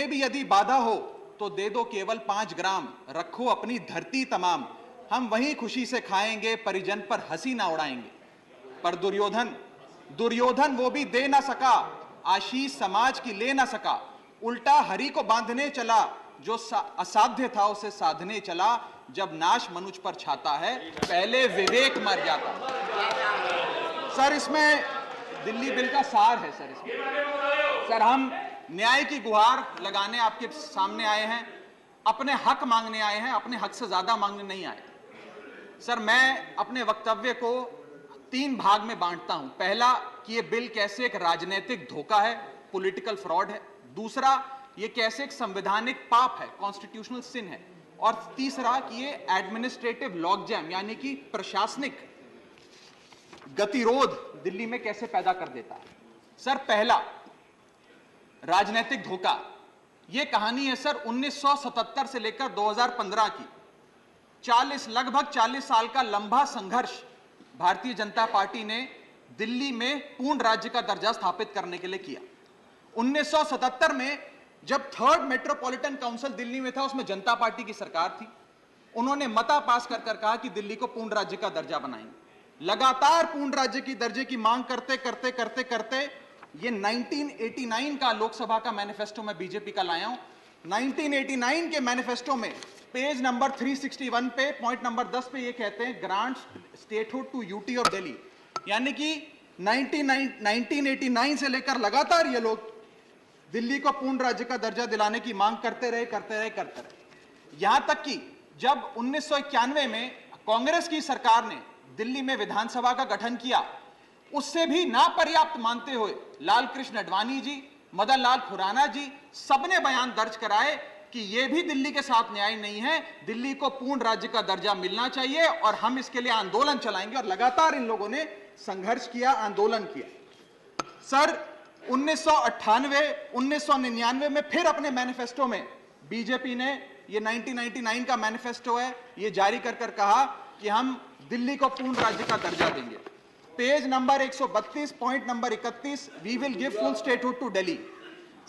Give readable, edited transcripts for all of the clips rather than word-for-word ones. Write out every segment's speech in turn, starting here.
भी यदि बाधा हो तो दे दो केवल 5 ग्राम, रखो अपनी धरती तमाम, हम वहीं खुशी से खाएंगे, परिजन पर हंसी ना उड़ाएंगे। पर दुर्योधन वो भी दे ना सका, आशीष समाज की ले ना सका, उल्टा हरि को बांधने चला, जो असाध्य था उसे साधने चला। जब नाश मनुष्य पर छाता है, पहले विवेक मर जाता। सर इसमें दिल्ली बिल का सार है। सर हम न्याय की गुहार लगाने आपके सामने आए हैं, अपने हक मांगने आए हैं, अपने हक से ज्यादा मांगने नहीं आए। सर मैं अपने वक्तव्य को 3 भाग में बांटता हूं। पहला कि ये बिल कैसे एक राजनीतिक धोखा है, पॉलिटिकल फ्रॉड है। दूसरा, ये कैसे एक संवैधानिक पाप है, कॉन्स्टिट्यूशनल सिन है। और तीसरा कि ये एडमिनिस्ट्रेटिव लॉकजैम यानी कि प्रशासनिक गतिरोध दिल्ली में कैसे पैदा कर देता है। सर पहला, राजनीतिक धोखा। यह कहानी है सर 1977 से लेकर 2015 की। लगभग 40 साल का लंबा संघर्ष भारतीय जनता पार्टी ने दिल्ली में पूर्ण राज्य का दर्जा स्थापित करने के लिए किया। 1977 में जब 3rd मेट्रोपॉलिटन काउंसिल दिल्ली में था, उसमें जनता पार्टी की सरकार थी। उन्होंने मता पास कर कहा कि दिल्ली को पूर्ण राज्य का दर्जा बनाएंगे। लगातार पूर्ण राज्य की दर्जे की मांग करते करते करते करते ये 1989 का लोकसभा का मैनिफेस्टो में बीजेपी का लाया हूं। 1989 के मैनिफेस्टो में पेज नंबर 361 पे पॉइंट नंबर 10 पे ये कहते हैं, grant statehood to UT of Delhi. यानी कि 1989 से लेकर लगातार ये लोग दिल्ली को पूर्ण राज्य का दर्जा दिलाने की मांग करते रहे। यहां तक कि जब 1991 में कांग्रेस की सरकार ने दिल्ली में विधानसभा का गठन किया, उससे भी ना पर्याप्त मानते हुए लाल कृष्ण आडवाणी जी, मदन लाल खुराना जी सबने बयान दर्ज कराए कि यह भी दिल्ली के साथ न्याय नहीं है, दिल्ली को पूर्ण राज्य का दर्जा मिलना चाहिए और हम इसके लिए आंदोलन चलाएंगे। और लगातार इन लोगों ने संघर्ष किया, आंदोलन किया। सर 1999 में फिर अपने मैनिफेस्टो में बीजेपी ने, ये 1999 का मैनिफेस्टो है, ये जारी कर कहा कि हम दिल्ली को पूर्ण राज्य का दर्जा देंगे। Page number 132 point number 31, we will give full statehood to Delhi.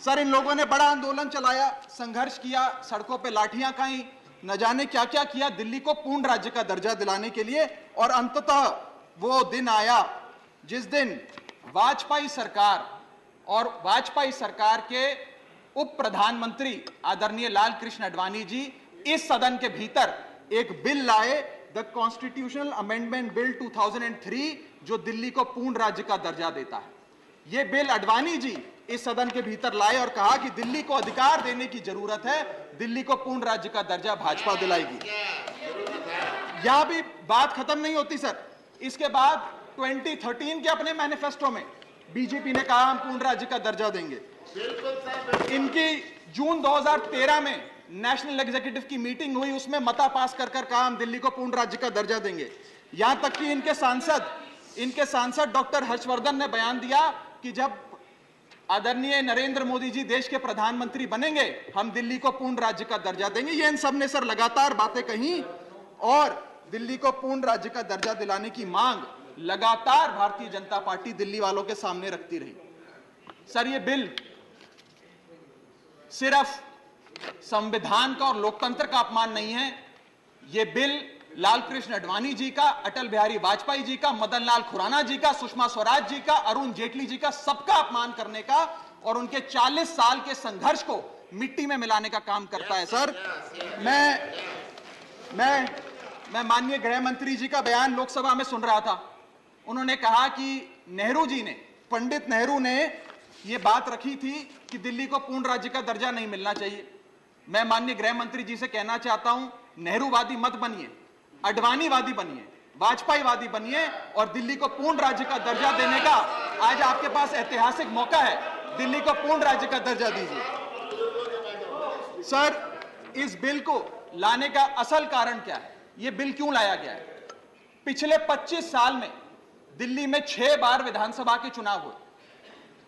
Sir इन लोगों ने बड़ा आंदोलन चलाया, संघर्ष किया, सड़कों पे लाठियां खाई, न जाने क्या क्या किया दिल्ली को पूर्ण राज्य का दर्जा दिलाने के लिए। और अंततः वो दिन आया जिस दिन वाजपेयी सरकार के उप प्रधानमंत्री आदरणीय लाल कृष्ण आडवाणी जी इस सदन के भीतर एक बिल लाए, द कॉन्स्टिट्यूशनल अमेंडमेंट बिल 2003, जो दिल्ली को पूर्ण राज्य का दर्जा देता है। यह बिल आडवाणी जी इस सदन के भीतर लाए और कहा कि दिल्ली को अधिकार देने की जरूरत है, दिल्ली को पूर्ण राज्य का दर्जा भाजपा दिलाएगी। यहां भी बात खत्म नहीं होती सर। इसके बाद 2013 के अपने मैनिफेस्टो में बीजेपी ने कहा हम पूर्ण राज्य का दर्जा देंगे। इनकी जून 2013 में नेशनल एग्जीक्यूटिव की मीटिंग हुई, उसमें मता पास कर कहा हम दिल्ली को पूर्ण राज्य का दर्जा देंगे। यहां तक कि इनके सांसद डॉक्टर हर्षवर्धन ने बयान दिया कि जब आदरणीय नरेंद्र मोदी जी देश के प्रधानमंत्री बनेंगे, हम दिल्ली को पूर्ण राज्य का दर्जा देंगे। ये इन सब ने सर लगातार बातें कही और दिल्ली को पूर्ण राज्य का दर्जा दिलाने की मांग लगातार भारतीय जनता पार्टी दिल्ली वालों के सामने रखती रही। सर ये बिल सिर्फ संविधान का और लोकतंत्र का अपमान नहीं है, यह बिल लाल कृष्ण आडवाणी जी का, अटल बिहारी वाजपेयी जी का, मदन लाल खुराना जी का, सुषमा स्वराज जी का, अरुण जेटली जी का, सबका अपमान करने का और उनके 40 साल के संघर्ष को मिट्टी में मिलाने का काम करता है। सर मैं माननीय गृह मंत्री जी का बयान लोकसभा में सुन रहा था। उन्होंने कहा कि पंडित नेहरू ने यह बात रखी थी कि दिल्ली को पूर्ण राज्य का दर्जा नहीं मिलना चाहिए। मैं माननीय गृह मंत्री जी से कहना चाहता हूं, नेहरूवादी मत बनिए, आडवाणीवादी बनिए, वाजपेयीवादी बनिए और दिल्ली को पूर्ण राज्य का दर्जा देने का आज आपके पास ऐतिहासिक मौका है। दिल्ली को पूर्ण राज्य का दर्जा दीजिए। सर इस बिल को लाने का असल कारण क्या है, यह बिल क्यों लाया गया है? पिछले 25 साल में दिल्ली में 6 बार विधानसभा के चुनाव हुए।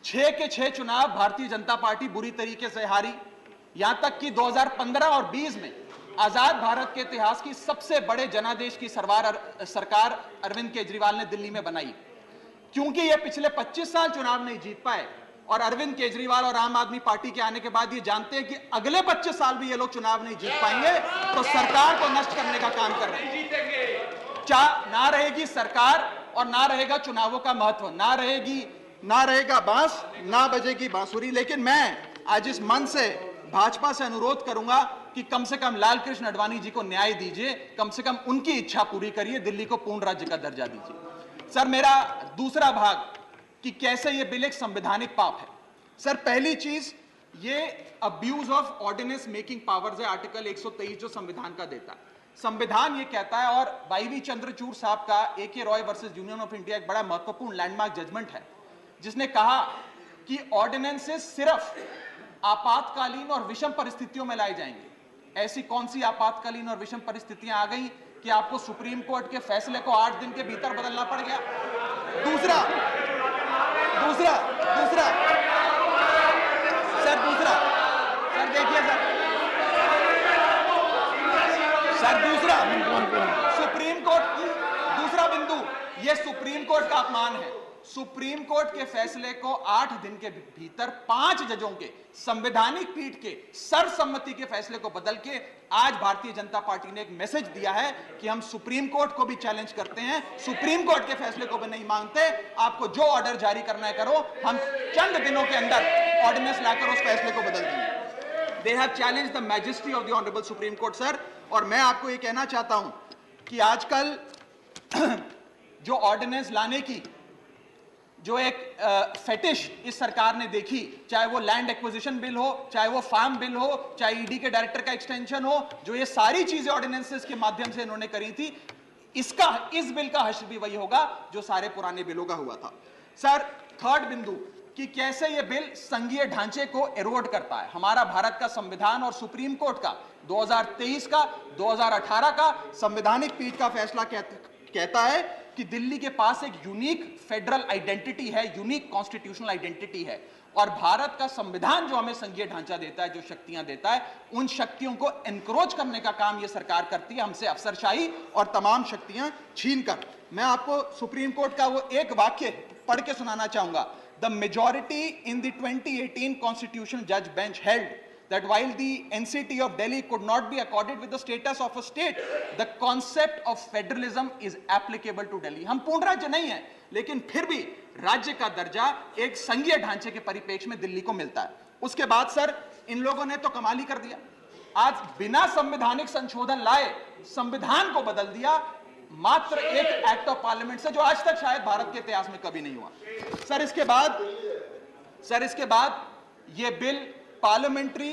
6 के 6 चुनाव भारतीय जनता पार्टी बुरी तरीके से हारी। यहां तक कि 2015 और 20 में आजाद भारत के इतिहास की सबसे बड़े जनादेश की सरकार अरविंद केजरीवाल ने दिल्ली में बनाई। क्योंकि ये पिछले 25 साल चुनाव नहीं जीत पाए और अरविंद केजरीवाल और आम आदमी पार्टी के आने के बाद ये जानते हैं कि अगले 25 साल भी ये लोग चुनाव नहीं जीत पाएंगे, तो सरकार को नष्ट करने का काम कर रहे हैं। ना रहेगी सरकार और ना रहेगा चुनावों का महत्व, ना रहेगा बांस, ना बजेगी बांसुरी। लेकिन मैं आज इस मंच से भाजपा से अनुरोध करूंगा कि कम से कम लाल कृष्ण आडवाणी जी को न्याय दीजिए, कम से कम उनकी इच्छा पूरी करिए, दिल्ली को पूर्ण राज्य का दर्जा दीजिए। सर, मेरा दूसरा भाग कि कैसे ये बिल एक संवैधानिक पाप है। सर, पहली चीज, ये abuse of ordinance making powers है, आर्टिकल 123 जो संविधान का देता है। संविधान ये कहता है, और वाईवी चंद्रचूड़ साहब का AK Roy versus union of India एक बड़ा महत्वपूर्ण लैंडमार्क जजमेंट है, जिसने कहा कि ऑर्डिनेंसेस सिर्फ आपातकालीन और विषम परिस्थितियों में लाए जाएंगे। ऐसी कौन सी आपातकालीन और विषम परिस्थितियां आ गई कि आपको सुप्रीम कोर्ट के फैसले को 8 दिन के भीतर बदलना पड़ गया? दूसरा सर देखिए सर दूसरा सुप्रीम कोर्ट की दूसरा बिंदु, यह सुप्रीम कोर्ट का अपमान है। सुप्रीम कोर्ट के फैसले को 8 दिन के भीतर 5 जजों के संवैधानिक पीठ के सर्वसम्मति के फैसले को बदल के आज भारतीय जनता पार्टी ने एक मैसेज दिया है कि हम सुप्रीम कोर्ट को भी चैलेंज करते हैं, सुप्रीम कोर्ट के फैसले को भी नहीं मांगते, आपको जो ऑर्डर जारी करना है करो, हम चंद दिनों के अंदर ऑर्डिनेंस लाकर उस फैसले को बदल देंगे। They have challenged the majesty of the honourable supreme court. Sir, और मैं आपको ये कहना चाहता हूं कि आजकल जो ऑर्डिनेंस लाने की जो एक फेटिश इस सरकार ने देखी, चाहे वो लैंड एक्विजिशन बिल हो, चाहे वो फार्म बिल हो, चाहे ईडी के डायरेक्टर का एक्सटेंशन हो, जो ये सारी चीजें ऑर्डिनेंसेस के माध्यम से इन्होंने करी थी, इस बिल का हश्र भी वही होगा जो सारे पुराने बिलों का हुआ था। सर, थर्ड बिंदु कि कैसे ये बिल संघीय ढांचे को एरोड करता है। हमारा भारत का संविधान और सुप्रीम कोर्ट का 2023 का 2018 का संवैधानिक पीठ का फैसला कहता है कि दिल्ली के पास एक यूनिक फेडरल आइडेंटिटी है, यूनिक कॉन्स्टिट्यूशनल आइडेंटिटी है, और भारत का संविधान जो हमें संघीय ढांचा देता है, जो शक्तियां देता है, उन शक्तियों को एनक्रोच करने का काम यह सरकार करती है, हमसे अफसरशाही और तमाम शक्तियां छीनकर। मैं आपको सुप्रीम कोर्ट का वो एक वाक्य पढ़ के सुनाना चाहूंगा। The majority in the 2018 constitutional जज bench held that while the NCT of Delhi could not be accorded with the status of a state, the concept of federalism is applicable to Delhi. हम पूर्ण राज्य नहीं है, लेकिन फिर भी राज्य का दर्जा एक संघीय ढांचे के परिप्रेक्ष्य में दिल्ली को मिलता है। उसके बाद सर, इन लोगों ने तो कमाल ही कर दिया, आज बिना संवैधानिक संशोधन लाए संविधान को बदल दिया, मात्र एक एक्ट ऑफ पार्लियामेंट से, जो आज तक शायद भारत के इतिहास में कभी नहीं हुआ। सर, इसके बाद यह बिल पार्लियामेंट्री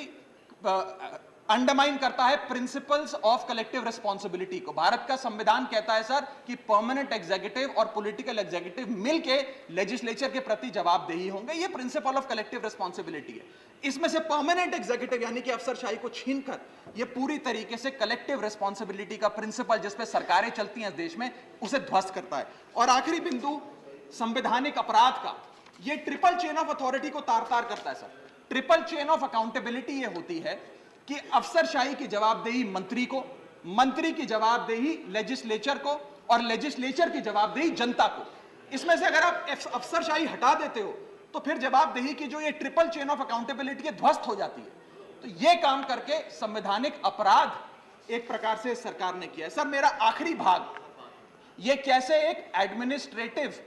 अंडरमाइन करता है प्रिंसिपल्स ऑफ कलेक्टिव रिस्पांसिबिलिटी को। भारत का संविधान कहता है सर कि परमानेंट एग्जीक्यूटिव और पॉलिटिकल एग्जीक्यूटिव मिलके लेजिस्लेचर के प्रति जवाबदेही होंगे, ये प्रिंसिपल ऑफ कलेक्टिव रिस्पांसिबिलिटी है। इसमें से परमानेंट एग्जीक्यूटिव यानी कि अफसरशाही को छीनकर ये पूरी तरीके से कलेक्टिव रिस्पांसिबिलिटी का प्रिंसिपल जिस पे सरकारें चलती हैं इस देश में, उसे ध्वस्त करता है। और आखिरी बिंदु संवैधानिक अपराध का, ये ट्रिपल चेन ऑफ अथॉरिटी को तार तार करता है sir. Triple chain of accountability ये होती है कि अफसरशाही की जवाबदेही मंत्री को, मंत्री की जवाबदेही लेजिस्लेचर को, और लेजिस्लेचर की जवाबदेही जनता को। इसमें से अगर आप अफसरशाही हटा देते हो तो फिर जवाबदेही की जो ये ट्रिपल चेन ऑफ अकाउंटेबिलिटी है ध्वस्त हो जाती है। तो ये काम करके संवैधानिक अपराध एक प्रकार से सरकार ने किया है। सर, मेरा आखिरी भाग, ये कैसे एक एडमिनिस्ट्रेटिव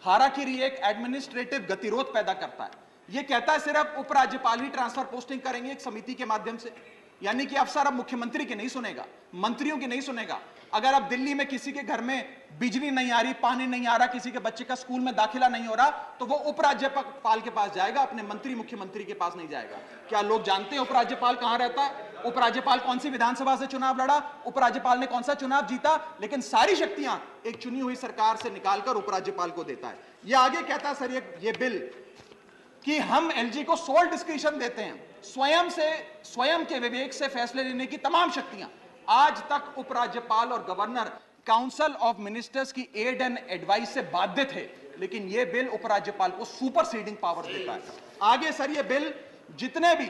हाराकिरी, एक एडमिनिस्ट्रेटिव गतिरोध पैदा करता है। ये कहता है सिर्फ उपराज्यपाल ही ट्रांसफर पोस्टिंग करेंगे एक समिति के माध्यम से, यानी कि अफसर अब मुख्यमंत्री की नहीं सुनेगा, मंत्रियों की नहीं सुनेगा। अगर अब दिल्ली में किसी के घर में बिजली नहीं आ रही, पानी नहीं आ रहा, किसी के बच्चे का स्कूल में दाखिला नहीं हो रहा, तो वो उपराज्यपाल के पास जाएगा, अपने मंत्री मुख्यमंत्री के पास नहीं जाएगा। क्या लोग जानते हैं उपराज्यपाल कहां रहता है? उपराज्यपाल कौन सी विधानसभा से चुनाव लड़ा, उपराज्यपाल ने कौन सा चुनाव जीता? लेकिन सारी शक्तियां एक चुनी हुई सरकार से निकालकर उपराज्यपाल को देता है। ये आगे कहता है सर ये बिल कि हम एलजी को सोल डिस्क्रिशन देते हैं, स्वयं के विवेक से फैसले लेने की तमाम शक्तियां। आज तक उपराज्यपाल और गवर्नर काउंसिल ऑफ मिनिस्टर्स की एड एंड एडवाइस से बाध्य थे, लेकिन यह बिल उपराज्यपाल को सुपर सीडिंग पावर देता है। आगे सर, यह बिल जितने भी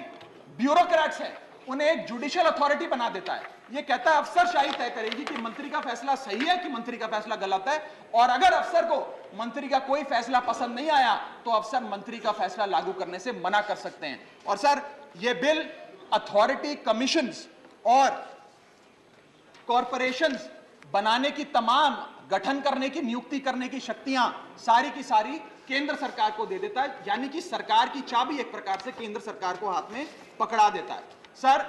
ब्यूरोक्रेट्स हैं उन्हें एक जुडिशियल अथॉरिटी बना देता है। ये कहता है अफसरशाही तय करेगी कि मंत्री का फैसला सही है कि मंत्री का फैसला गलत है, और अगर अफसर को मंत्री का कोई फैसला पसंद नहीं आया तो अफसर मंत्री का फैसला लागू करने से मना कर सकते हैं। और सर, ये बिल अथॉरिटी, कमीशंस और कॉरपोरेशंस बनाने की, तमाम गठन करने की, नियुक्ति करने की शक्तियां सारी की सारी केंद्र सरकार को दे देता है, यानी कि सरकार की चाबी एक प्रकार से केंद्र सरकार को हाथ में पकड़ा देता है। सर,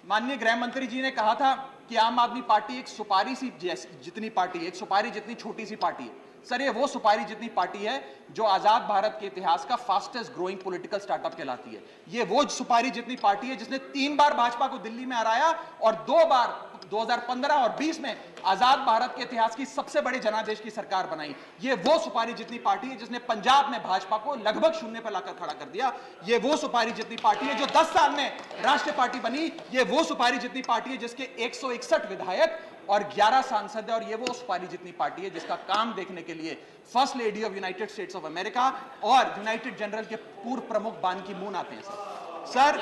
माननीय गृह मंत्री जी ने कहा था कि आम आदमी पार्टी एक सुपारी सी जितनी पार्टी है, एक सुपारी जितनी छोटी सी पार्टी है। सर, ये वो सुपारी जितनी पार्टी है जो आजाद भारत के इतिहास का फास्टेस्ट ग्रोइंग पॉलिटिकल स्टार्टअप कहलाती है। ये वो सुपारी जितनी पार्टी है जिसने 3 बार भाजपा को दिल्ली में हराया और 2 बार 2015 और 20 में आजाद भारत के इतिहास की सबसे बड़ी जनादेश की सरकार बनाई। ये वो सुपारी जितनी पार्टी है जिसने पंजाब में भाजपा को लगभग शून्य पर लाकर खड़ा कर दिया। ये वो सुपारी जितनी पार्टी है जो 10 साल में राष्ट्रीय पार्टी बनी। ये वो सुपारी जितनी पार्टी है जिसके 161 विधायक और 11 सांसद है। और ये वो सुपारी जितनी पार्टी है जिसका काम देखने के लिए first lady of United states of America और यूनाइटेड जनरल के पूर्व प्रमुख बान की मून आते हैं। सर,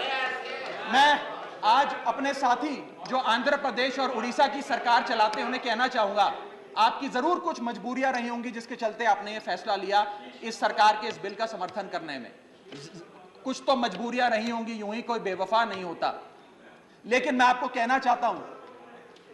मैं आज अपने साथी जो आंध्र प्रदेश और उड़ीसा की सरकार चलाते हैं उन्हें कहना चाहूंगा, आपकी जरूर कुछ मजबूरियां रही होंगी जिसके चलते आपने ये फैसला लिया इस सरकार के इस बिल का समर्थन करने में। कुछ तो मजबूरियां रही होंगी, यूं ही कोई बेवफा नहीं होता। लेकिन मैं आपको कहना चाहता हूं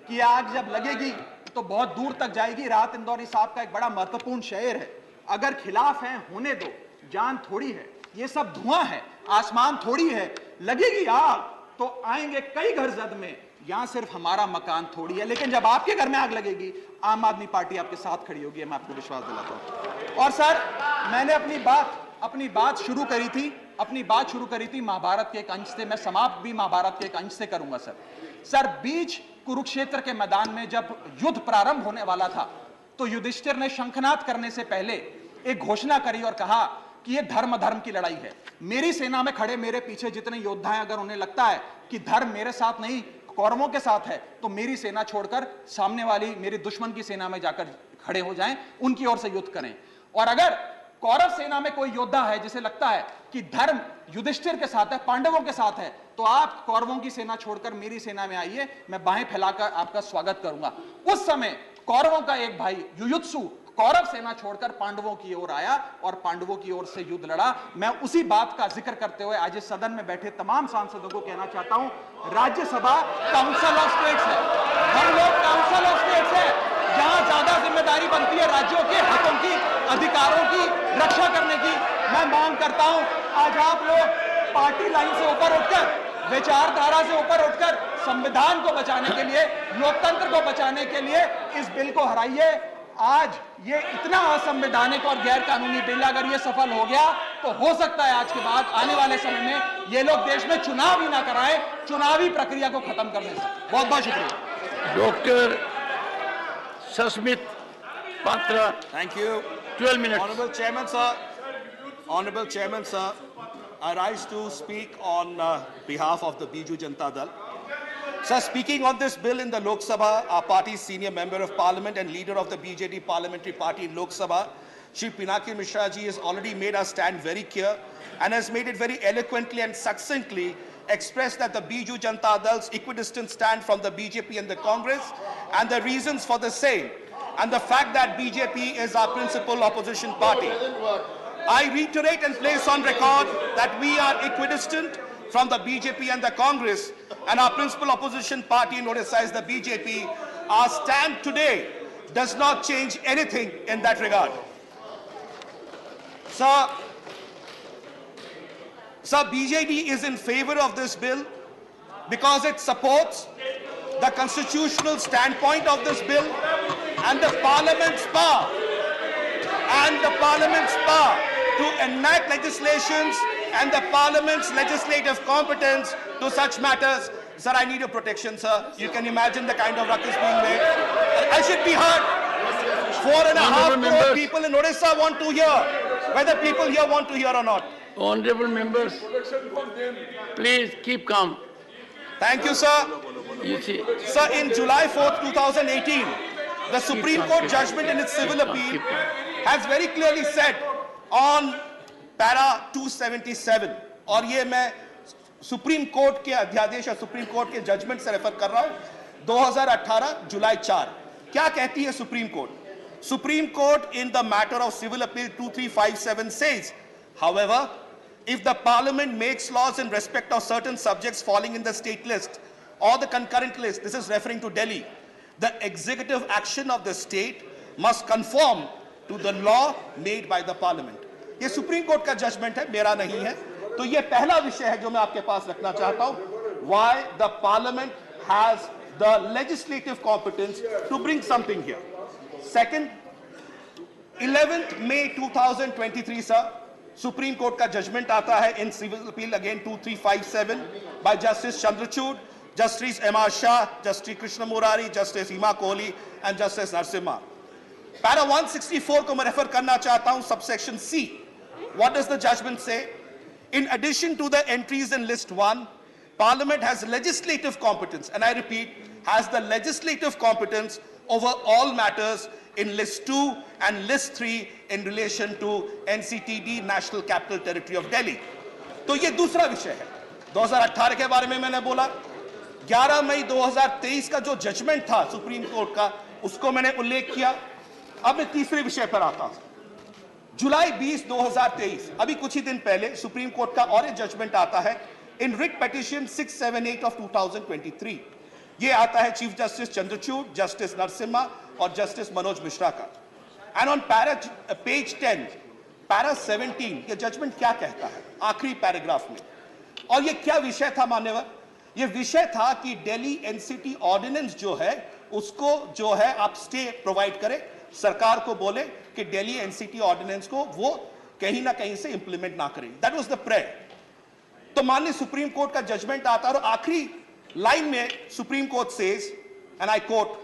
कि आग जब लगेगी तो बहुत दूर तक जाएगी। राहत इंदौरी साहब का एक बड़ा महत्वपूर्ण शेर है, अगर खिलाफ है होने दो, जान थोड़ी है, ये सब धुआं है, आसमान थोड़ी है, लगेगी आग तो आएंगे कई घर जद में, यहां सिर्फ हमारा मकान थोड़ी है। लेकिन जब आपके घर में आग लगेगी, आम आदमी पार्टी आपके साथ खड़ी होगी, मैं आपको विश्वास दिलाता हूं। और सर, मैंने अपनी बात शुरू करी थी महाभारत के एक अंश से, मैं समाप्त भी महाभारत के एक अंश से करूंगा। सर, बीच कुरुक्षेत्र के मैदान में जब युद्ध प्रारंभ होने वाला था तो युधिष्ठिर ने शंखनाद करने से पहले एक घोषणा करी और कहा कि यह धर्म की लड़ाई है। मेरी सेना में खड़े मेरे पीछे जितने योद्धा हैं, अगर उन्हें लगता है कि धर्म मेरे साथ नहीं कौरवों के साथ है तो मेरी सेना छोड़कर सामने वाली मेरे दुश्मन की सेना में जाकर खड़े हो जाएं, उनकी ओर से युद्ध करें। और अगर कौरव सेना में कोई योद्धा है जिसे लगता है कि धर्म युधिष्ठिर के साथ है, पांडवों के साथ है, तो आप कौरवों की सेना छोड़कर मेरी सेना में आइए, मैं बाहें फैलाकर आपका स्वागत करूंगा। उस समय कौरवों का एक भाई युयुत्सु कौरव सेना छोड़कर पांडवों की ओर आया और पांडवों की ओर से युद्ध लड़ा। मैं उसी बात का जिक्र करते हुए आज इस सदन में बैठे तमाम सांसदों को कहना चाहता हूं, राज्यसभा काउंसिल ऑफ स्टेट्स है, हम लोग काउंसिल ऑफ स्टेट्स है, जहां ज्यादा जिम्मेदारी बनती है राज्यों के हकों की, अधिकारों की रक्षा करने की। मैं मांग करता हूं, आज आप लोग पार्टी लाइन से ऊपर उठकर, विचारधारा से ऊपर उठकर संविधान को बचाने के लिए, लोकतंत्र को बचाने के लिए इस बिल को हराइए। आज ये इतना असंवैधानिक और गैर कानूनी बिल अगर ये सफल हो गया तो हो सकता है आज के बाद आने वाले समय में ये लोग देश में चुनाव ही ना कराएं, चुनावी प्रक्रिया को खत्म करने से। बहुत बहुत शुक्रिया। Doctor Sasmit Patra, Thank you. 12 minutes. Honorable Chairman, sir, I rise to speak on behalf of the Biju Janata Dal. Sir, speaking on this bill in the Lok Sabha, our party's senior member of parliament and leader of the BJD parliamentary party in Lok Sabha, Shri Pinaki Mishra ji has already made our stand very clear and has made it very eloquently and succinctly expressed that the Biju Janata Dal's equidistant stand from the BJP and the Congress and the reasons for the same, and the fact that BJP is our principal opposition party. I reiterate and place on record that we are equidistant from the BJP and the Congress, and our principal opposition party in Odisha is the BJP. Our stand today does not change anything in that regard. Sir, BJD is in favor of this bill because it supports the constitutional standpoint of this bill and the Parliament's power to enact legislations and the Parliament's legislative competence to such matters. Sir, I need your protection, sir. You can imagine the kind of ruckus being made. I should be heard. 4.5 crore people in Odisha want to hear, whether people here want to hear or not. Honorable members, please keep calm. Thank you, sir. You see, Sir, in July 4th, 2018, the Supreme Court judgment in its civil appeal has very clearly said on para 277, और ये मैं supreme court के अध्यादेश या supreme court के judgement से refer कर रहा हूं, 2018 जुलाई 4। क्या कहती है supreme court? Supreme Court in the matter of civil appeal 2357 says, however, if the parliament makes laws in respect of certain subjects falling in the state list or the concurrent list, this is referring to Delhi, the executive action of the state must conform to the law made by the parliament. ये supreme court का judgement है, मेरा नहीं है। तो ये पहला विषय है जो मैं आपके पास रखना चाहता हूं, why the parliament has the legislative competence to bring something here. Second, 11th May 2023 sir, Supreme Court का judgment आता है in civil appeal again 2357 by Justice Chandrachud, Justice M.R. Shah, Justice Krishna Murari, Justice Hima Kohli and Justice Narasimha. Para 164 को मैं refer करना चाहता हूं, subsection C. What does the judgment say? In addition to the entries in list 1, Parliament has legislative competence, and I repeat, has the legislative competence over all matters in list 2 and list 3 in relation to NCTD, National Capital Territory of Delhi. तो ये दूसरा विषय है। 2018 के बारे में मैंने बोला, 11 मई 2023 का जो जजमेंट था सुप्रीम कोर्ट का, उसको मैंने उल्लेख किया। अब मैं तीसरे विषय पर आता हूं। जुलाई 20, 2023, अभी कुछ ही दिन पहले सुप्रीम कोर्ट का और एक जजमेंट आता है इन रिट पिटीशन 678 ऑफ 2023। ये आता है chief justice Chandrachud, justice Narasimha और जस्टिस मनोज मिश्रा का। एंड ऑन पेज 10, पैरा 17, ये जजमेंट क्या कहता है आखिरी पैराग्राफ में? और ये क्या विषय था मान्यवर? ये विषय था कि दिल्ली एनसीटी ऑर्डिनेंस जो है उसको जो है आप स्टे प्रोवाइड करें, सरकार को बोले कि दिल्ली एनसीटी ऑर्डिनेंस को वो कहीं ना कहीं से इंप्लीमेंट ना करें। That was the prayer. तो माननीय सुप्रीम कोर्ट का जजमेंट आता है और आखिरी लाइन में supreme court says, and I quote,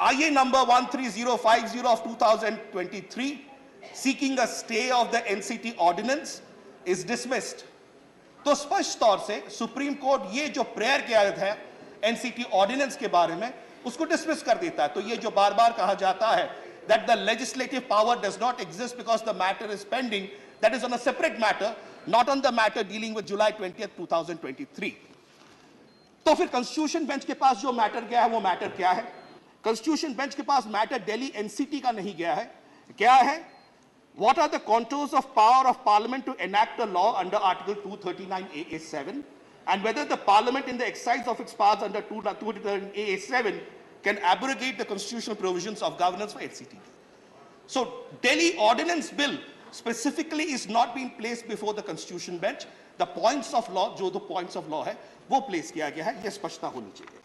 IA number 13050 of 2023 seeking a stay of the NCT ordinance is dismissed. तो स्पष्ट तौर से सुप्रीम कोर्ट ये जो प्रेयर किया है एनसीटी ऑर्डिनेंस के बारे में उसको डिसमिस कर देता है। तो ये जो बार बार कहा जाता है that the legislative power does not exist because the matter is pending, that is on a separate matter, not on the matter dealing with July 20th 2023. तो फिर कॉन्स्टिट्यूशन बेंच के पास जो मैटर गया है वो मैटर क्या है? कॉन्स्टिट्यूशन बेंच के पास मैटर दिल्ली एनसीटी का नहीं गया है। क्या है? What are the contours of power of Parliament to enact a law under Article 239AA7, and whether the Parliament in the exercise of its powers under 239AA7 can abrogate the constitutional provisions of governance for NCT. So Delhi Ordinance Bill specifically is not being placed before the Constitution bench. The points of law, जो the points of law है, वो place किया गया है, ये स्पष्टता होनी चाहिए।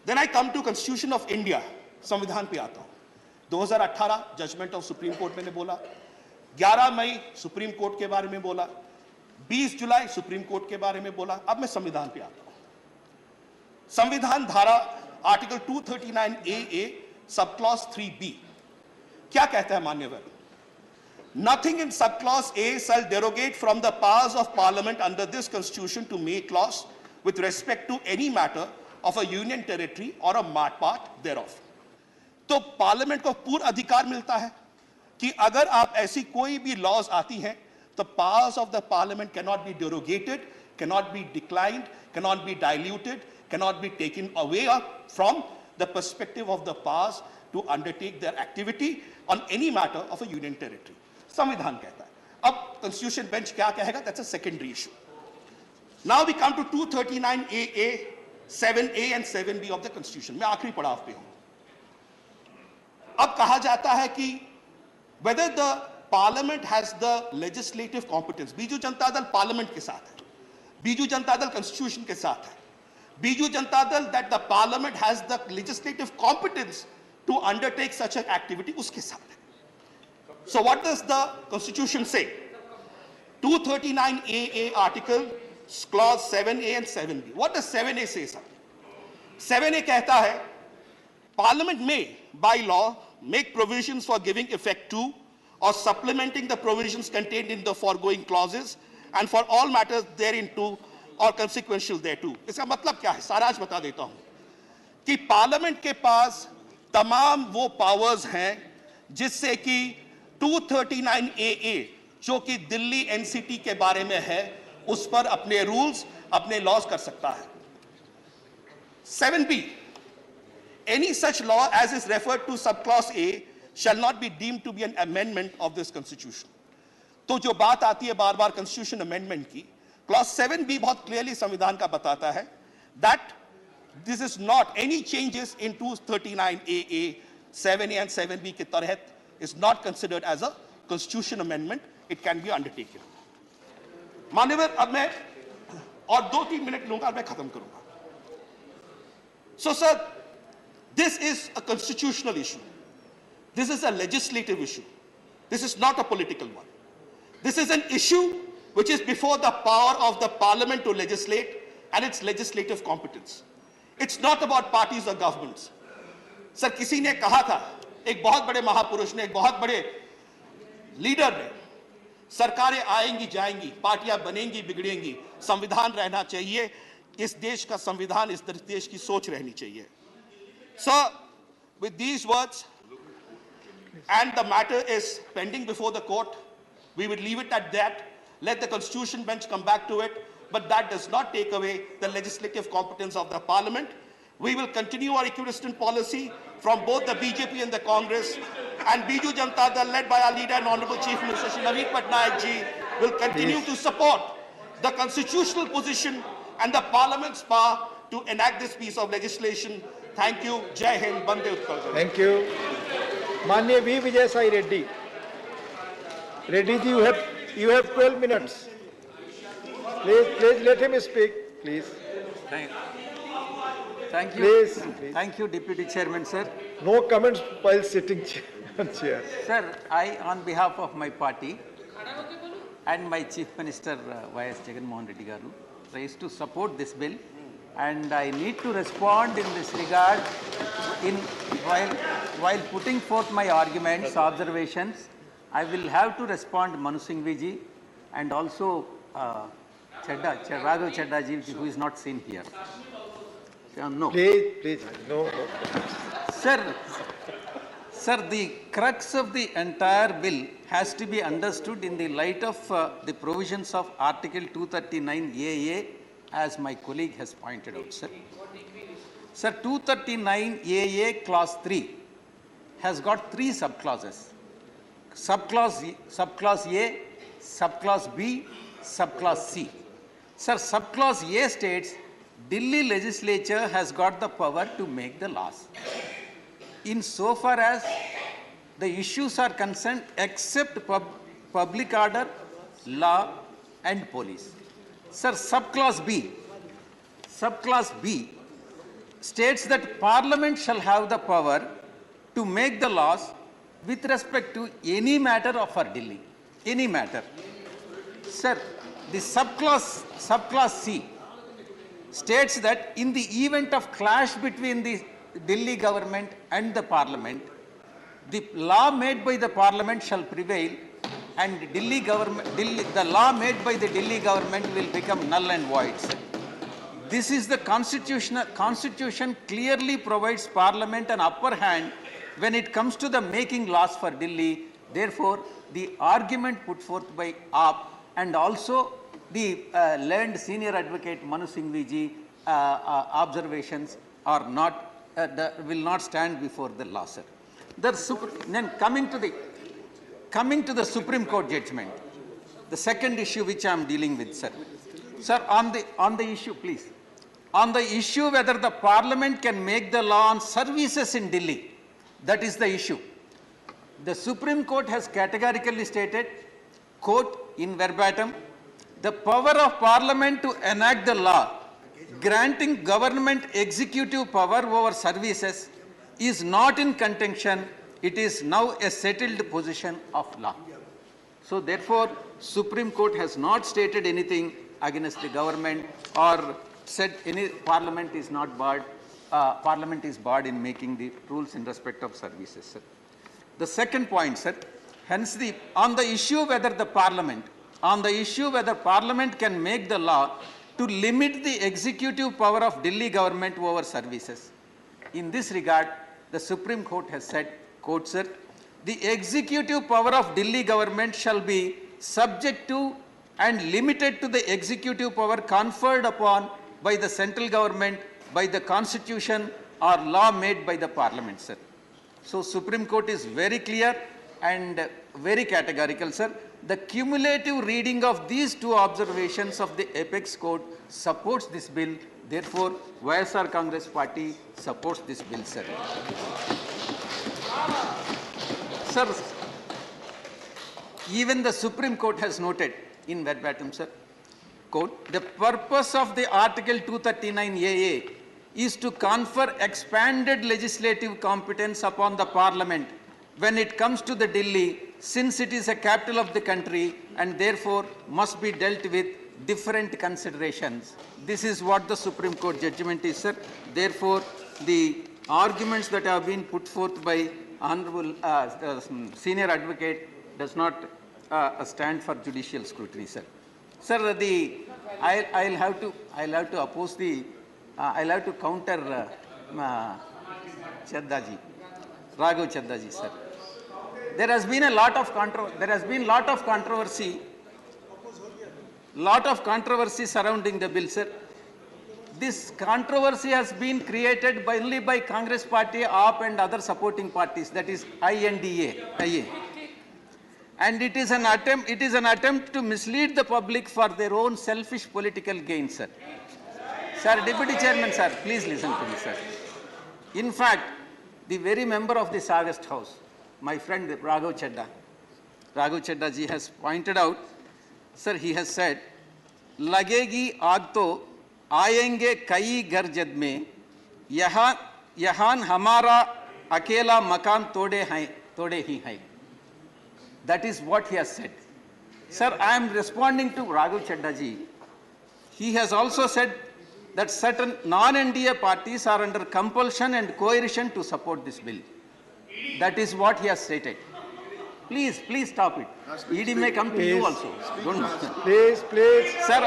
Then I come to Constitution of India, संविधान पे आता हूँ। 2018 जजमेंट ऑफ सुप्रीम कोर्ट मैंने बोला, 11 मई सुप्रीम कोर्ट के बारे में बोला, 20 जुलाई सुप्रीम कोर्ट के बारे में बोला। अब मैं संविधान पे आता हूं। संविधान धारा article 239AA sub clause 3B क्या कहता है मान्यवर? Nothing in subclause A shall derogate from the powers of Parliament under this Constitution to make laws with respect to any matter of a union territory or a part thereof. तो parliament को पूर्ण अधिकार मिलता है कि अगर आप ऐसी कोई भी लॉज आती हैं तो powers of the parliament can not be derogated, can not be declined, can not be diluted, can not be taken away from the perspective of the powers to undertake their activity on any matter of a union territory. संविधान कहता है। अब constitution bench क्या कहेगा? That's a secondary issue. Now we come to 239AA, 7A and 7B of the constitution. मैं आखिरी पड़ाव पे हूं। अब कहा जाता है कि whether the parliament has the legislative competence, Biju Janata Dal parliament के साथ है, बीजू जनता दल कॉन्स्टिट्यूशन के साथ है, Biju Janata Dal that the parliament has the legislative competence to undertake such an activity उसके साथ है। So what does the constitution say? 239AA article clause 7A and 7B. What does 7A say, sir? 7A कहता है Parliament may, by law, make provisions for giving effect to or supplementing the provisions contained in the foregoing clauses and for all matters therein or consequential thereto. इसका मतलब क्या है? सारा आज बता देता हूं कि पार्लियामेंट के पास तमाम वो पावर्स हैं जिससे कि 239AA जो कि दिल्ली एनसीटी के बारे में है उस पर अपने रूल्स, अपने लॉज कर सकता है। 7B, any such law as is referred to subclause A shall not be deemed to be an amendment of this constitution. तो जो बात आती है बार बार constitution amendment की, clause 7B बहुत clearly संविधान का बताता है that this is not any changes in 239AA, 7A and 7B के तहत is not considered as a constitution amendment. It can be undertaken. माननीय, अब मैं और 2-3 मिनट लूंगा और मैं खत्म करूंगा। So sir, this is a constitutional issue. This is a legislative issue. This is not a political one. This is an issue which is before the power of the parliament to legislate and its legislative competence. It's not about parties or governments. Sir, किसी ने कहा था, एक बहुत बड़े महापुरुष ने, एक बहुत बड़े लीडर ने, सरकारें आएंगी जाएंगी, पार्टियां बनेंगी बिगड़ेंगी, संविधान रहना चाहिए, इस देश का संविधान, इस देश की सोच रहनी चाहिए। Sir, with these words, and the matter is pending before the court, we would leave it at that. Let the constitution bench come back to it, but that does not take away the legislative competence of the parliament. We will continue our equidistant policy from both the BJP and the Congress, and Biju Janata Dal, led by our leader and Honorable Chief Minister Shri Naveen Patnaik ji, will continue to support the constitutional position and the parliament's power to enact this piece of legislation. Thank you. Jai Hind. Bande Utkal. Thank you. Manya V. Vijay Sai Reddy. Reddy ji, you have 12 minutes. Please let him speak, please. Thank you. Please. Thank you, Deputy Chairman, sir. No comments while sitting on chair. Sir, I, on behalf of my party and my Chief Minister, Y.S. Jagan Mohan Reddy Garu, raised to support this bill, and I need to respond in this regard while putting forth my arguments, observations. I will have to respond Manu Singhvi ji and also Raghav Chadha ji, who is not seen here. No. Please. No. Sir, the crux of the entire bill has to be understood in the light of the provisions of Article 239AA, as my colleague has pointed out, sir. Sir, 239AA Clause 3 has got 3 subclauses. Subclause A, Subclause B, Subclause C. Sir, Subclause A states, Delhi legislature has got the power to make the laws, insofar as the issues are concerned, except public order, law and police. Sir, Subclause B states that Parliament shall have the power to make the laws with respect to any matter of our Delhi, any matter. Sir, the subclause C states that in the event of clash between the Delhi government and the Parliament, the law made by the Parliament shall prevail, and the law made by the Delhi government will become null and void. This is the Constitution clearly provides Parliament an upper hand when it comes to the making laws for Delhi. Therefore, the argument put forth by AAP and also the learned senior advocate Manu Singhvi ji observations are not will not stand before the law, sir. Then coming to the Supreme Court judgment, the second issue which I am dealing with, sir. Sir, on the issue, please, on the issue whether the Parliament can make the law on services in Delhi, that is the issue. The Supreme Court has categorically stated, quote in verbatim, the power of Parliament to enact the law granting government executive power over services is not in contention. It is now a settled position of law. So therefore, Supreme Court has not stated anything against the government or said any Parliament is not barred. Parliament is barred in making the rules in respect of services, sir. The second point, sir, hence on the issue whether Parliament can make the law to limit the executive power of Delhi government over services. In this regard, the Supreme Court has said, quote, sir, the executive power of Delhi government shall be subject to and limited to the executive power conferred upon by the central government, by the constitution or law made by the parliament, sir. So Supreme Court is very clear and very categorical, sir. The cumulative reading of these two observations of the apex court supports this bill. Therefore, YSR Congress Party supports this bill, sir. Sir, even the Supreme Court has noted in verbatim, sir, quote, the purpose of the Article 239 AA is to confer expanded legislative competence upon the Parliament when it comes to the Delhi, since it is a capital of the country and therefore must be dealt with different considerations. This is what the Supreme Court judgment is, sir. Therefore, the arguments that have been put forth by Honorable Senior Advocate does not stand for judicial scrutiny, sir. Sir, I'll have to oppose the. I'll have to counter Chadha ji, Raghav Chadha ji, sir. There has been a lot of controversy surrounding the bill, sir. This controversy has been created only by Congress Party, AAP and other supporting parties, that is IA. And it is an attempt to mislead the public for their own selfish political gain, sir. Sir, Deputy Chairman, sir, please listen to me, sir. In fact, the very member of this August House, my friend Raghav Chadha ji has pointed out, sir, he has said, लगेगी आग तो आएंगे कई घर जद में यहाँ हमारा अकेला मकान तोड़े ही हैं. That is what he has said. Sir, I am responding to Raghav Chadha ji. He has also said that certain non-NDA parties are under compulsion and coercion to support this bill. That is what he has stated. Please stop it. ED may come to you also. Don't. Please. Sir,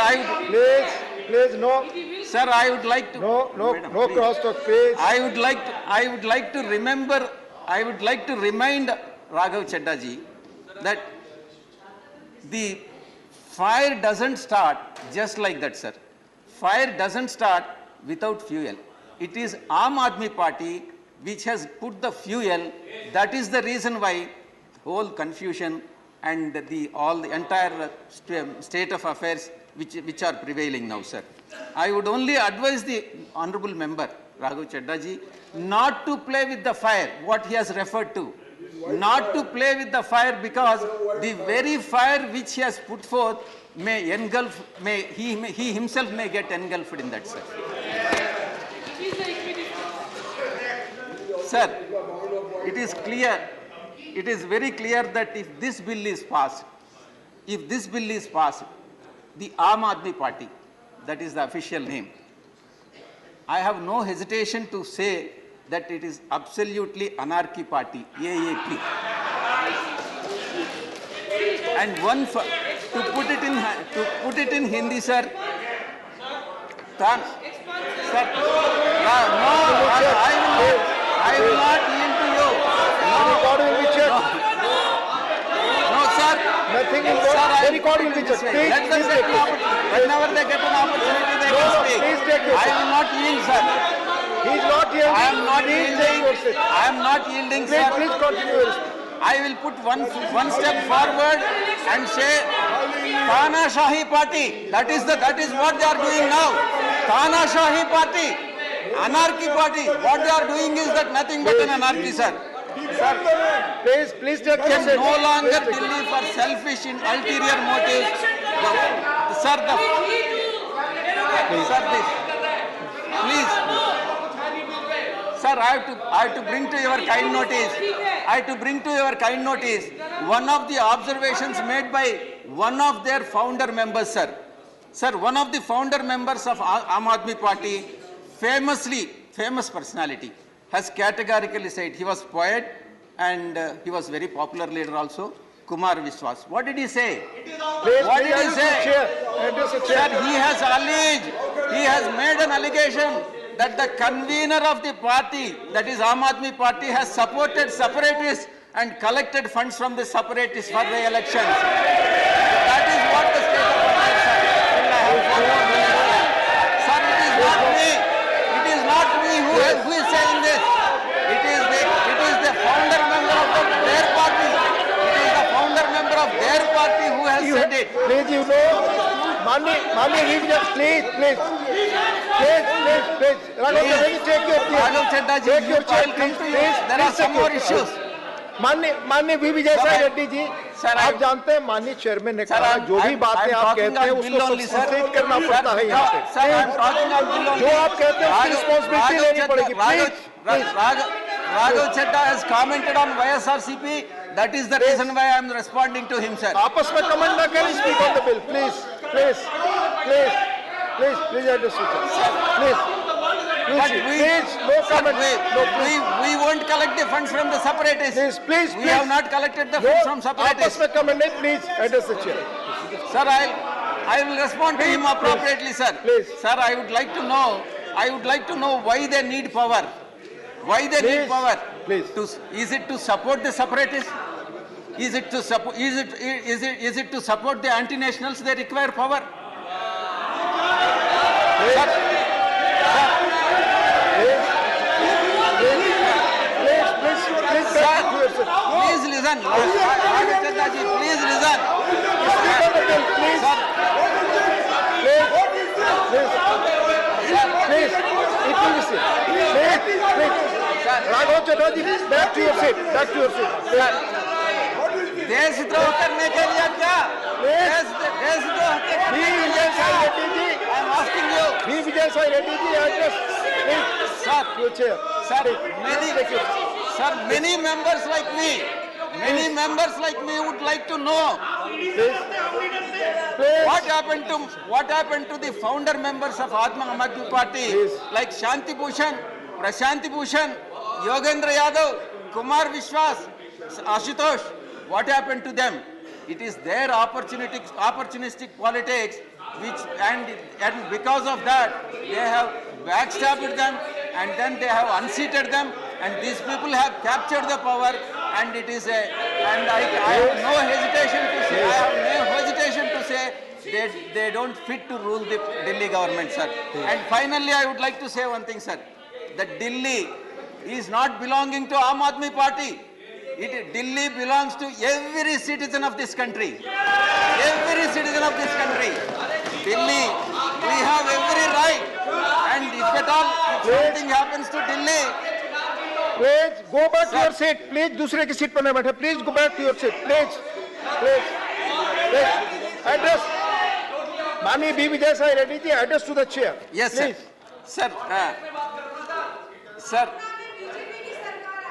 Please, no. Sir, I would like to. No Madam, crosstalk, please. I would like to remind Raghav Chadha ji that the fire doesn't start just like that, sir. Fire doesn't start without fuel. It is Aam Aadmi Party which has put the fuel. That is the reason why whole confusion and the entire state of affairs which are prevailing now, sir. I would only advise the honorable member Raghav Chadha ji not to play with the fire, what he has referred to. Not to play with the fire, because the very fire which he has put forth may engulf, he himself may get engulfed in that, sir. Sir, it is clear, it is very clear that if this bill is passed, the Aam Aadmi Party, that is the official name, I have no hesitation to say that it is absolutely anarchy party, AAP. And to put it in Hindi, sir. Sir, no, I will not yield to you. No, sir. Nothing is Sir, the record will be checked. Let them get an opportunity. Whenever they get an opportunity, they can speak. Please take your I will not yield, sir. He is not yielding. I am not yielding. I am not yielding, sir. Please continue your speech. I will put one step forward and say, Tanashahi party. That is what they are doing now. Tanashahi party, anarchy party. What they are doing is that nothing but an anarchy, sir. Please take your Can seat. no longer Delhi for selfish and ulterior motives. Please. Sir, I have to bring to your kind notice. One of the observations made by one of their founder members, sir. Sir, one of the founder members of Aam Aadmi Party, famous personality, has categorically said, he was poet and he was very popular leader also, Kumar Vishwas. What did he say? What did he say? Sir, he has alleged, he has made an allegation that the convener of the party, that is Aam Aadmi Party, has supported separatists and collected funds from the separatists for the elections. That is what the state of said it. Please, you know, Mani, please. Raghav Chadha ji, take your chair. Raghav Chadha ji, Take your chair, I will come please. to you. Please, There are some more issues. माननीय V Vijay Sai Reddy ji, Sir, आप जानते हैं माननीय chairman ने कहा जो भी बातें आप talking कहते हैं on उसको bill only, sir. सब्सिट्यूट करना पड़ता है यहाँ पे। Sir, I am talking on bill only. जो आप कहते हैं उसकी रिस्पांसिबिलिटी लेनी पड़ेगी। Raghav Chadha has commented on YSRCP. That is the reason why I am responding to him, sir. आपस में कमेंट ना करें, speak on the bill please. Please, no comment. We won't collect the funds from the separatists. Please. We have not collected the funds from आपस separatists. में comment नहीं, please address the chair. Sir, I will respond to him appropriately, sir. Please. Sir, I would like to know why they need power. Why they need power? Please. Is it to support the separatists? Is it to support the anti-nationals? They require power. Please listen. Raghav Chadha ji, please listen. Raghav Chadha ji, back to your seat. देशद्रोह करने के लिए क्या? देशद्रोह करने के लिए क्या? I am asking you. V Vijay Sai Reddy ji, address Sir, your chair. many members like me would like to know what happened to the founder members of Aam Aadmi Party, like Shanti Bhushan, Prashanti Bhushan, Yogendra Yadav, Kumar Vishwas, Ashutosh. What happened to them? It is their opportunistic politics, and because of that they have backstabbed them, and then they have unseated them, and these people have captured the power, and I have no hesitation to say they don't fit to rule the Delhi government, sir. And finally, I would like to say one thing, sir, that Delhi is not belonging to Aam Aadmi Party. Delhi belongs to every citizen of this country. Every citizen of this country. Delhi, we have every right. And if at all something happens to Delhi, Please go back to your seat. Please, दूसरे की seat पर न बैठे. Please go back to your seat. Please. Address. माननीय V Vijay Sai Reddy ji, address to the chair. yes, Please. sir. Sir.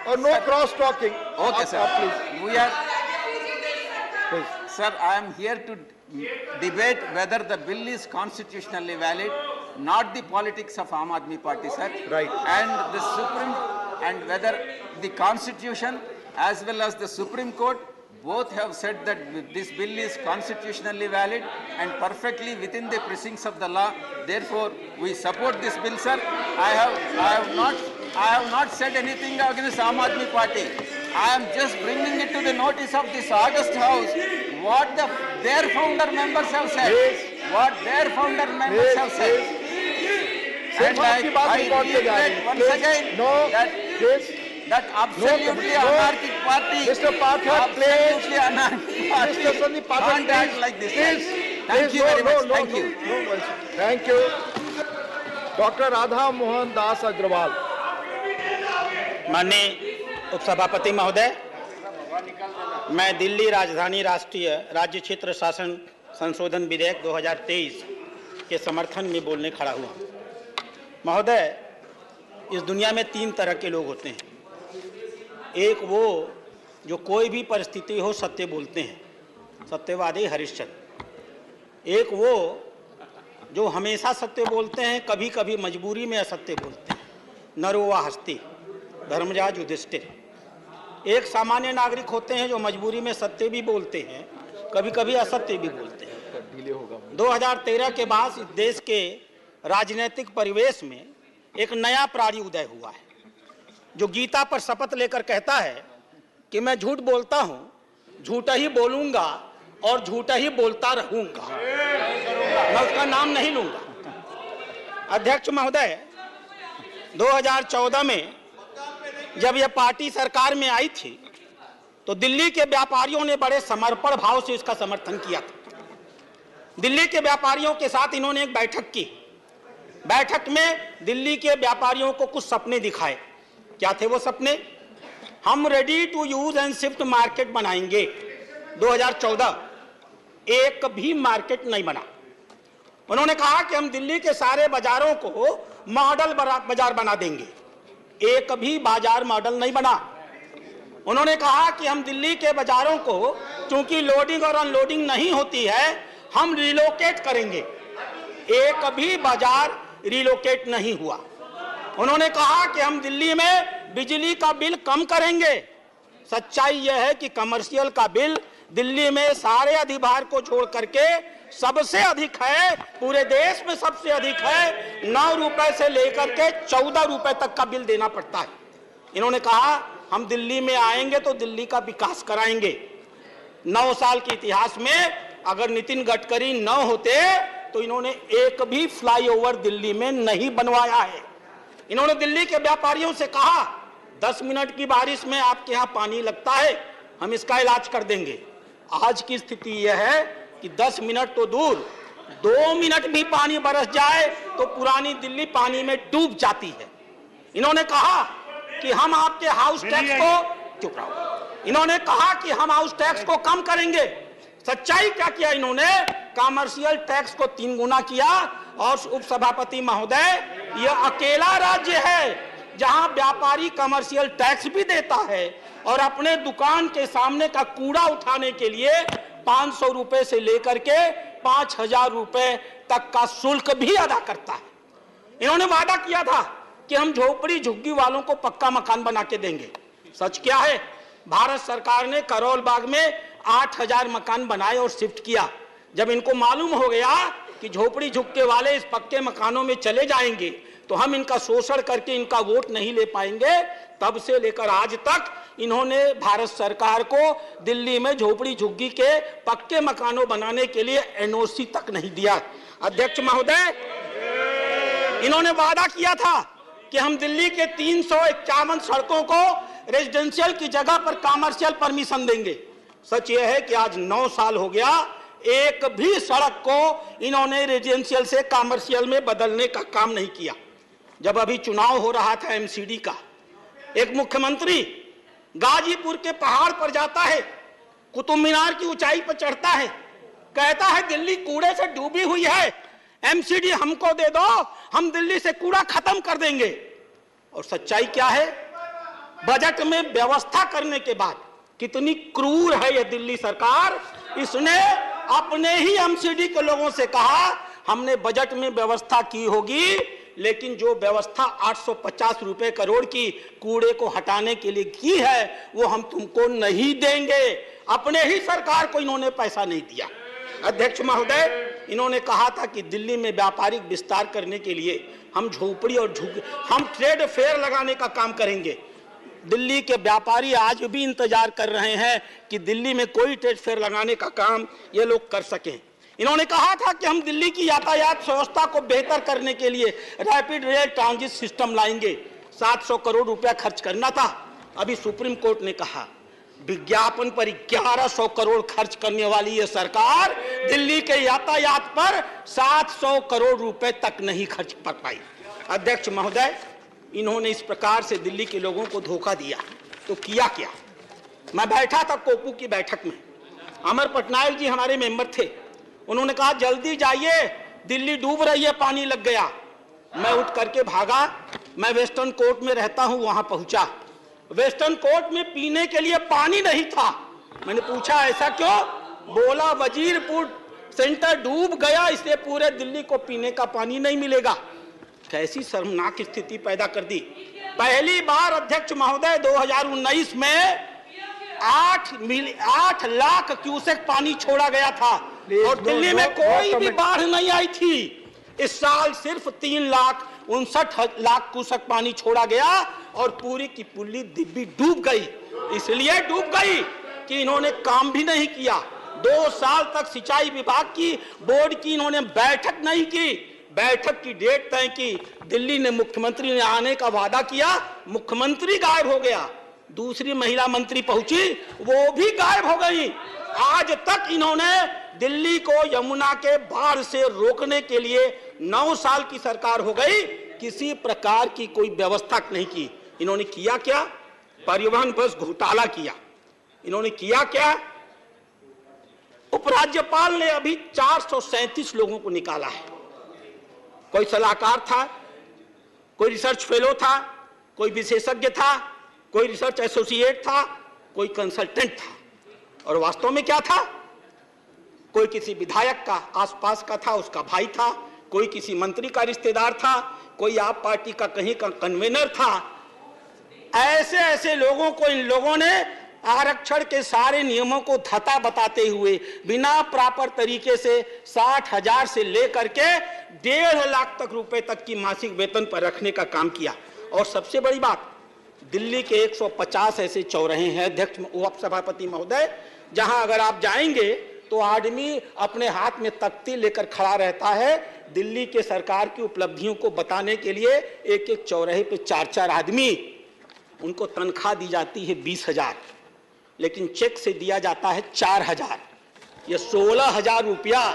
Or no cross talking. Okay, sir. Please. We are. Sir, I am here to debate whether the bill is constitutionally valid, not the politics of Aam Aadmi Party, sir. Right. And whether the Constitution as well as the Supreme Court both have said that this bill is constitutionally valid and perfectly within the precincts of the law. Therefore, we support this bill, sir. I have not said anything against Aam Aadmi Party. I am just bringing it to the notice of this august house what their founder members have said. What their founder members have said. And I reiterate once again that absolutely anarchic party, Mr. Pathak, please. absolutely anarchic party Mr. Sandeep Pathak, can't act please. like this. Please. Thank you very much. Thank you. Thank you. Dr. Radha Mohan Das Agrawal. माननीय उपसभापति महोदय, मैं दिल्ली राजधानी राष्ट्रीय राज्य क्षेत्र शासन संशोधन विधेयक 2023 के समर्थन में बोलने खड़ा हुआ। महोदय, इस दुनिया में 3 तरह के लोग होते हैं। एक वो जो कोई भी परिस्थिति हो सत्य बोलते हैं, सत्यवादी हरिश्चंद्र। एक वो जो हमेशा सत्य बोलते हैं, कभी कभी मजबूरी में असत्य बोलते हैं, नरोवा हस्ती, धर्मराज युधिष्ठिर। एक सामान्य नागरिक होते हैं जो मजबूरी में सत्य भी बोलते हैं, कभी कभी असत्य भी बोलते हैं। 2013 के बाद इस देश के राजनीतिक परिवेश में एक नया प्राणी उदय हुआ है, जो गीता पर शपथ लेकर कहता है कि मैं झूठ बोलता हूं, झूठा ही बोलूंगा और झूठा ही बोलता रहूंगा, मैं उसका नाम नहीं लूंगा। अध्यक्ष महोदय, 2014 में जब यह पार्टी सरकार में आई थी तो दिल्ली के व्यापारियों ने बड़े समर्पण भाव से इसका समर्थन किया था। दिल्ली के व्यापारियों के साथ इन्होंने एक बैठक की। बैठक में दिल्ली के व्यापारियों को कुछ सपने दिखाए। क्या थे वो सपने? हम ready to use and shift market बनाएंगे। 2014 एक भी मार्केट नहीं बना। उन्होंने कहा कि हम दिल्ली के सारे बाजारों को मॉडल बाजार बना देंगे। एक भी बाजार मॉडल नहीं बना। उन्होंने कहा कि हम दिल्ली के बाजारों को, चूंकि लोडिंग और अनलोडिंग नहीं होती है, हम रिलोकेट करेंगे। एक भी बाजार रिलोकेट नहीं हुआ। उन्होंने कहा कि हम दिल्ली में बिजली का बिल कम करेंगे। सच्चाई यह है कि कमर्शियल का बिल दिल्ली में सारे अधिभार को छोड़ करके सबसे अधिक है, पूरे देश में सबसे अधिक है। 9 रुपए से लेकर के 14 रुपए तक का बिल देना पड़ता है। इन्होंने कहा हम दिल्ली में आएंगे तो दिल्ली का विकास कराएंगे। 9 साल के इतिहास में अगर नितिन गडकरी न होते तो इन्होंने एक भी फ्लाईओवर दिल्ली में नहीं बनवाया है। इन्होंने दिल्ली के व्यापारियों से कहा 10 मिनट की बारिश में आपके यहाँ पानी लगता है, हम इसका इलाज कर देंगे। आज की स्थिति यह है कि 10 मिनट तो दूर, 2 मिनट भी पानी बरस जाए तो पुरानी दिल्ली पानी में डूब जाती है। इन्होंने कहा कि हम आपके हाउस टैक्स को, चुप रहो, इन्होंने कहा कि हम हाउस टैक्स को कम करेंगे। सच्चाई क्या किया इन्होंने? कमर्शियल टैक्स को 3 गुना किया। और उपसभापति महोदय, यह अकेला राज्य है जहां व्यापारी कमर्शियल टैक्स भी देता है और अपने दुकान के सामने का कूड़ा उठाने के लिए 500 रुपए से लेकर के 5000 रुपए तक का शुल्क भी अदा करता है। इन्होंने वादा किया था कि हम झोपड़ी झुग्गी वालों को पक्का मकान बना के देंगे। सच क्या है? भारत सरकार ने करोल बाग में 8000 मकान बनाए और शिफ्ट किया। जब इनको मालूम हो गया कि झोपड़ी झुग्गे वाले इस पक्के मकानों में चले जाएंगे तो हम इनका शोषण करके इनका वोट नहीं ले पाएंगे, तब से लेकर आज तक इन्होंने भारत सरकार को दिल्ली में झोपड़ी झुग्गी के पक्के मकानों बनाने के लिए एनओसी तक नहीं दिया। अध्यक्ष महोदय, इन्होंने वादा किया था कि हम दिल्ली के 351 सड़कों को रेजिडेंशियल की जगह पर कमर्शियल परमिशन देंगे। सच यह है कि आज 9 साल हो गया, एक भी सड़क को इन्होंने रेजिडेंशियल से कमर्शियल में बदलने का काम नहीं किया। जब अभी चुनाव हो रहा था एमसीडी का, एक मुख्यमंत्री गाजीपुर के पहाड़ पर जाता है, कुतुब मीनार की ऊंचाई पर चढ़ता है, कहता है दिल्ली कूड़े से डूबी हुई है, एमसीडी हमको दे दो, हम दिल्ली से कूड़ा खत्म कर देंगे। और सच्चाई क्या है? बजट में व्यवस्था करने के बाद कितनी क्रूर है यह दिल्ली सरकार। इसने अपने ही एमसीडी के लोगों से कहा हमने बजट में व्यवस्था की होगी, लेकिन जो व्यवस्था 850 रुपए करोड़ की कूड़े को हटाने के लिए की है वो हम तुमको नहीं देंगे। अपने ही सरकार को इन्होंने पैसा नहीं दिया। अध्यक्ष महोदय, इन्होंने कहा था कि दिल्ली में व्यापारिक विस्तार करने के लिए हम झोपड़ी और हम ट्रेड फेयर लगाने का काम करेंगे। दिल्ली के व्यापारी आज भी इंतजार कर रहे हैं कि दिल्ली में कोई ट्रेड फेयर लगाने का काम ये लोग कर सकें। इन्होंने कहा था कि हम दिल्ली की यातायात व्यवस्था को बेहतर करने के लिए रैपिड रेल ट्रांजिट सिस्टम लाएंगे। 700 करोड़ रुपया खर्च करना था। अभी सुप्रीम कोर्ट ने कहा विज्ञापन पर 1100 करोड़ खर्च करने वाली ये सरकार दिल्ली के यातायात पर 700 करोड़ रुपए तक नहीं खर्च कर पाई। अध्यक्ष महोदय, इन्होंने इस प्रकार से दिल्ली के लोगों को धोखा दिया तो किया क्या? मैं बैठा था कोपू की बैठक में, अमर पटनायक जी हमारे मेंबर थे। उन्होंने कहा जल्दी जाइए, दिल्ली डूब रही है, पानी लग गया। मैं उठ करके भागा। मैं वेस्टर्न कोर्ट में रहता हूं, वहां पहुंचा। वेस्टर्न कोर्ट में पीने के लिए पानी नहीं था। मैंने पूछा ऐसा क्यों? बोला वजीरपुर सेंटर डूब गया, इसलिए पूरे दिल्ली को पीने का पानी नहीं मिलेगा। कैसी शर्मनाक स्थिति पैदा कर दी। पहली बार अध्यक्ष महोदय 2019 में 8 लाख क्यूसेक पानी छोड़ा गया था और दिल्ली में कोई भी बाढ़ नहीं आई थी। इस साल सिर्फ 3,59,00,000 क्यूसेक पानी छोड़ा गया और पूरी की पूरी दिल्ली डूब गई। इसलिए डूब गई कि इन्होंने काम भी नहीं किया। 2 साल तक सिंचाई विभाग की बोर्ड की इन्होंने बैठक नहीं की। बैठक की डेट तय की, दिल्ली ने मुख्यमंत्री ने आने का वादा किया, मुख्यमंत्री गायब हो गया। दूसरी महिला मंत्री पहुंची, वो भी गायब हो गई। आज तक इन्होंने दिल्ली को यमुना के बाढ़ से रोकने के लिए 9 साल की सरकार हो गई, किसी प्रकार की कोई व्यवस्था नहीं की। इन्होंने किया क्या? परिवहन बस घोटाला किया। इन्होंने किया क्या? उपराज्यपाल ने अभी 437 लोगों को निकाला है। कोई सलाहकार था, कोई रिसर्च फेलो था, कोई विशेषज्ञ था, कोई रिसर्च एसोसिएट था, कोई कंसल्टेंट था। और वास्तव में क्या था? कोई किसी विधायक का आसपास का था, उसका भाई था, कोई किसी मंत्री का रिश्तेदार था, कोई आप पार्टी का कहीं का कन्वेनर था। ऐसे ऐसे लोगों को इन लोगों ने आरक्षण के सारे नियमों को धता बताते हुए बिना प्रॉपर तरीके से 60,000 से लेकर के 1.5 लाख तक रुपए तक की मासिक वेतन पर रखने का काम किया। और सबसे बड़ी बात, दिल्ली के 150 ऐसे चौराहे हैं अध्यक्ष उपसभापति महोदय, जहां अगर आप जाएंगे तो आदमी अपने हाथ में तख्ती लेकर खड़ा रहता है दिल्ली के सरकार की उपलब्धियों को बताने के लिए। एक एक चौराहे पे 4-4 आदमी, उनको तनख्वाह दी जाती है 20,000, लेकिन चेक से दिया जाता है 4,000। ये 16,000 रुपया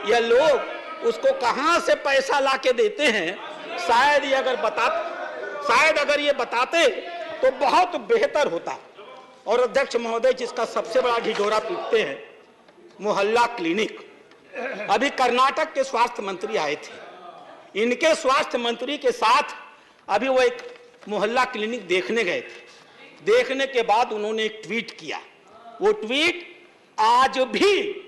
ये लोग उसको कहां से पैसा लाके देते हैं? शायद अगर ये बताते तो बहुत बेहतर होता। और अध्यक्ष महोदय, जिसका सबसे बड़ा ढिढोरा पीटते हैं, मोहल्ला क्लिनिक। अभी कर्नाटक के स्वास्थ्य मंत्री आए थे, इनके स्वास्थ्य मंत्री के साथ अभी वो एक मोहल्ला क्लिनिक देखने गए थे। देखने के बाद उन्होंने एक ट्वीट किया। वो ट्वीट आज भी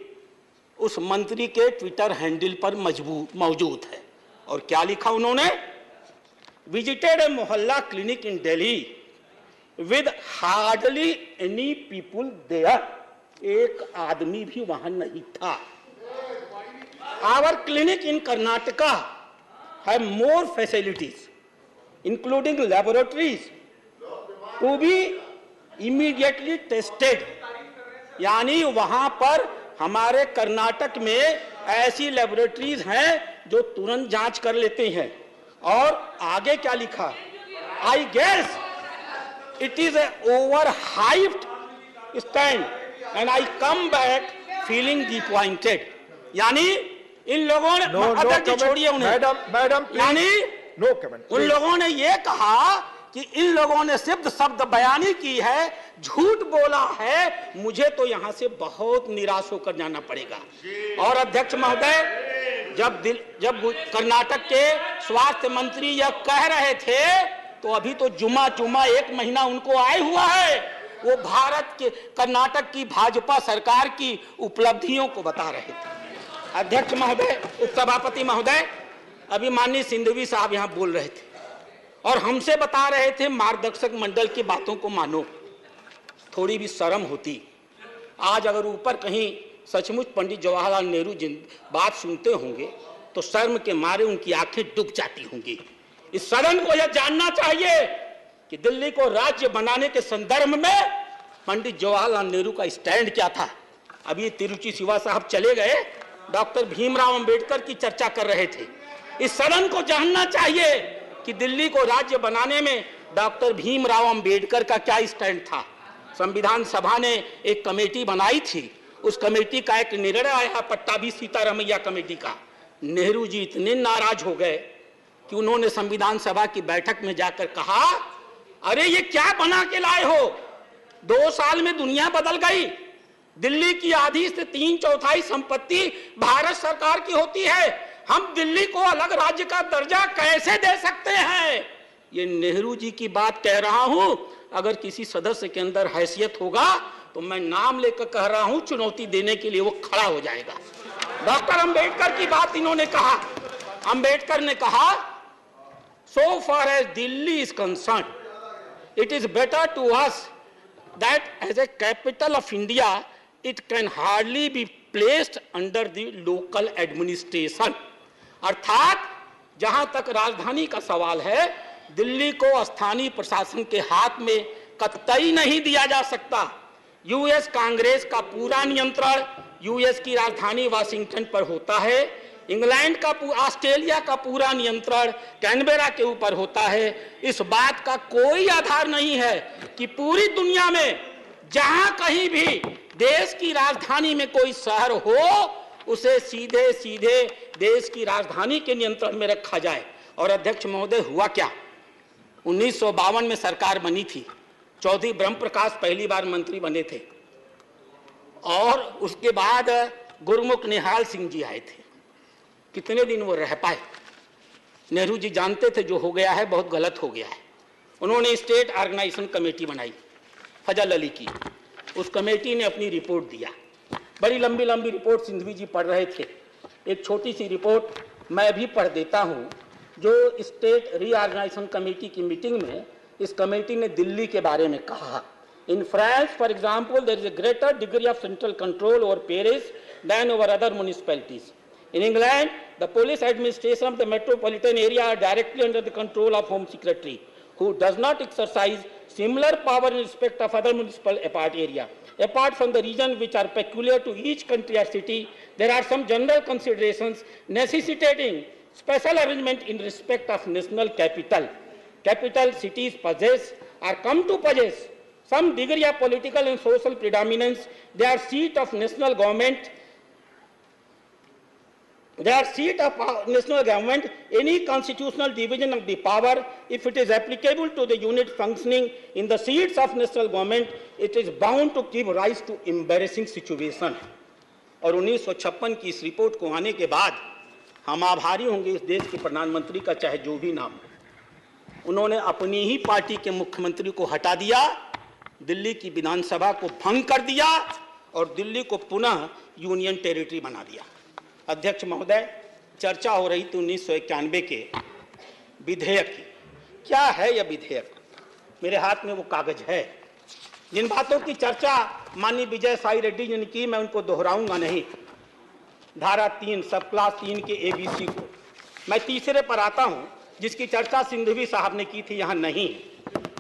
उस मंत्री के ट्विटर हैंडल पर मौजूद है। और क्या लिखा उन्होंने? Visited a mohalla clinic in Delhi with hardly any people there. एक आदमी भी वहां नहीं था। Our clinic in Karnataka have more facilities including laboratories to be immediately tested. यानी वहां पर हमारे कर्नाटक में ऐसी लैबोरेटरीज हैं जो तुरंत जांच कर लेते हैं। और आगे क्या लिखा? I guess it is a overhyped stand and I come back feeling disappointed. यानी इन लोगों ने छोड़िए उन्हें, मैडम यानी नो कमेंट। उन लोगों ने ये कहा कि इन लोगों ने सिर्फ शब्द बयानी की है, झूठ बोला है, मुझे तो यहां से बहुत निराश होकर जाना पड़ेगा। और अध्यक्ष महोदय, जब कर्नाटक के स्वास्थ्य मंत्री यह कह रहे थे तो अभी तो जुमा 1 महीना उनको आए हुआ है। वो भारत के कर्नाटक की भाजपा सरकार की उपलब्धियों को बता रहे थे। अध्यक्ष महोदय, उपसभापति महोदय, अभी माननीय सिंधवी साहब यहां बोल रहे थे और हमसे बता रहे थे मार्गदर्शक मंडल की बातों को मानो। थोड़ी भी शर्म होती। आज अगर ऊपर कहीं सचमुच पंडित जवाहरलाल नेहरू बात सुनते होंगे तो शर्म के मारे उनकी आंखें डूब जाती होंगी। इस सदन को यह जानना चाहिए कि दिल्ली को राज्य बनाने के संदर्भ में पंडित जवाहरलाल नेहरू का स्टैंड क्या था। अभी तिरुचि शिवा साहब चले गए, डॉक्टर भीमराव अंबेडकर की चर्चा कर रहे थे। इस सदन को जानना चाहिए कि दिल्ली को राज्य बनाने में डॉक्टर भीमराव अंबेडकर का क्या स्टैंड था। संविधान सभा ने एक कमेटी बनाई थी, उस कमेटी का एक निर्णय आया, पट्टाभी सीतारमैया कमेटी का। नेहरू जी इतने नाराज हो गए कि उन्होंने संविधान सभा की बैठक में जाकर कहा, अरे ये क्या बना के लाए हो? 2 साल में दुनिया बदल गई। दिल्ली की आधी से 3/4 संपत्ति भारत सरकार की होती है। हम दिल्ली को अलग राज्य का दर्जा कैसे दे सकते हैं? ये नेहरू जी की बात कह रहा हूं। अगर किसी सदस्य के अंदर हैसियत होगा तो मैं नाम लेकर कह रहा हूं, चुनौती देने के लिए वो खड़ा हो जाएगा। डॉक्टर अंबेडकर की बात इन्होंने कहा। अंबेडकर ने कहा, so far as Delhi is concerned, it is better to us that as a capital of India, it can hardly be placed under the local administration. अर्थात जहां तक राजधानी का सवाल है, दिल्ली को स्थानीय प्रशासन के हाथ में कतई नहीं दिया जा सकता। यूएस कांग्रेस का पूरा नियंत्रण यूएस की राजधानी वाशिंगटन पर होता है। इंग्लैंड का, ऑस्ट्रेलिया का पूरा नियंत्रण कैनबेरा के ऊपर होता है। इस बात का कोई आधार नहीं है कि पूरी दुनिया में जहां कहीं भी देश की राजधानी में कोई शहर हो, उसे सीधे सीधे देश की राजधानी के नियंत्रण में रखा जाए। और अध्यक्ष महोदय, हुआ क्या? 1952 में सरकार बनी थी, चौधरी ब्रह्म प्रकाश पहली बार मंत्री बने थे, और उसके बाद गुरमुख निहाल सिंह जी आए थे। कितने दिन वो रह पाए? नेहरू जी जानते थे जो हो गया है बहुत गलत हो गया है। उन्होंने स्टेट ऑर्गेनाइजेशन कमेटी बनाई, फजल अली की। उस कमेटी ने अपनी रिपोर्ट दिया, बड़ी लंबी लंबी रिपोर्ट सिंधवी जी पढ़ रहे थे। एक छोटी सी रिपोर्ट मैं भी पढ़ देता हूँ, जो स्टेट रीऑर्गेनाइजेशन कमेटी की मीटिंग में इस कमेटी ने दिल्ली के बारे में कहा। In France, for example, there is a greater degree of central control over Paris than over other municipalities. In England, the police administration of the metropolitan area are directly under the control of Home Secretary, who does not exercise similar power in respect of other municipal area. Apart from the regions which are peculiar to each country or city, there are some general considerations necessitating special arrangement in respect of national capital. Capital cities possess or come to possess some degree of political and social predominance. They are seat of national government. They are seat of national government. Any constitutional division of the power, if it is applicable to the unit functioning in the seats of national government, it is bound to give rise to embarrassing situation. और 1956 की इस report को आने के बाद हम आभारी होंगे इस देश के प्रधानमंत्री का, चाहे जो भी नाम। उन्होंने अपनी ही पार्टी के मुख्यमंत्री को हटा दिया, दिल्ली की विधानसभा को भंग कर दिया और दिल्ली को पुनः यूनियन टेरिटरी बना दिया। अध्यक्ष महोदय, चर्चा हो रही थी 1991 के विधेयक की। क्या है यह विधेयक? मेरे हाथ में वो कागज है। जिन बातों की चर्चा माननीय विजय साई रेड्डी जी ने की, मैं उनको दोहराऊंगा नहीं। धारा 3 सब क्लास 3 के ABC को मैं तीसरे पर आता हूं, जिसकी चर्चा सिंधवी साहब ने की थी, यहां नहीं।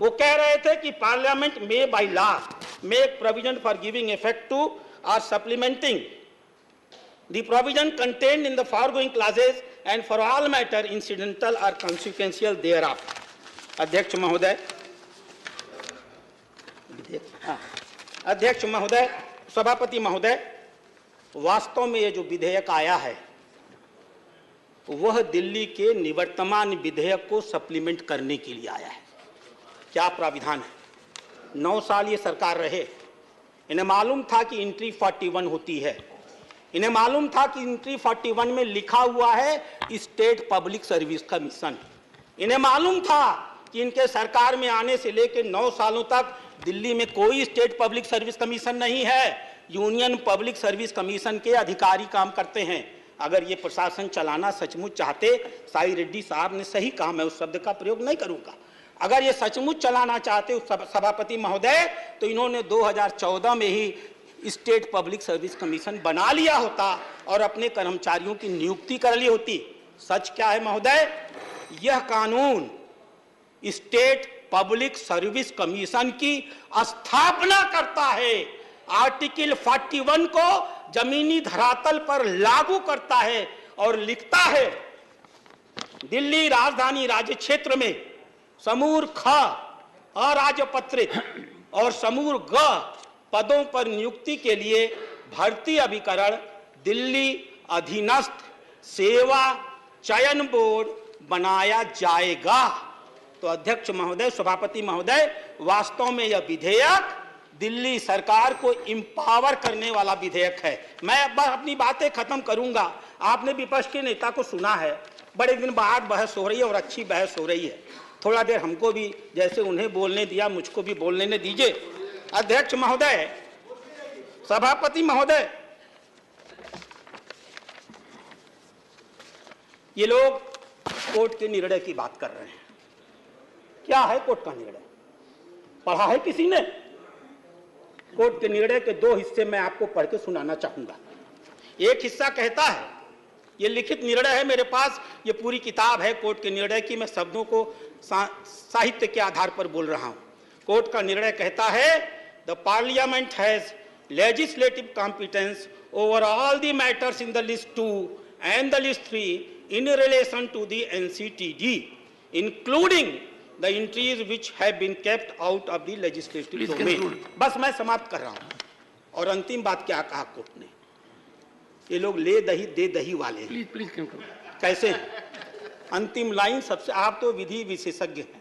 वो कह रहे थे कि पार्लियामेंट में by law make provision for giving effect to or supplementing the provision contained in the foregoing clauses and for all matter incidental or consequential thereof. अध्यक्ष महोदय, सभापति महोदय, वास्तव में ये जो विधेयक आया है वह दिल्ली के निवर्तमान विधेयक को सप्लीमेंट करने के लिए आया है। क्या प्राविधान है? 9 साल ये सरकार रहे, इन्हें मालूम था कि एंट्री 41 होती है, इन्हें मालूम था कि एंट्री 41 में लिखा हुआ है स्टेट पब्लिक सर्विस कमीशन, इन्हें मालूम था कि इनके सरकार में आने से लेकर 9 सालों तक दिल्ली में कोई स्टेट पब्लिक सर्विस कमीशन नहीं है, यूनियन पब्लिक सर्विस कमीशन के अधिकारी काम करते हैं। अगर ये प्रशासन चलाना सचमुच चाहते, साई रेड्डी साहब ने सही कहा, मैं उस शब्द का प्रयोग नहीं करूंगा, अगर ये सचमुच चलाना चाहते सभापति महोदय, तो इन्होंने 2014 में ही स्टेट पब्लिक सर्विस कमीशन बना लिया होता और अपने कर्मचारियों की नियुक्ति कर ली होती। सच क्या है महोदय? यह कानून स्टेट पब्लिक सर्विस कमीशन की स्थापना करता है, आर्टिकल 41 को जमीनी धरातल पर लागू करता है और लिखता है दिल्ली राजधानी राज्य क्षेत्र में समूह ख अराजपत्रित और समूह ग पदों पर नियुक्ति के लिए भर्ती अभिकरण दिल्ली अधीनस्थ सेवा चयन बोर्ड बनाया जाएगा। तो अध्यक्ष महोदय, सभापति महोदय, वास्तव में यह विधेयक दिल्ली सरकार को इंपावर करने वाला विधेयक है। मैं अब अपनी बातें खत्म करूंगा। आपने विपक्ष के नेता को सुना है, बड़े दिन बाद बहस हो रही है और अच्छी बहस हो रही है। थोड़ा देर हमको भी जैसे उन्हें बोलने दिया, मुझको भी बोलने दीजिए। अध्यक्ष महोदय, सभापति महोदय, ये लोग कोर्ट के निर्णय की बात कर रहे हैं। क्या है कोर्ट का निर्णय? पढ़ा है किसी ने? कोर्ट के निर्णय के 2 हिस्से मैं आपको पढ़ के सुनाना चाहूंगा। एक हिस्सा कहता है, ये लिखित निर्णय है मेरे पास, ये पूरी किताब है कोर्ट के निर्णय की, मैं शब्दों को साहित्य के आधार पर बोल रहा हूं। कोर्ट का निर्णय कहता है, the parliament has legislative competence over all the matters in the list 2 and the list 3 in relation to the NCTD, including the entries which have been kept out of the legislative Please domain. conclude. बस मैं समाप्त कर रहा हूं और अंतिम बात क्या कहा कोर्ट ने, ये लोग ले दही दे दही वाले हैं। Please conclude. कैसे? अंतिम लाइन सबसे, आप तो विधि विशेषज्ञ हैं,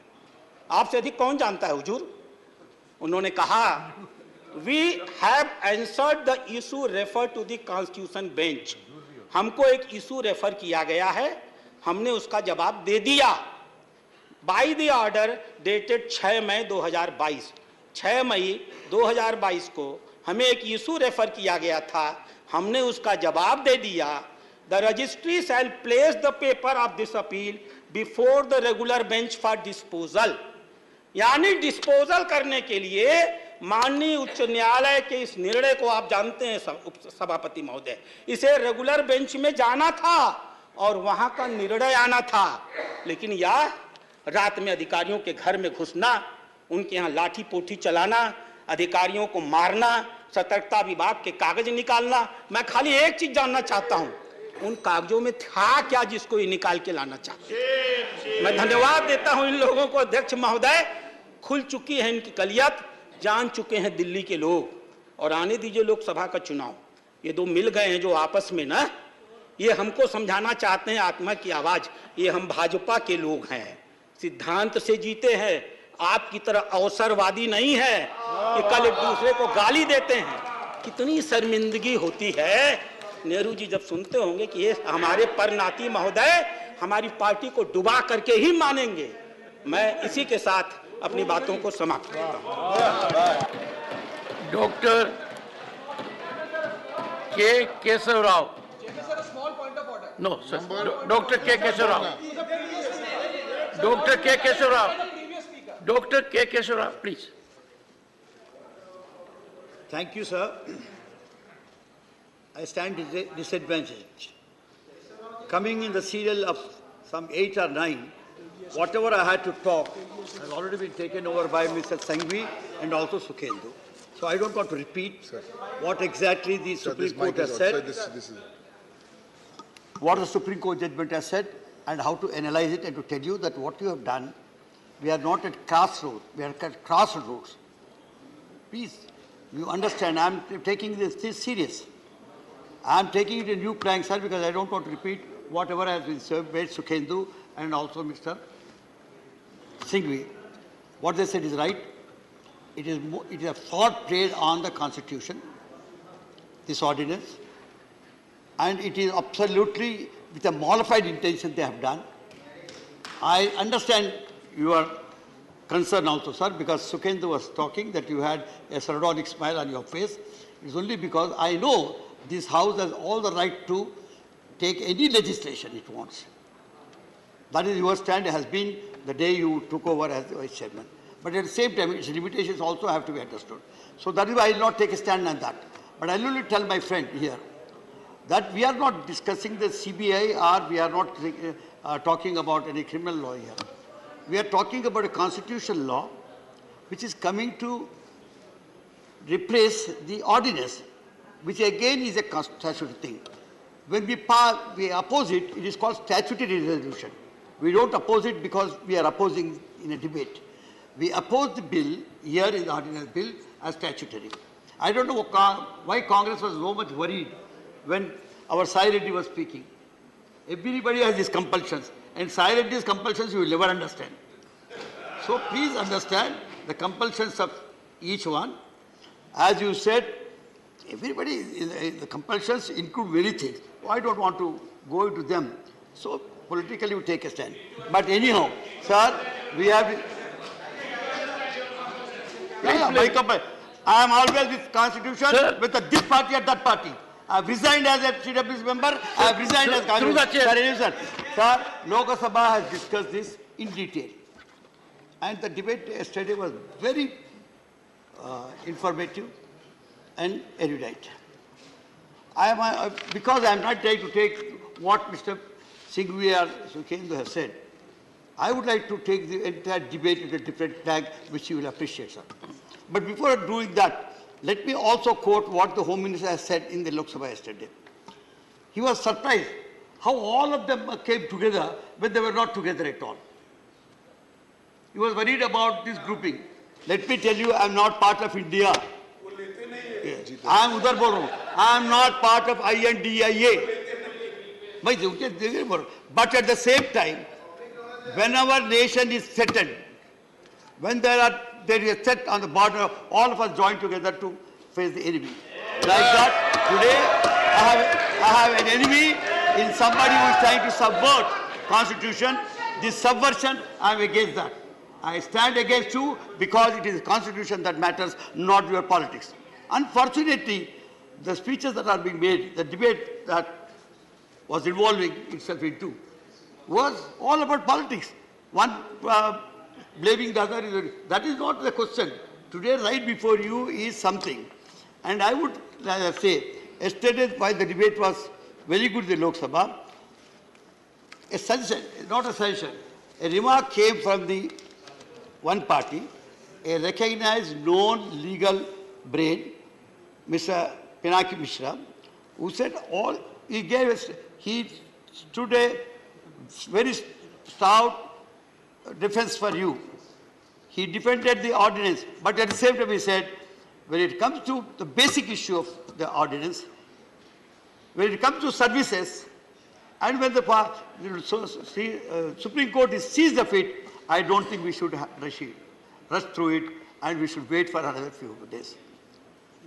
आपसे अधिक कौन जानता है हुजूर? उन्होंने कहा we have answered the issue refer to the constitution bench, हमको एक इशू रेफर किया गया है, हमने उसका जवाब दे दिया। बाय द ऑर्डर डेटेड 6 मई 2022, 6 मई 2022 को हमें एक इशू रेफर किया गया था, हमने उसका जवाब दे दिया। The registry shall place the paper of this appeal before the regular bench for disposal, यानी डिस्पोजल करने के लिए माननीय उच्च न्यायालय के इस निर्णय को आप जानते हैं सभापति महोदय, इसे रेगुलर बेंच में जाना था और वहां का निर्णय आना था, लेकिन यह रात में अधिकारियों के घर में घुसना, उनके यहाँ लाठी पोठी चलाना, अधिकारियों को मारना, सतर्कता विभाग के कागज निकालना। मैं खाली एक चीज जानना चाहता हूं, उन कागजों में था क्या जिसको ये निकाल के लाना चाहते? मैं धन्यवाद देता हूं इन लोगों को। अध्यक्ष महोदय, खुल चुकी है इनकी कलियत, जान चुके हैं दिल्ली के लोग, और आने दीजिए लोकसभा का चुनाव। ये दो मिल गए हैं जो आपस में ना, ये हमको समझाना चाहते हैं आत्मा की आवाज, ये हम भाजपा के लोग हैं, सिद्धांत से जीते हैं, आपकी तरह अवसरवादी नहीं है कि कल एक दूसरे को गाली देते हैं। कितनी शर्मिंदगी होती है। नेहरू जी जब सुनते होंगे कि ये हमारे परनाती महोदय हमारी पार्टी को डुबा करके ही मानेंगे। मैं इसी के साथ अपनी बातों को समाप्त करता हूं। Doctor K Keshav Rao. No sir, doctor K Keshav Rao, doctor K Keshav Rao, doctor K Keshav Rao, please. Thank you, sir. I stand disadvantaged. Coming in the serial of some 8 or 9, whatever I had to talk has already been taken over by Mr. Sanghvi and also Sukhendu. So I don't want to repeat what exactly the Supreme Court has said, what the Supreme Court judgment has said, and how to analyze it, and to tell you that what you have done, we are not at crossroads, we are at crossroads. Please, you understand, I am taking this serious. I am taking it in new plank, sir, because I don't want to repeat whatever has been said by Sukhendu and also Mr. Singhvi. What they said is right. It is a fraud played on the Constitution, this ordinance, and it is absolutely with a mollified intention they have done. I understand your concern also, sir, because Sukhendu was talking that you had a sardonic smile on your face. It's only because I know this House has all the right to take any legislation it wants. That is your stand, has been the day you took over as the Vice Chairman. But at the same time, its limitations also have to be understood. So that is why I will not take a stand on that. But I will only tell my friend here that we are not discussing the CBI, or we are not talking about any criminal law here. We are talking about a constitutional law which is coming to replace the ordinance, which again is a statutory thing. When we oppose it, it is called statutory resolution. We don't oppose it because we are opposing in a debate. We oppose the bill here in the ordinance bill as statutory. I don't know why Congress was so much worried when our Sai Reddy was speaking. Everybody has these compulsions, and Sai Reddy's compulsions you will never understand. So please understand the compulsions of each one. As you said, everybody, the compulsions include many things. I don't want to go into them. So politically we take a stand. But anyhow, sir, we have... I am always with Constitution, sir, with this party or that party. I have resigned as a CWS member, I have resigned as Congress. Sir, Lok Sabha has discussed this in detail. And the debate yesterday was very informative and erudite. Because I am not trying to take what Mr. Singhvi or Sukhendu has said, I would like to take the entire debate to a different flag, which you will appreciate, sir. But before doing that, let me also quote what the Home Minister has said in the Lok Sabha yesterday. He was surprised how all of them came together when they were not together at all. He was worried about this grouping. Let me tell you, I am not part of India. I am udhar bol raha hu. I am not part of INDIA. But at the same time, when our nation is threatened, when there is a threat on the border, all of us join together to face the enemy. Like that, today I have an enemy in somebody who is trying to subvert Constitution. This subversion, I am against that. I stand against you because it is the Constitution that matters, not your politics. Unfortunately, the speeches that are being made, the debate that was involving itself into, was all about politics. One blaming the other. That is not the question. Today, right before you is something. And I would say, yesterday, while the debate was very good in the Lok Sabha, a suggestion, not a suggestion, a remark came from the one party, a recognized known legal brain, Mr. Pinaki Mishra, who said he stood a very stout defense for you. He defended the ordinance, but at the same time he said, when it comes to the basic issue of the ordinance, when it comes to services, and when the Supreme Court sees of it, I don't think we should rush through it, and we should wait for another few days.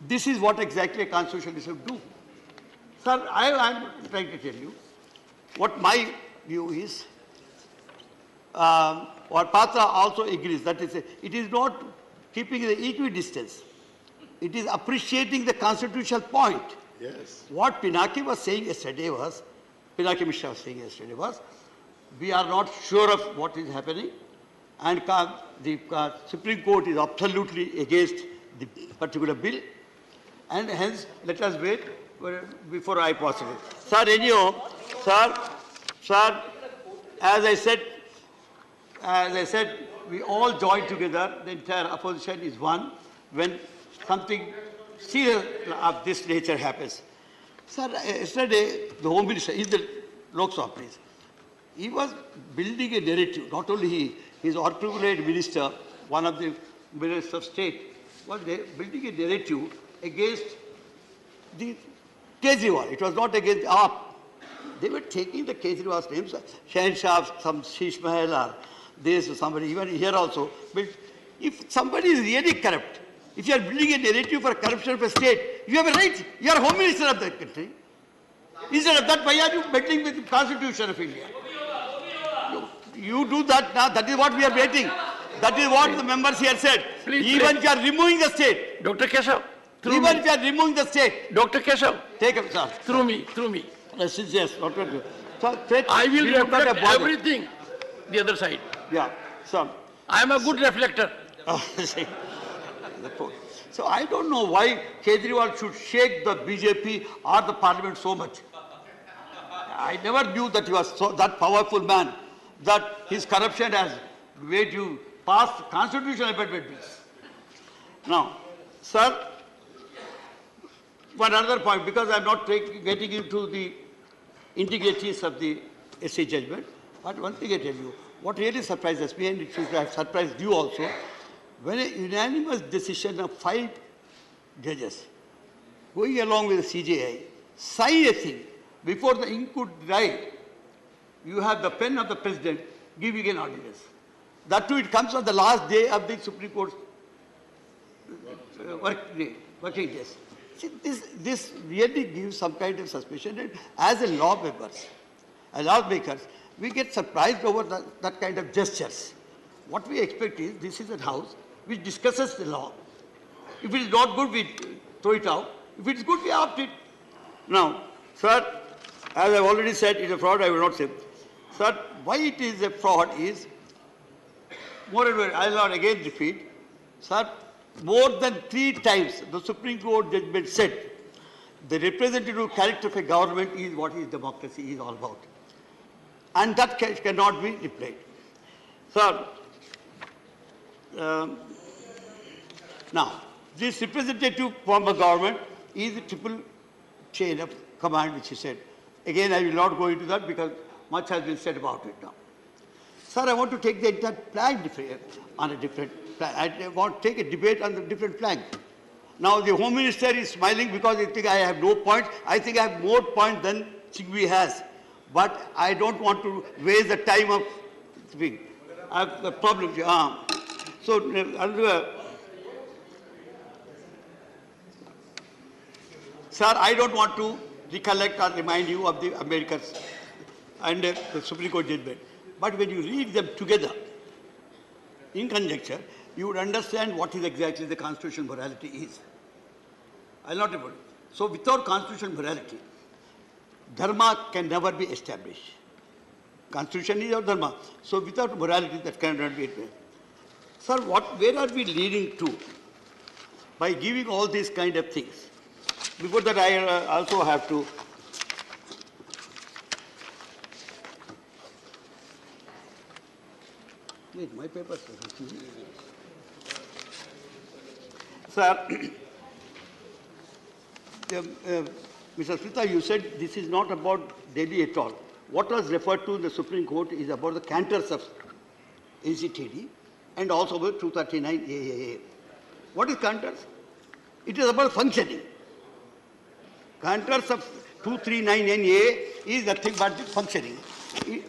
This is what exactly a constitution should do. Sir, I am trying to tell you what my view is. Or Patra also agrees that it is not keeping the equidistance. It is appreciating the constitutional point. Yes. What Pinaki was saying yesterday was, Pinaki Mishra was saying yesterday was, we are not sure of what is happening, and the Supreme Court is absolutely against the particular bill, and hence let us wait before I possible. Sir, anyhow, sir, as I said, we all join together. The entire opposition is one when something serious of this nature happens. Sir, yesterday the Home Minister in the Lok Sabha, please, he was building a narrative. Not only he, his articulate minister, one of the ministers of state, was building a narrative against the Kejriwal. It was not against Aap. They were taking the Kejriwal's names, Shahenshah, some Sheesh Mahal, or this, somebody, even here also. But if somebody is really corrupt, if you are building a narrative for corruption of a state, you have a right. You are Home Minister of the country. Instead of that, why are you meddling with the Constitution of India? You do that now. That is what we are waiting. That is what the members here said. Even if you are removing the state. Dr. Keshav. Even if you are removing the state. Dr. Keshav. Take up, sir. Through me. Yes. So, I will reflect everything the other side. Yeah, sir. I am a good reflector. So I don't know why Kejriwal should shake the BJP or the parliament so much. I never knew that he was that powerful man, that his corruption has made you pass constitutional amendment bills. Now, sir, one other point, because I am not getting into the integrities of the SC judgment, but one thing I tell you, what really surprises me, and it should have surprised you also, when a unanimous decision of 5 judges going along with the CJI sign a thing before the ink could dry, you have the pen of the president giving an ordinance. That too, it comes on the last day of the Supreme Court's working days. See, this really gives some kind of suspicion, and as a lawmakers, we get surprised over that kind of gestures. What we expect is, this is a house which discusses the law. If it is not good, we throw it out. If it is good, we opt it. Now, sir, as I have already said, it is a fraud, I will not say. Sir, why it is a fraud is, moreover, I will not again repeat, sir, more than 3 times the Supreme Court judgment said the representative character of a government is what is democracy is all about. And that cannot be replied. Sir, now, this representative form of government is a triple chain of command which he said. Again, I will not go into that because much has been said about it now. Sir, I want to take the entire plank on a different plan. I want to take a debate on the different plank. Now, the Home Minister is smiling because he thinks I have no point. I think I have more points than Singhvi has. But I don't want to waste the time of speaking. I have a problem. Sir, I don't want to recollect or remind you of the Americans and the Supreme Court judgment. But when you read them together, in conjecture, you would understand what is exactly the constitutional morality is. I'll not able. So without constitutional morality, dharma can never be established. Constitution is our dharma. So without morality, that cannot be established. Sir, where are we leading to by giving all these kind of things? Before that, I also have to wait, my papers. Sir, Mr. Smita, you said this is not about Delhi at all. What was referred to in the Supreme Court is about the cantors of NCTD and also about 239 AAA. What is cantors? It is about functioning. Cantors of 239 NA is nothing but functioning.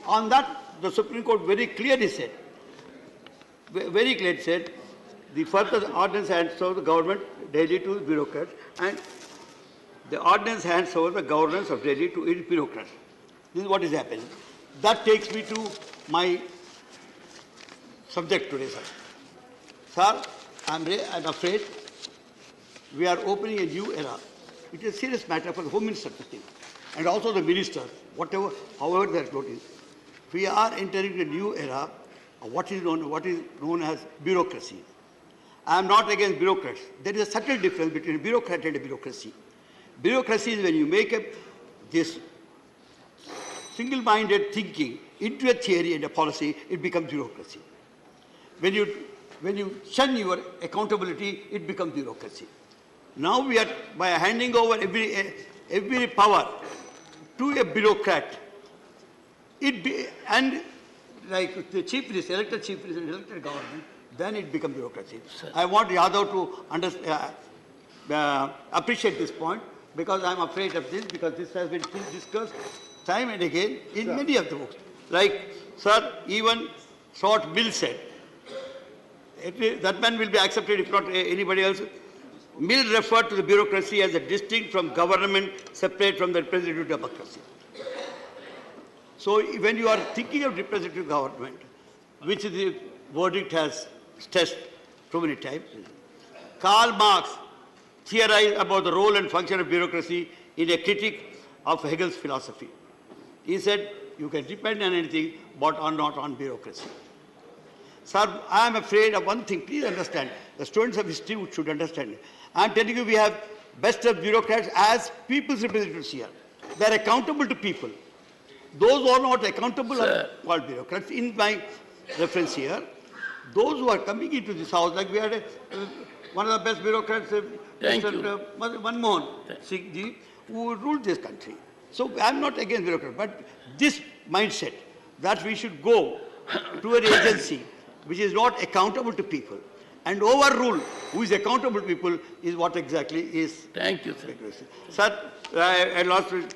On that, the Supreme Court very clearly said, the further ordinance hands over the government Delhi to bureaucrats, and the ordinance hands over the governance of Delhi to its bureaucrats. This is what is happening. That takes me to my subject today, sir. Sir, I'm afraid we are opening a new era. It is a serious matter for the Home Minister to think, and also the ministers, however they are floating. We are entering a new era of what is known as bureaucracy. I am not against bureaucrats. There is a subtle difference between a bureaucrat and a bureaucracy. Bureaucracy is when you make this single-minded thinking into a theory and a policy, it becomes bureaucracy. When you shun your accountability, it becomes bureaucracy. Now we are, by handing over every power to a bureaucrat, and like the chief minister, elected chief minister, elected government, then it becomes bureaucracy. Sir. I want Yadav to appreciate this point, because I'm afraid of this, because this has been discussed time and again in many of the books. Like, sir, even Short Mill said, that man will be accepted if not anybody else. Mill referred to the bureaucracy as a distinct from government, separate from the representative democracy. So when you are thinking of representative government, which the verdict has stressed too many times, Karl Marx theorized about the role and function of bureaucracy in a critique of Hegel's philosophy. He said, you can depend on anything, but not on bureaucracy. Sir, I am afraid of one thing. Please understand. The students of history should understand. I am telling you, we have best of bureaucrats as people's representatives here. They are accountable to people. Those who are not accountable are called bureaucrats. In my reference here, those who are coming into this house, like we had one of the best bureaucrats, Mr. Manmohan Singh ji, who ruled this country. So I am not against bureaucrats, but this mindset that we should go to an agency which is not accountable to people and overrule who is accountable to people is what exactly is. Thank you, sir. Sir, I lost it.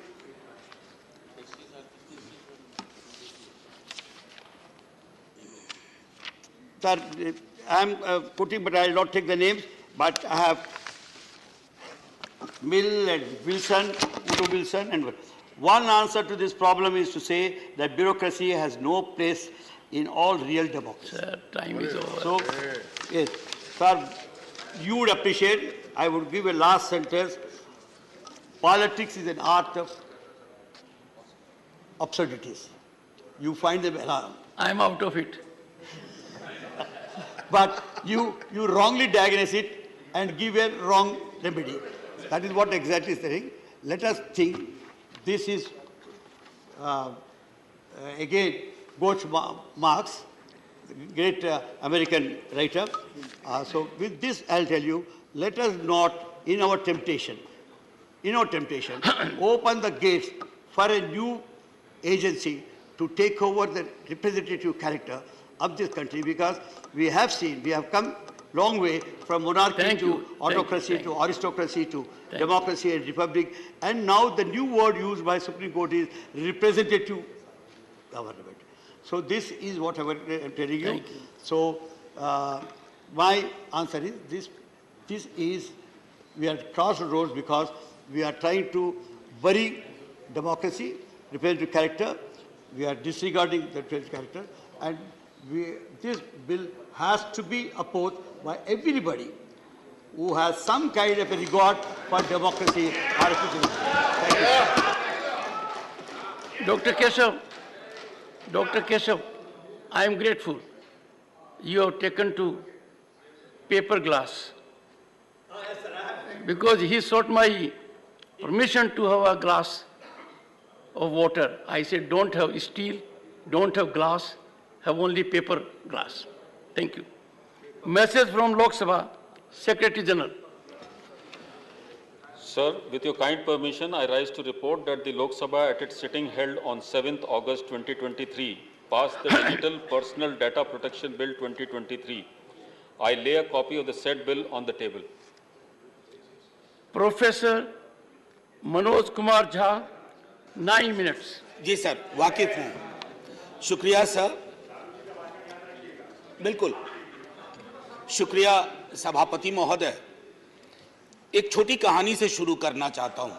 Sir, I am putting, but I will not take the names, but I have Mill and Wilson, Udo Wilson, and one answer to this problem is to say that bureaucracy has no place in all real democracy. Sir, time is over. So, yes, sir, you would appreciate, I would give a last sentence. Politics is an art of absurdities. You find them alarm. I am out of it. But you wrongly diagnose it and give a wrong remedy. That is what exactly is saying. Let us think this is, again, Marx, the great American writer. So with this, I'll tell you, let us not, in our temptation, open the gates for a new agency to take over the representative character of this country, because we have seen, we have come long way from monarchy to autocracy to aristocracy to democracy and republic, and now the new word used by Supreme Court is representative government. So this is what I'm telling you. So my answer is this is, we are crossroads because we are trying to bury democracy, representative character. We are disregarding the representative character, and this bill has to be opposed by everybody who has some kind of a regard for democracy or representative. Dr. Keshav, I am grateful. You have taken to paper glass, because he sought my permission to have a glass of water. I said, don't have steel, don't have glass, have only paper glass. Thank you. Message from Lok Sabha, Secretary General. Sir, with your kind permission, I rise to report that the Lok Sabha at its sitting held on 7th August 2023 passed the Digital Personal Data Protection Bill 2023. I lay a copy of the said bill on the table. Professor Manoj Kumar Jha, 9 minutes. Ji sir, वाकिफ हूँ. शुक्रिया sir. बिल्कुल. शुक्रिया सभापति महोदय. एक छोटी कहानी से शुरू करना चाहता हूँ.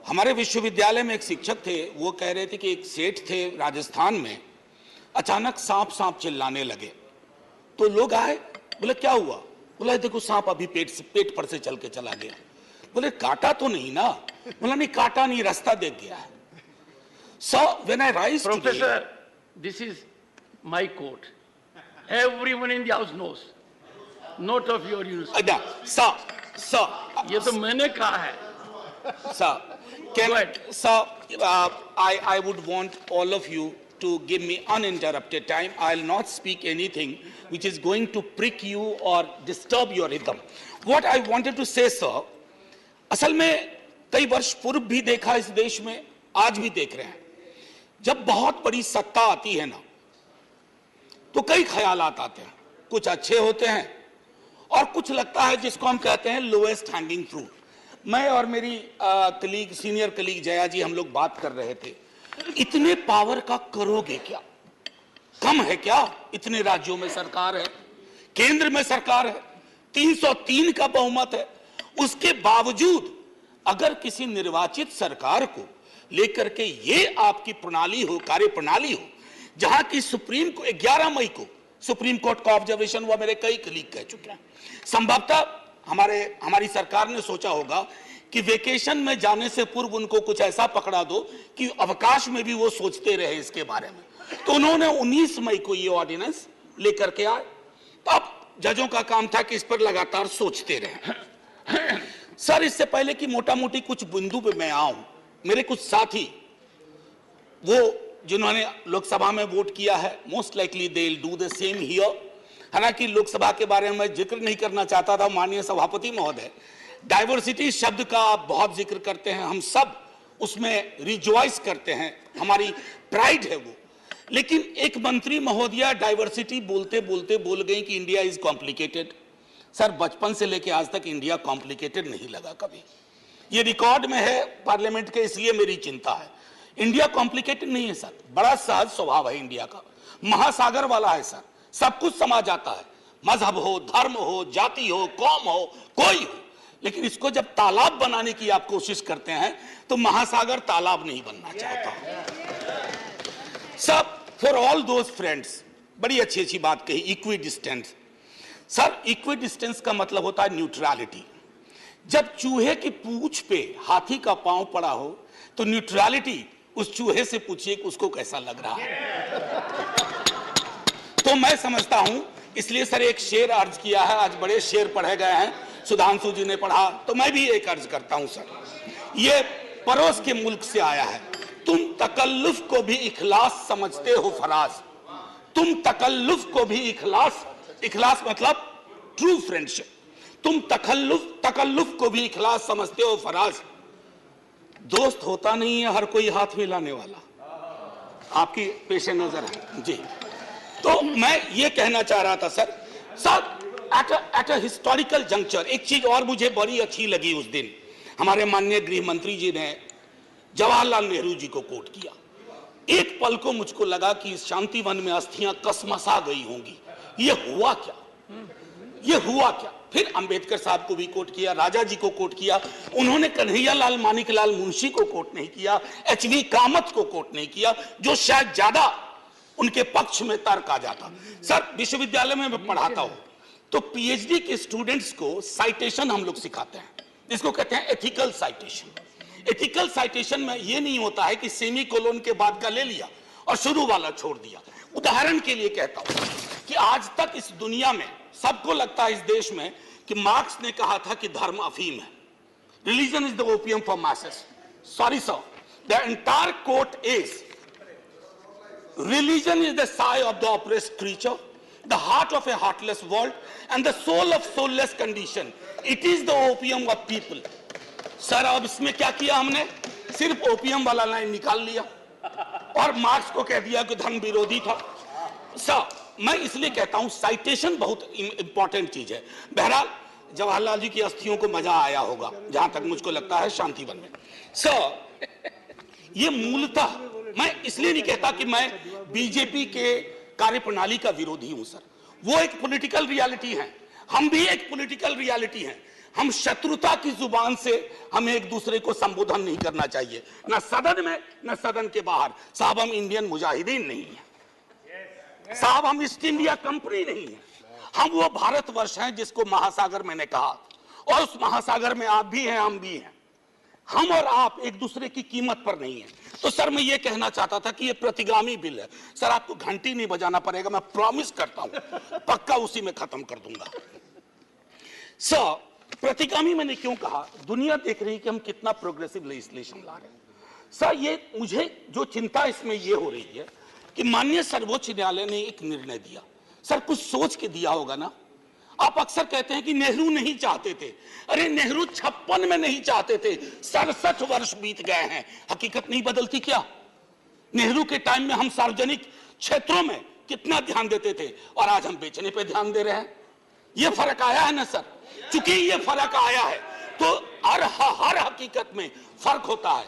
हमारे विश्वविद्यालय में एक शिक्षक थे, वो कह रहे थे कि एक सेठ थे राजस्थान में, अचानक सांप सांप चिल्लाने लगे. तो लोग आए, बोले क्या हुआ? बोला देखो सांप अभी पेट पर से चल के चला गया. बोले काटा तो नहीं ना? बोला नहीं काटा नहीं, रास्ता देख गया है. So when I rise today, Professor, this is my court. Everyone in the house knows. Not of your university. Sir, ये तो मैंने कहा है. Sir, I would want all of you to give me uninterrupted time. I'll not speak anything which is going to prick you or disturb your rhythm. What I wanted to say, sir, असल में कई वर्ष पूर्व भी देखा इस देश में, आज भी देख रहे हैं. जब बहुत बड़ी सत्ता आती है ना, तो कई ख्यालात आते हैं. कुछ अच्छे होते हैं और कुछ लगता है जिसको हम कहते हैं लोएस्ट हैंगिंग फ्रूट. मैं और मेरी सीनियर कलीग जया जी, हम लोग बात कर रहे थे, इतने पावर का करोगे क्या? कम है क्या? इतने राज्यों में सरकार है, केंद्र में सरकार है, 303 का बहुमत है. उसके बावजूद अगर किसी निर्वाचित सरकार को लेकर के ये आपकी प्रणाली हो, कार्य प्रणाली हो, जहां की सुप्रीम को 11 मई को सुप्रीम कोर्ट का ऑब्जर्वेशन हुआ, मेरे कई कलीग कह चुके हैं. संभवतः हमारी सरकार ने सोचा होगा कि वेकेशन में जाने से पूर्व उनको कुछ ऐसा पकड़ा दो कि अवकाश में भी वो सोचते रहे इसके बारे में. तो उन्होंने 19 मई को ये ऑर्डिनेंस लेकर के आए. अब जजों का काम था कि इस पर लगातार सोचते रहे. सर, इससे पहले कि मोटा मोटी कुछ बिंदु पे मैं आऊं, मेरे कुछ साथी वो जिन्होंने लोकसभा में वोट किया है, most likely they will do the same here. हालांकि लोकसभा के बारे में मैं जिक्र नहीं करना चाहता था, माननीय सभापति महोदय, डाइवर्सिटी शब्द का आप बहुत जिक्र करते हैं, हम सब उसमें रिजॉइस करते हैं, हमारी प्राइड है वो. लेकिन एक मंत्री महोदया डाइवर्सिटी बोलते बोलते बोल गई कि इंडिया इज कॉम्प्लिकेटेड. सर, बचपन से लेकर आज तक इंडिया कॉम्प्लिकेटेड नहीं लगा कभी. ये रिकॉर्ड में है पार्लियामेंट के, इसलिए मेरी चिंता है. इंडिया कॉम्प्लिकेटेड नहीं है सर, बड़ा सहज स्वभाव है इंडिया का, महासागर वाला है सर, सब कुछ समा जाता है, मजहब हो, धर्म हो, जाति हो, कौम हो, कोई हो. लेकिन इसको जब तालाब बनाने की आप कोशिश करते हैं तो महासागर तालाब नहीं बनना चाहता. सब फॉर ऑल दोज फ्रेंड्स, बड़ी अच्छी अच्छी बात कही, equi distance. Sir, equi distance का मतलब होता है न्यूट्रलिटी. जब चूहे की पूंछ पे हाथी का पांव पड़ा हो तो न्यूट्रलिटी उस चूहे से पूछिए कि उसको कैसा लग रहा है. तो मैं समझता हूं, इसलिए सर एक शेर अर्ज किया है. आज बड़े शेर पढ़े गए हैं, सुधांशु जी ने पढ़ा, तो मैं भी एक अर्ज करता हूं सर. ये पड़ोस के मुल्क से आया है. तुम तकल्लुफ को भी इखलास समझते हो फराज, तुम तकल्लुफ को भी इखलास मतलब ट्रू फ्रेंडशिप, तुम तकल्लुफ को भी इखलास समझते हो फराज. दोस्त होता नहीं है हर कोई हाथ मिलाने वाला, आपकी पेश नजर है जी। तो मैं ये कहना चाह रहा था sir, at a historical juncture एक चीज और मुझे बड़ी अच्छी लगी उस दिन, हमारे माननीय गृह मंत्री जी ने जवाहरलाल नेहरू जी को कोट किया। एक पल को मुझको लगा कि इस शांति वन में अस्थियां कसमसा गई होंगी, ये हुआ क्या, ये हुआ क्या। फिर अंबेडकर साहब को भी कोट किया, राजा जी को कोट किया, उन्होंने कन्हैयालाल मानिकलाल मुंशी को कोट नहीं किया, एचवी कामत को कोट नहीं किया, जो शायद ज्यादा उनके पक्ष में तर्क आ जाता। सर विश्वविद्यालय में मैं पढ़ाता हूं तो पीएचडी के स्टूडेंट्स को साइटेशन हम लोग सिखाते हैं, जिसको कहते हैं एथिकल साइटेशन। एथिकल साइटेशन में यह नहीं होता है कि सेमी कोलोन के बाद का ले लिया और शुरू वाला छोड़ दिया। उदाहरण के लिए कहता हूं कि आज तक इस दुनिया में सबको लगता है इस देश में कि मार्क्स ने कहा था कि धर्म अफीम है, religion is the opium for masses. Sorry sir, the entire quote is religion is the sigh of the oppressed creature, the heart of a heartless world, and the soul of soulless condition. It is the opium of people. Sir अब इसमें क्या किया हमने, सिर्फ opium वाला line निकाल लिया और मार्क्स को कह दिया कि धर्म विरोधी था। सर मैं इसलिए कहता हूं साइटेशन बहुत इंपॉर्टेंट चीज है। बहरहाल जवाहरलाल जी की अस्थियों को मजा आया होगा, जहां तक मुझको लगता है शांतिवन में। सर ये मूलतः मैं इसलिए नहीं कहता कि मैं बीजेपी के कार्यप्रणाली का विरोधी हूं सर, वो एक पॉलिटिकल रियलिटी है, हम भी एक पॉलिटिकल रियलिटी हैं। हम शत्रुता की जुबान से हमें एक दूसरे को संबोधन नहीं करना चाहिए, ना सदन में ना सदन के बाहर। साहब हम इंडियन मुजाहिदीन नहीं है साहब, हम ईस्ट इंडिया कंपनी नहीं है, हम वो भारतवर्ष हैं जिसको महासागर मैंने कहा, और उस महासागर में आप भी हैं हम भी हैं। हम और आप एक दूसरे की कीमत पर नहीं है। तो सर मैं ये कहना चाहता था कि ये प्रतिगामी बिल है सर, आपको घंटी नहीं बजाना पड़ेगा, मैं प्रॉमिस करता हूं, पक्का उसी में खत्म कर दूंगा। सर प्रतिगामी मैंने क्यों कहा, दुनिया देख रही है कि हम कितना प्रोग्रेसिव लेजिस्लेशन ला रहे हैं। सर ये मुझे जो चिंता इसमें ये हो रही है कि माननीय सर्वोच्च न्यायालय ने एक निर्णय दिया, सर कुछ सोच के दिया होगा ना। आप अक्सर कहते हैं कि नेहरू नहीं चाहते थे, अरे नेहरू 56 में नहीं चाहते थे, 67 वर्ष बीत गए हैं, हकीकत नहीं बदलती क्या। नेहरू के टाइम में हम सार्वजनिक क्षेत्रों में कितना ध्यान देते थे और आज हम बेचने पे ध्यान दे रहे हैं। ये फर्क आया है ना सर, चूंकि ये फर्क आया है तो हर हकीकत में फर्क होता है।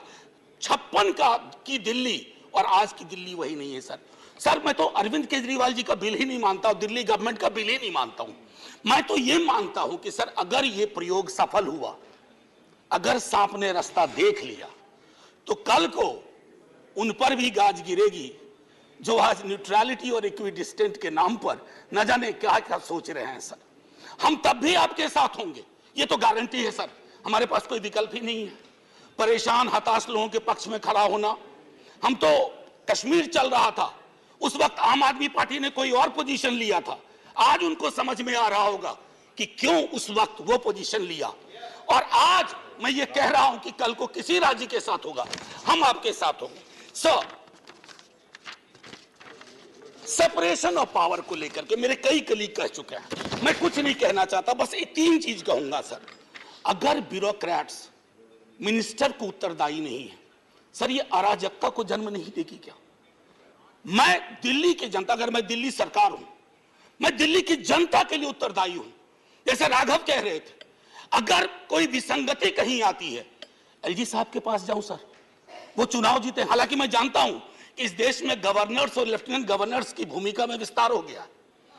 56 की दिल्ली और आज की दिल्ली वही नहीं है सर। सर मैं तो अरविंद केजरीवाल जी का बिल ही नहीं मानता हूं, दिल्ली गवर्नमेंट का बिल ही नहीं मानता हूं। मैं तो ये मानता हूं कि सर अगर ये प्रयोग सफल हुआ, अगर सांप ने रास्ता देख लिया, तो कल को उन पर भी गाज गिरेगी जो आज न्यूट्रलिटी और इक्विडिस्टेंट के नाम पर न जाने क्या क्या सोच रहे हैं। सर हम तब भी आपके साथ होंगे, ये तो गारंटी है सर, हमारे पास कोई विकल्प ही नहीं है। परेशान हताश लोगों के पक्ष में खड़ा होना, हम तो कश्मीर चल रहा था उस वक्त आम आदमी पार्टी ने कोई और पोजीशन लिया था, आज उनको समझ में आ रहा होगा कि क्यों उस वक्त वो पोजीशन लिया। और आज मैं ये कह रहा हूं कि कल को किसी राज्य के साथ होगा, हम आपके साथ होंगे। सेपरेशन ऑफ पावर को लेकर के मेरे कई कलीग कह चुके हैं, मैं कुछ नहीं कहना चाहता, बस ये 3 चीज कहूंगा सर। अगर ब्यूरोक्रेट्स मिनिस्टर को उत्तरदायी नहीं है सर, ये अराजकता को जन्म नहीं देगी क्या। मैं दिल्ली की जनता, अगर मैं दिल्ली सरकार हूं, मैं दिल्ली की जनता के लिए उत्तरदायी हूं। जैसे राघव कह रहे थे, अगर कोई विसंगति कहीं आती है, एलजी साहब के पास जाऊं सर, वो चुनाव जीते। हालांकि मैं जानता हूं कि इस देश में गवर्नर्स और लेफ्टिनेंट गवर्नर्स की भूमिका में विस्तार हो गया,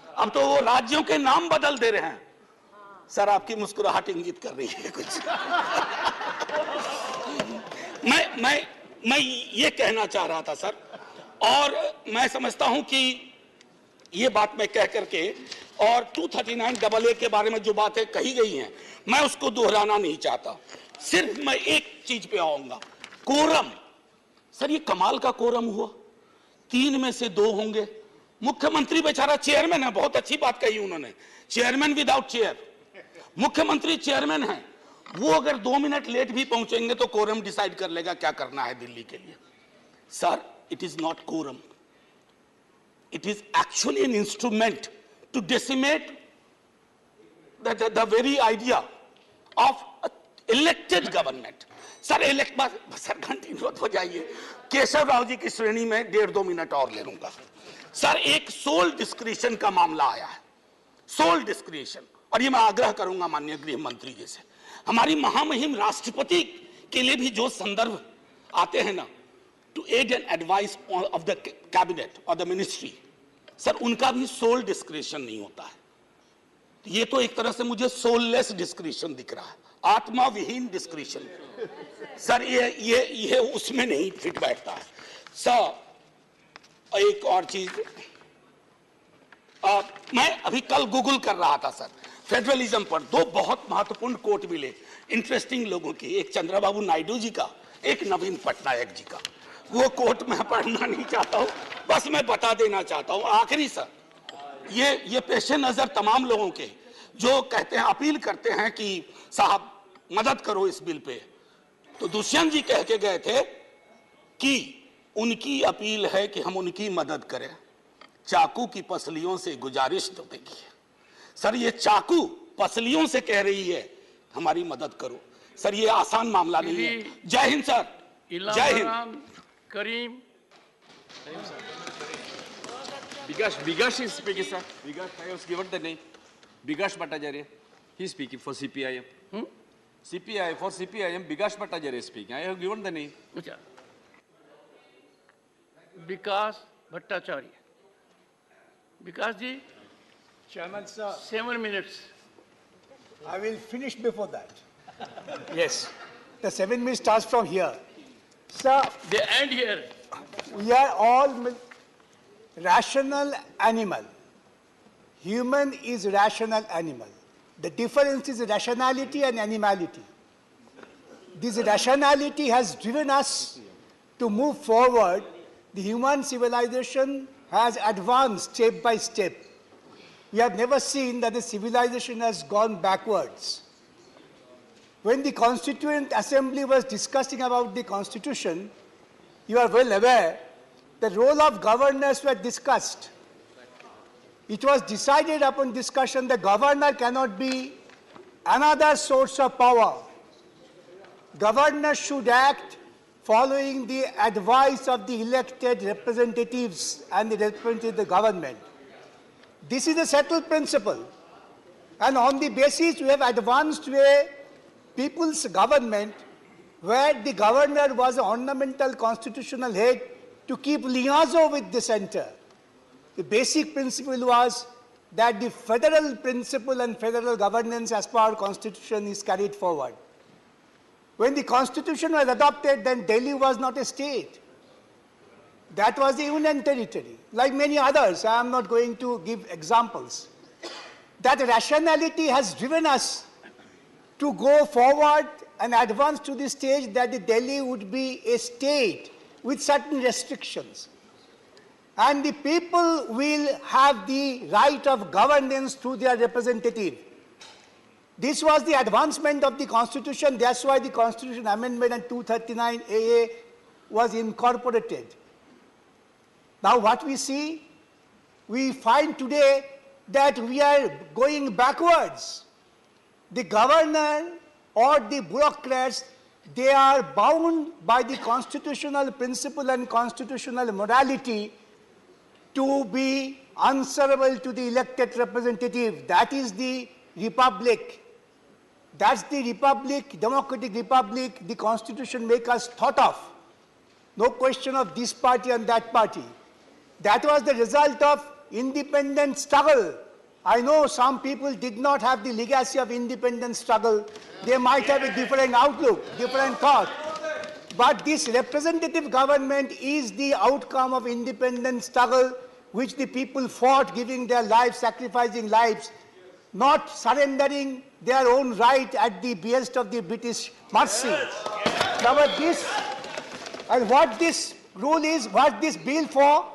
अब तो वो राज्यों के नाम बदल दे रहे हैं। सर आपकी मुस्कुराहट इंगित कर रही है कुछ। मैं ये कहना चाह रहा था सर, और मैं समझता हूं कि ये बात मैं कह करके, और 239AA के बारे में जो बातें कही गई हैं मैं उसको दोहराना नहीं चाहता, सिर्फ मैं एक चीज पे आऊंगा, कोरम। सर ये कमाल का कोरम हुआ, 3 में से 2 होंगे। मुख्यमंत्री बेचारा चेयरमैन है, बहुत अच्छी बात कही उन्होंने, चेयरमैन विदाउट चेयर। मुख्यमंत्री चेयरमैन है, वो अगर 2 मिनट लेट भी पहुंचेंगे तो कोरम डिसाइड कर लेगा क्या करना है दिल्ली के लिए। Sir it is not quorum, it is actually an instrument to decimate the very idea of elected government. Sir sir continue हो जाइए। केशव राव जी की श्रेणी में 1.5-2 मिनट और ले लूंगा। सर एक सोल डिस्क्रिशन का मामला आया है, सोल डिस्क्रिशन, और ये मैं आग्रह करूंगा माननीय गृह मंत्री जी से, हमारी महामहिम राष्ट्रपति के लिए भी जो संदर्भ आते हैं ना, to aid and advice of the cabinet और द मिनिस्ट्री, सर उनका भी सोल डिस्क्रिशन नहीं होता है। ये तो एक तरह से मुझे सोललेस डिस्क्रिशन दिख रहा है, आत्मा विहीन डिस्क्रिशन। सर ये उसमें नहीं फिट बैठता है। सर एक और चीज, मैं अभी कल गूगल कर रहा था सर, फेडरलिज्म पर 2 बहुत महत्वपूर्ण कोट मिले इंटरेस्टिंग लोगों की, एक चंद्रबाबू नायडू जी का, एक नवीन पटनायक जी का। वो कोट मैं पढ़ना नहीं चाहता हूं, बस मैं बता देना चाहता हूं। आखिरी सर, ये पेशे नजर तमाम लोगों के जो कहते हैं, अपील करते हैं कि साहब मदद करो इस बिल पे, तो दुष्यंत जी कह के गए थे कि उनकी अपील है कि हम उनकी मदद करें, चाकू की पसलियों से गुजारिश तो देखिए। सर ये चाकू पसलियों से कह रही है हमारी मदद करो। सर ये आसान मामला नहीं है। जय हिंद सर, जय हिंद। करीम Bigash is speaking, sir. Bigash, I was given the name. Bigash Bhattacharya. He is speaking for CPIM. For CPIM, Bigash Bhattacharya is speaking. I have given the name. Bikas Bhattacharya. Bikas ji, Chairman, sir, 7 minutes. I will finish before that. Yes. The 7 minutes starts from here. Sir, They end here. we are all rational animal. Human is rational animal. The difference is rationality and animality. This rationality has driven us to move forward. The human civilization has advanced step by step. We have never seen that the civilization has gone backwards. When the Constituent Assembly was discussing about the Constitution, you are well aware the role of governors were discussed. It was decided upon discussion the governor cannot be another source of power. Governors should act following the advice of the elected representatives and the representative of the government. This is a settled principle. And on the basis we have advanced to a people's government where the governor was an ornamental constitutional head to keep liaison with the center. The basic principle was that the federal principle and federal governance as per our constitution is carried forward. When the constitution was adopted, then Delhi was not a state. That was the union territory. Like many others, I am not going to give examples. That rationality has driven us to go forward and advance to the stage that the Delhi would be a state with certain restrictions. And the people will have the right of governance through their representative. This was the advancement of the Constitution. That's why the Constitution Amendment and 239 AA was incorporated. Now what we see, we find today that we are going backwards. The governor or the bureaucrats, they are bound by the constitutional principle and constitutional morality to be answerable to the elected representative. That is the republic. That's the republic, democratic republic, the constitution makes us thought of. No question of this party and that party. That was the result of independent struggle. I know some people did not have the legacy of independent struggle. They might have a different outlook, different thought. But this representative government is the outcome of independent struggle which the people fought, giving their lives, sacrificing lives, not surrendering their own right at the behest of the British mercy. Now this, and what this rule is, what this bill for?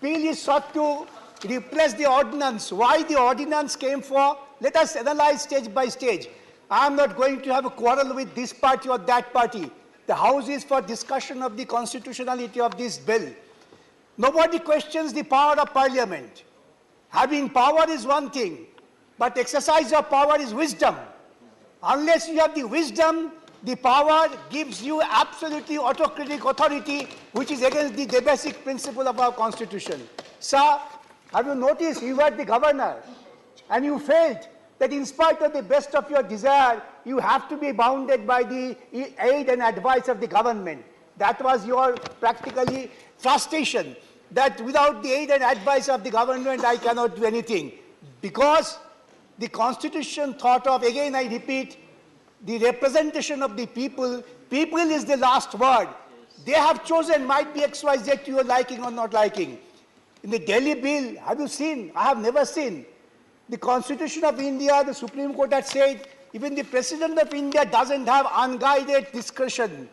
Bill is sought to replace the ordinance. Why the ordinance came for? Let us analyze stage by stage. I am not going to have a quarrel with this party or that party. The House is for discussion of the constitutionality of this bill. Nobody questions the power of Parliament. Having power is one thing, but exercise of power is wisdom. Unless you have the wisdom The power gives you absolutely autocratic authority, which is against the basic principle of our constitution. Sir, have you noticed you were the governor and you felt that in spite of the best of your desire, you have to be bounded by the aid and advice of the government. That was your practically frustration, that without the aid and advice of the government, I cannot do anything. Because the constitution thought of, again I repeat, the representation of the people. People is the last word. They have chosen, might be XYZ to your liking or not liking. In the Delhi bill, have you seen? I have never seen. The Constitution of India, the Supreme Court had said, even the President of India doesn't have unguided discretion.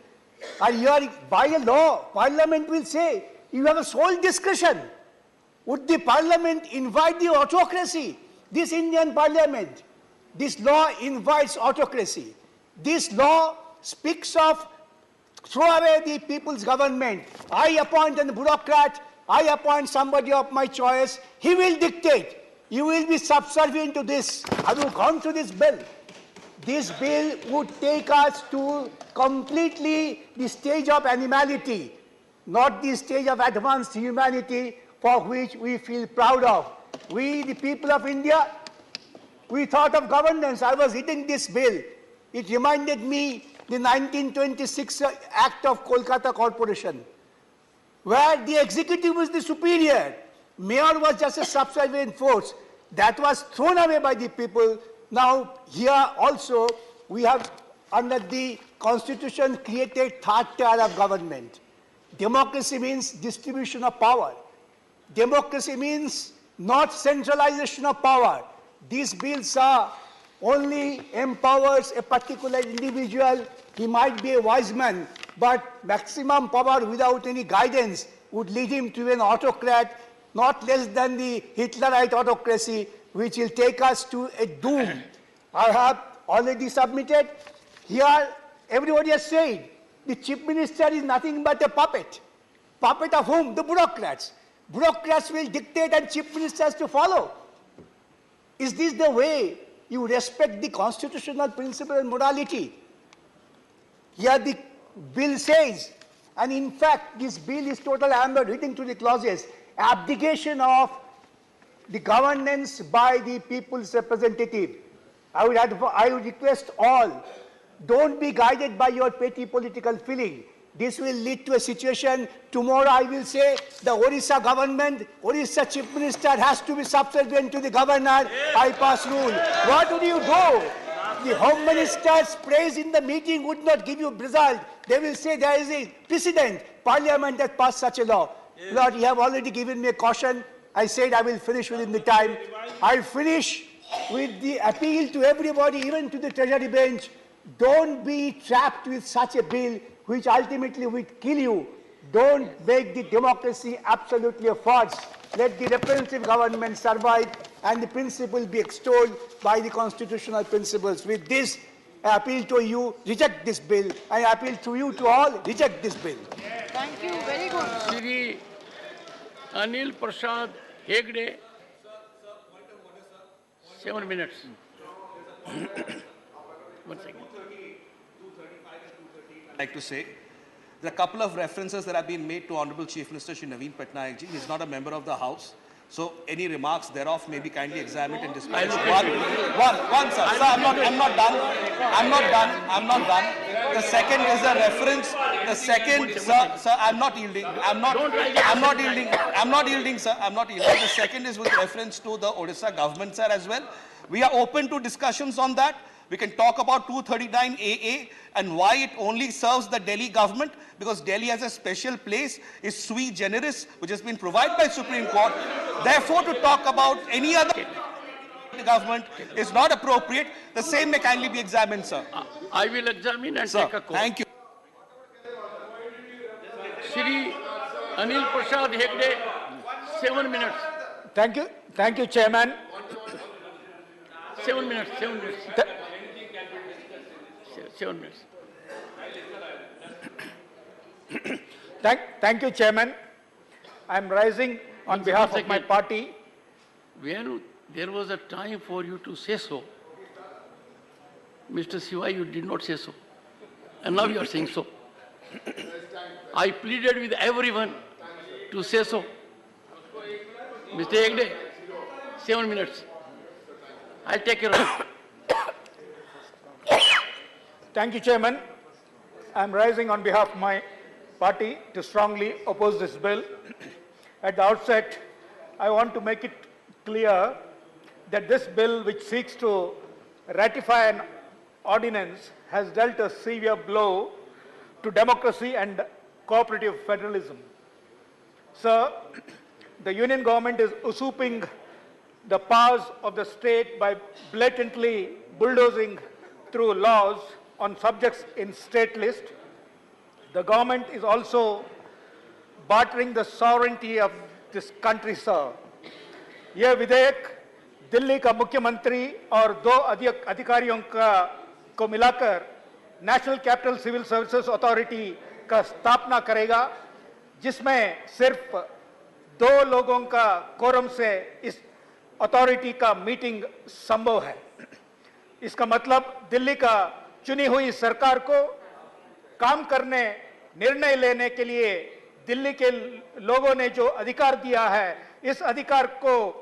And here, by a law, Parliament will say, you have a sole discretion. Would the Parliament invite the autocracy? This Indian Parliament, this law invites autocracy. This law speaks of throw away the people's government. I appoint a bureaucrat, I appoint somebody of my choice, he will dictate. You will be subservient to this. Have you gone through this bill? This bill would take us to completely the stage of animality, not the stage of advanced humanity for which we feel proud of. We, the people of India, we thought of governance. I was reading this bill. It reminded me the 1926 Act of Kolkata Corporation, where the executive was the superior. Mayor was just a subservient force. That was thrown away by the people. Now, here also, we have, under the Constitution, created third tier of government. Democracy means distribution of power. Democracy means not centralization of power. These bills only empowers a particular individual. He might be a wise man, but maximum power without any guidance would lead him to an autocrat, not less than the Hitlerite autocracy, which will take us to a doom. I have already submitted. Here, everybody has said, the chief minister is nothing but a puppet. Puppet of whom? The bureaucrats. Bureaucrats will dictate and chief ministers to follow. Is this the way you respect the constitutional principle and morality? Here the bill says, and in fact, this bill is total amber, reading through the clauses, abdication of the governance by the people's representative. I would request all, don't be guided by your petty political feeling. This will lead to a situation, tomorrow I will say, the Orissa government, Orissa chief minister has to be subservient to the governor, I pass rule. What would you do? The home minister's praise in the meeting would not give you result. They will say there is a precedent. Parliament has passed such a law. Lord, you have already given me a caution. I said I will finish within the time. I'll finish with the appeal to everybody, even to the Treasury bench. Don't be trapped with such a bill which ultimately will kill you. Don't make the democracy absolutely a farce. Let the representative government survive and the principle be extolled by the constitutional principles. With this, I appeal to you, reject this bill. I appeal to you to all, reject this bill. Thank you. Very good. Shri Anil Prasad Hegde, 7 minutes. 1 second. I'd like to say, there are a couple of references that have been made to Honorable Chief Minister Shri Naveen Patnaik ji. He is not a member of the House. So any remarks thereof may be kindly examined and dispensed. One, sir. Sir, I'm not done. The second is a reference. The second, sir, I'm not yielding. I'm not yielding, sir. The second is with reference to the Odisha government, sir, as well. We are open to discussions on that. We can talk about 239 AA and why it only serves the Delhi government, because Delhi has a special place, is sui generis, which has been provided by Supreme Court. Therefore, to talk about any other government is not appropriate. The same may kindly be examined, sir. I will examine and Sir, take a call. thank you. Shri Anil Prasad Hegde, 7 minutes. Thank you, Chairman. 7 minutes. 7 minutes. Thank you, Chairman. I am rising on behalf of my party. When there was a time for you to say so, Mr. Siva, you did not say so. and now you are saying so. I pleaded with everyone to say so. Mr. Aagey, 7 minutes. I'll take care of it. Thank you, Chairman. I'm rising on behalf of my party to strongly oppose this bill. At the outset, I want to make it clear that this bill, which seeks to ratify an ordinance, has dealt a severe blow to democracy and cooperative federalism. Sir, the union government is usurping the powers of the state by blatantly bulldozing through laws on subjects in state list. The government is also bartering the sovereignty of this country, sir. यह विधेयक दिल्ली का मुख्यमंत्री और 2 अधिकारियों को मिलाकर national capital civil services authority का स्थापना करेगा, जिसमें सिर्फ 2 लोगों का कोरम से इस अथॉरिटी का मीटिंग संभव है। इसका मतलब दिल्ली का चुनी हुई सरकार को काम करने, निर्णय लेने के लिए दिल्ली के लोगों ने जो अधिकार दिया है, इस अधिकार को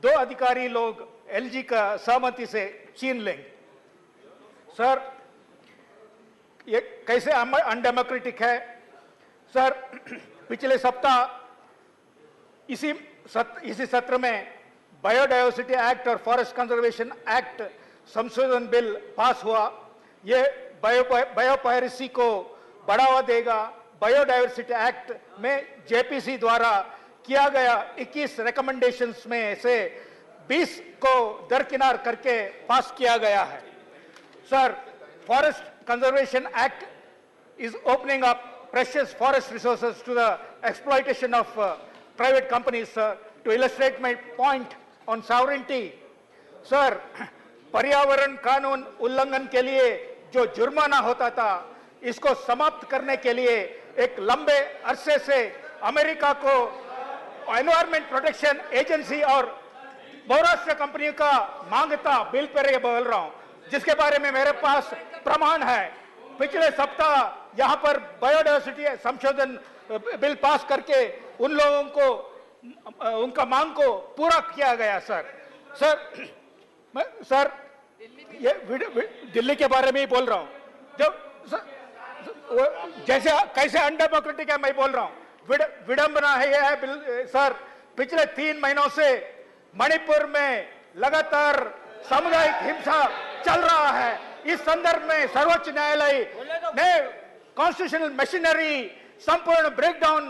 2 अधिकारी लोग एलजी का सहमति से छीन लेंगे। सर, ये कैसे अनडेमोक्रेटिक है? सर, पिछले सप्ताह इसी सत्र में बायोडायवर्सिटी एक्ट और फॉरेस्ट कंजर्वेशन एक्ट संशोधन बिल पास हुआ। ये बायोपायरेसी को बढ़ावा देगा। बायोडायवर्सिटी एक्ट में जेपीसी द्वारा किया गया 21 रिकमेंडेशंस में से 20 को दरकिनार करके पास किया गया है। Sir, forest conservation act is opening up precious forest resources to the exploitation of private companies. To illustrate my point on sovereignty, sir, पर्यावरण कानून उल्लंघन के लिए जो जुर्माना होता था, इसको समाप्त करने के लिए एक लंबे अरसे से अमेरिका को एनवायरमेंट प्रोटेक्शन एजेंसी और बहुराष्ट्रीय कंपनियों का मांगता बिल पर ये बोल रहा हूं, जिसके बारे में मेरे पास प्रमाण है। पिछले सप्ताह यहां पर बायोडायवर्सिटी संशोधन बिल पास करके उन लोगों को उनका मांग को पूरा किया गया। सर, ये दिल्ली के बारे में ही बोल रहा हूं। जैसे कैसे अनडेमोक्रेटिक है मैं बोल रहा हूं। विडंबना है यह है बिल। सर, पिछले 3 महीनों से मणिपुर में लगातार सामुदायिक हिंसा चल रहा है। इस संदर्भ में सर्वोच्च न्यायालय ने कॉन्स्टिट्यूशनल मशीनरी संपूर्ण ब्रेकडाउन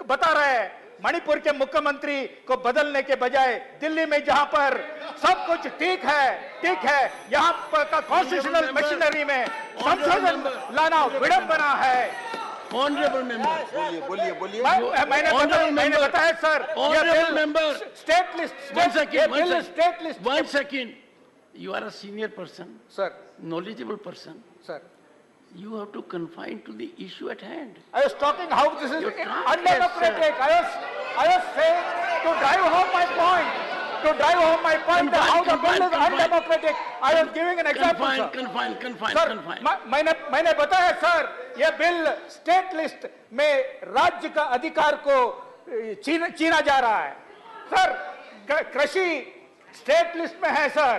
बता रहा है। मणिपुर के मुख्यमंत्री को बदलने के बजाय दिल्ली में जहां पर सब कुछ ठीक है, यहां पर का कॉन्स्टिट्यूशनल मशीनरी में संशोधन लाना विडंबना है। ऑनरेबल मेंबर, बोलिए। मैंने बताया sir, state list. One second. You are a senior person, sir, knowledgeable person, sir. You have to confine to the issue at hand. I was talking how this is undemocratic. I was saying to drive home my point, that how the bill is undemocratic. I was giving an example, Confine. मैंने बताया sir, यह bill state list में राज्य का अधिकार को छीना जा रहा है। सर, कृषि स्टेट लिस्ट में है। सर,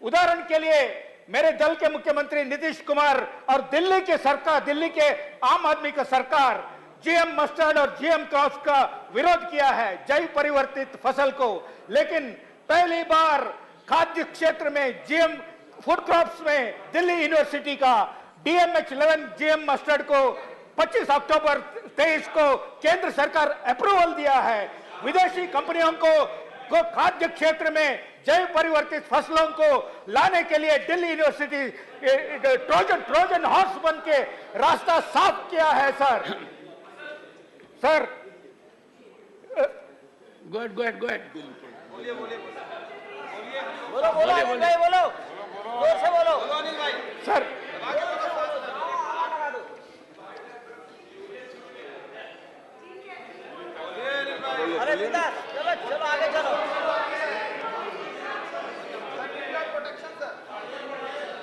उदाहरण के लिए मेरे दल के मुख्यमंत्री नीतीश कुमार और दिल्ली के आम आदमी का सरकार जीएम मस्टर्ड और जीएम क्रॉप्स का विरोध किया है, जैव परिवर्तित फसल को। लेकिन पहली बार खाद्य क्षेत्र में जीएम फूड क्रॉप्स में दिल्ली यूनिवर्सिटी का DMH11 जीएम मस्टर्ड को 25 अक्टूबर 23 को केंद्र सरकार अप्रूवल दिया है। विदेशी कंपनियों को खाद्य क्षेत्र में जैव परिवर्तित फसलों को लाने के लिए दिल्ली यूनिवर्सिटी ट्रोजन हॉर्स बन के रास्ता साफ किया है। Sir, Go ahead. बोलो। सर, चलो आगे चलो।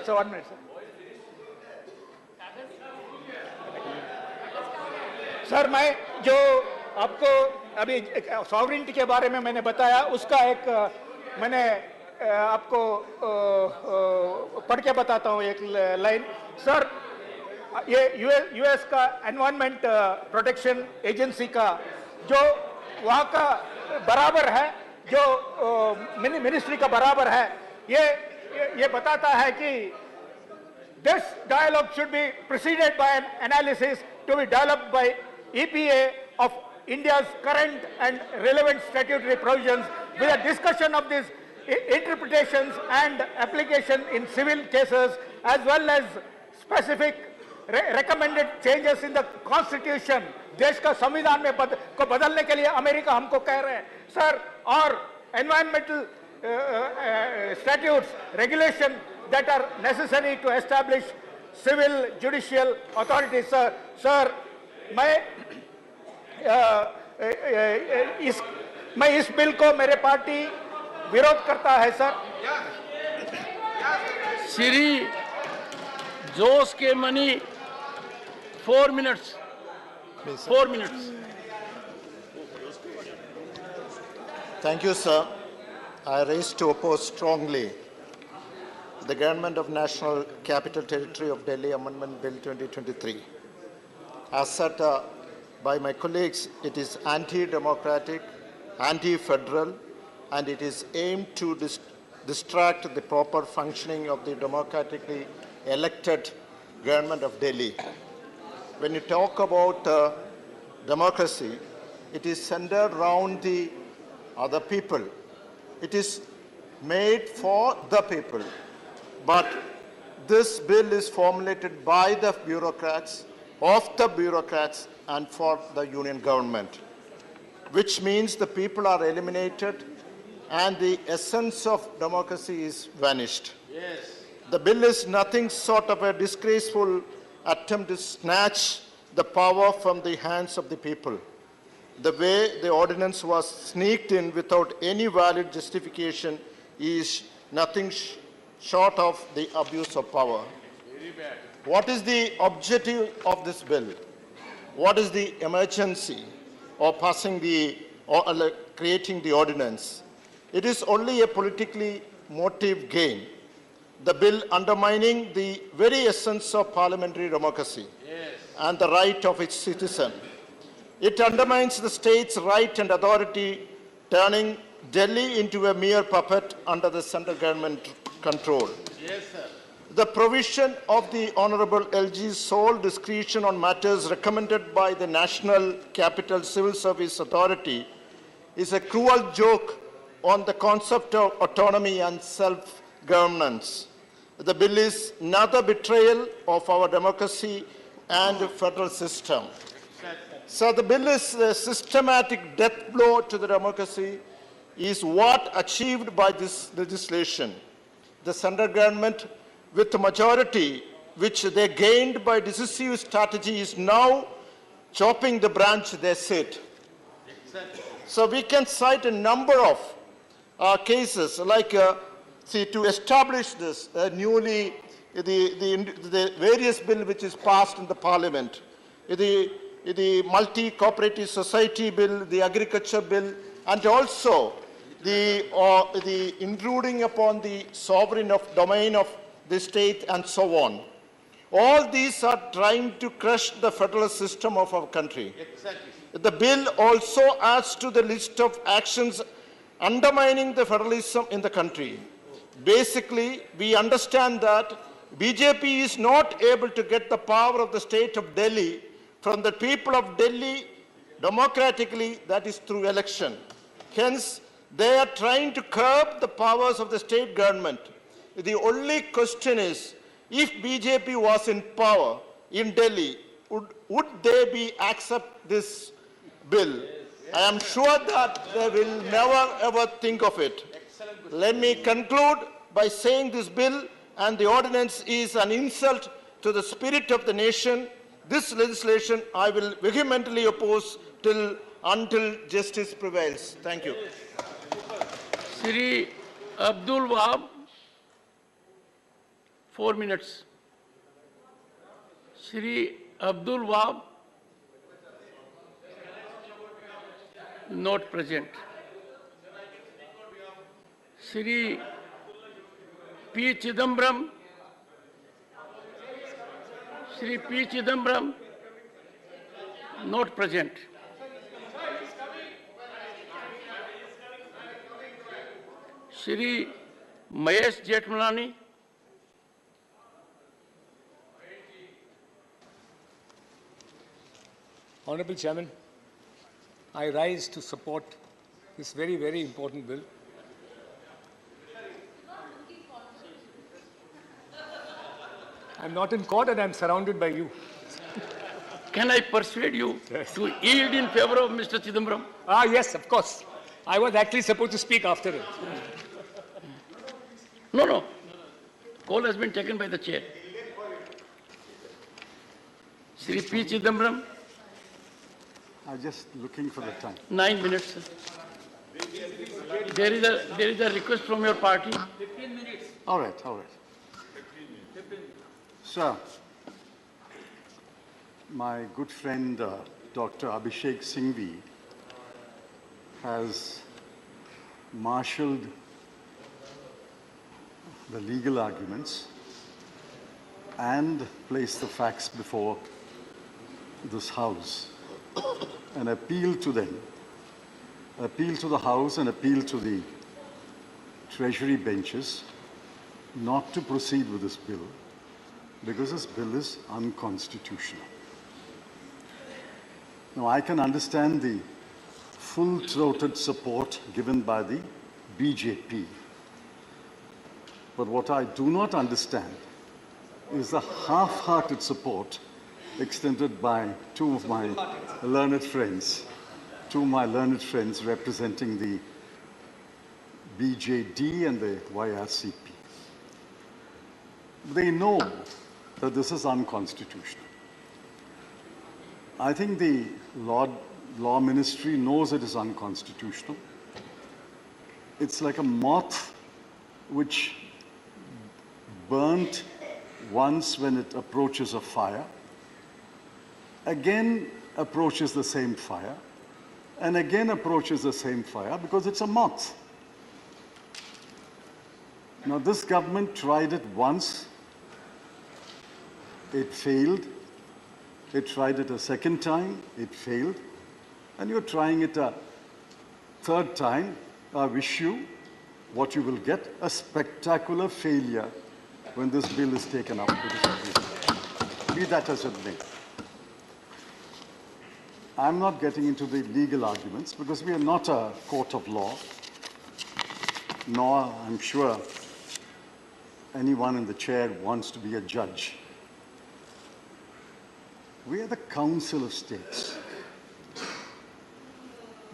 So 1 minute, sir. सर, मैं जो आपको अभी सॉवरेनिटी के बारे में मैंने बताया, उसका एक मैंने आपको पढ़ के बताता हूँ एक लाइन। सर, ये यूएस का एनवायरनमेंट प्रोटेक्शन एजेंसी का जो वहाँ का बराबर है, जो मिनिस्ट्री का बराबर है, ये बताता है कि this dialogue should be preceded by an analysis to be developed by EPA of India's current and relevant statutory provisions with a discussion of these interpretations and application in civil cases as well as specific recommended changes in the constitution. देश का संविधान में को बदलने के लिए America हमको कह रहे हैं सर, और environmental statutes, regulation that are necessary to establish civil judicial authorities. Sir, मैं इस बिल को मेरे पार्टी विरोध करता है सर। श्री जोश के money 4 minutes. 4 minutes. Thank you, sir. I raise to oppose strongly the Government of National Capital Territory of Delhi Amendment Bill 2023. As said by my colleagues, it is anti-democratic, anti-federal, and it is aimed to distract the proper functioning of the democratically elected government of Delhi. When you talk about democracy, it is centered around the other people. It is made for the people. But this bill is formulated by the bureaucrats, of the bureaucrats, and for the union government, which means the people are eliminated and the essence of democracy is vanished. Yes. The bill is nothing short of a disgraceful attempt to snatch the power from the hands of the people. The way the ordinance was sneaked in without any valid justification is nothing short of the abuse of power. Very bad. What is the objective of this bill? What is the emergency of passing or creating the ordinance? It is only a politically motive gain. The bill undermining the very essence of parliamentary democracy and the right of its citizen. It undermines the state's right and authority, turning Delhi into a mere puppet under the central government control. Yes, sir. The provision of the Honorable LG's sole discretion on matters recommended by the National Capital Civil Service Authority is a cruel joke on the concept of autonomy and self-governance. The bill is another betrayal of our democracy and federal system. So the bill is a systematic death blow to the democracy, is what achieved by this legislation. The central government, with the majority which they gained by decisive strategy, is now chopping the branch they sit. So we can cite a number of cases like, to establish this newly, the various bill which is passed in the parliament, the multi-cooperative society bill, the agriculture bill, and also the intruding upon the sovereign domain of the state and so on. All these are trying to crush the federal system of our country. Exactly. The bill also adds to the list of actions undermining the federalism in the country. Basically, we understand that BJP is not able to get the power of the state of Delhi from the people of Delhi democratically, that is through election. Hence, they are trying to curb the powers of the state government. The only question is, if BJP was in power in Delhi, would they accept this bill? I am sure that they will never ever think of it. Let me conclude by saying this bill and the ordinance is an insult to the spirit of the nation. This legislation I will vehemently oppose until justice prevails. Thank you. Shri Abdul Wahab, 4 minutes. Shri Abdul Wahab. not present. Shri P. Chidambaram, Shri P. Chidambaram, not present. Shri Mahesh Jethmalani, Honorable Chairman, I rise to support this very, very important bill. I'm not in court and I'm surrounded by you. Can I persuade you to yield in favor of Mr. Chidambaram? Ah, yes, of course. I was actually supposed to speak after him. No. Call has been taken by the chair. Shri P. Chidambaram, I'm just looking for the time. 9 minutes. Sir. There is a request from your party. 15 minutes. All right. Sir, my good friend Dr. Abhishek Singhvi has marshaled the legal arguments and placed the facts before this House and appeal to them, appeal to the House and appeal to the Treasury benches not to proceed with this bill because this bill is unconstitutional. Now, I can understand the full-throated support given by the BJP, but what I do not understand is the half-hearted support extended by two of my learned friends representing the BJD and the YRCP. They know that this is unconstitutional. I think the law ministry knows it is unconstitutional. It's like a moth which burnt once when it approaches a fire, again approaches the same fire, and again approaches the same fire because it's a moth. Now, this government tried it once, it failed. It tried it a second time, it failed. And you're trying it a third time. I wish you what you will get, a spectacular failure when this bill is taken up to this. Be that as it may. I'm not getting into the legal arguments because we are not a court of law, nor, I'm sure, anyone in the chair wants to be a judge. We are the Council of States.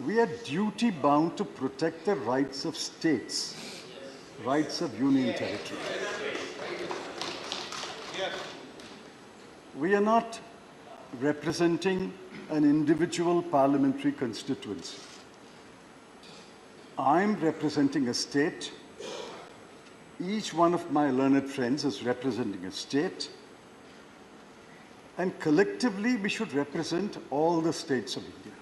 We are duty-bound to protect the rights of states, rights of union territory. We are not representing an individual parliamentary constituency. I'm representing a state. Each one of my learned friends is representing a state. And collectively, we should represent all the states of India.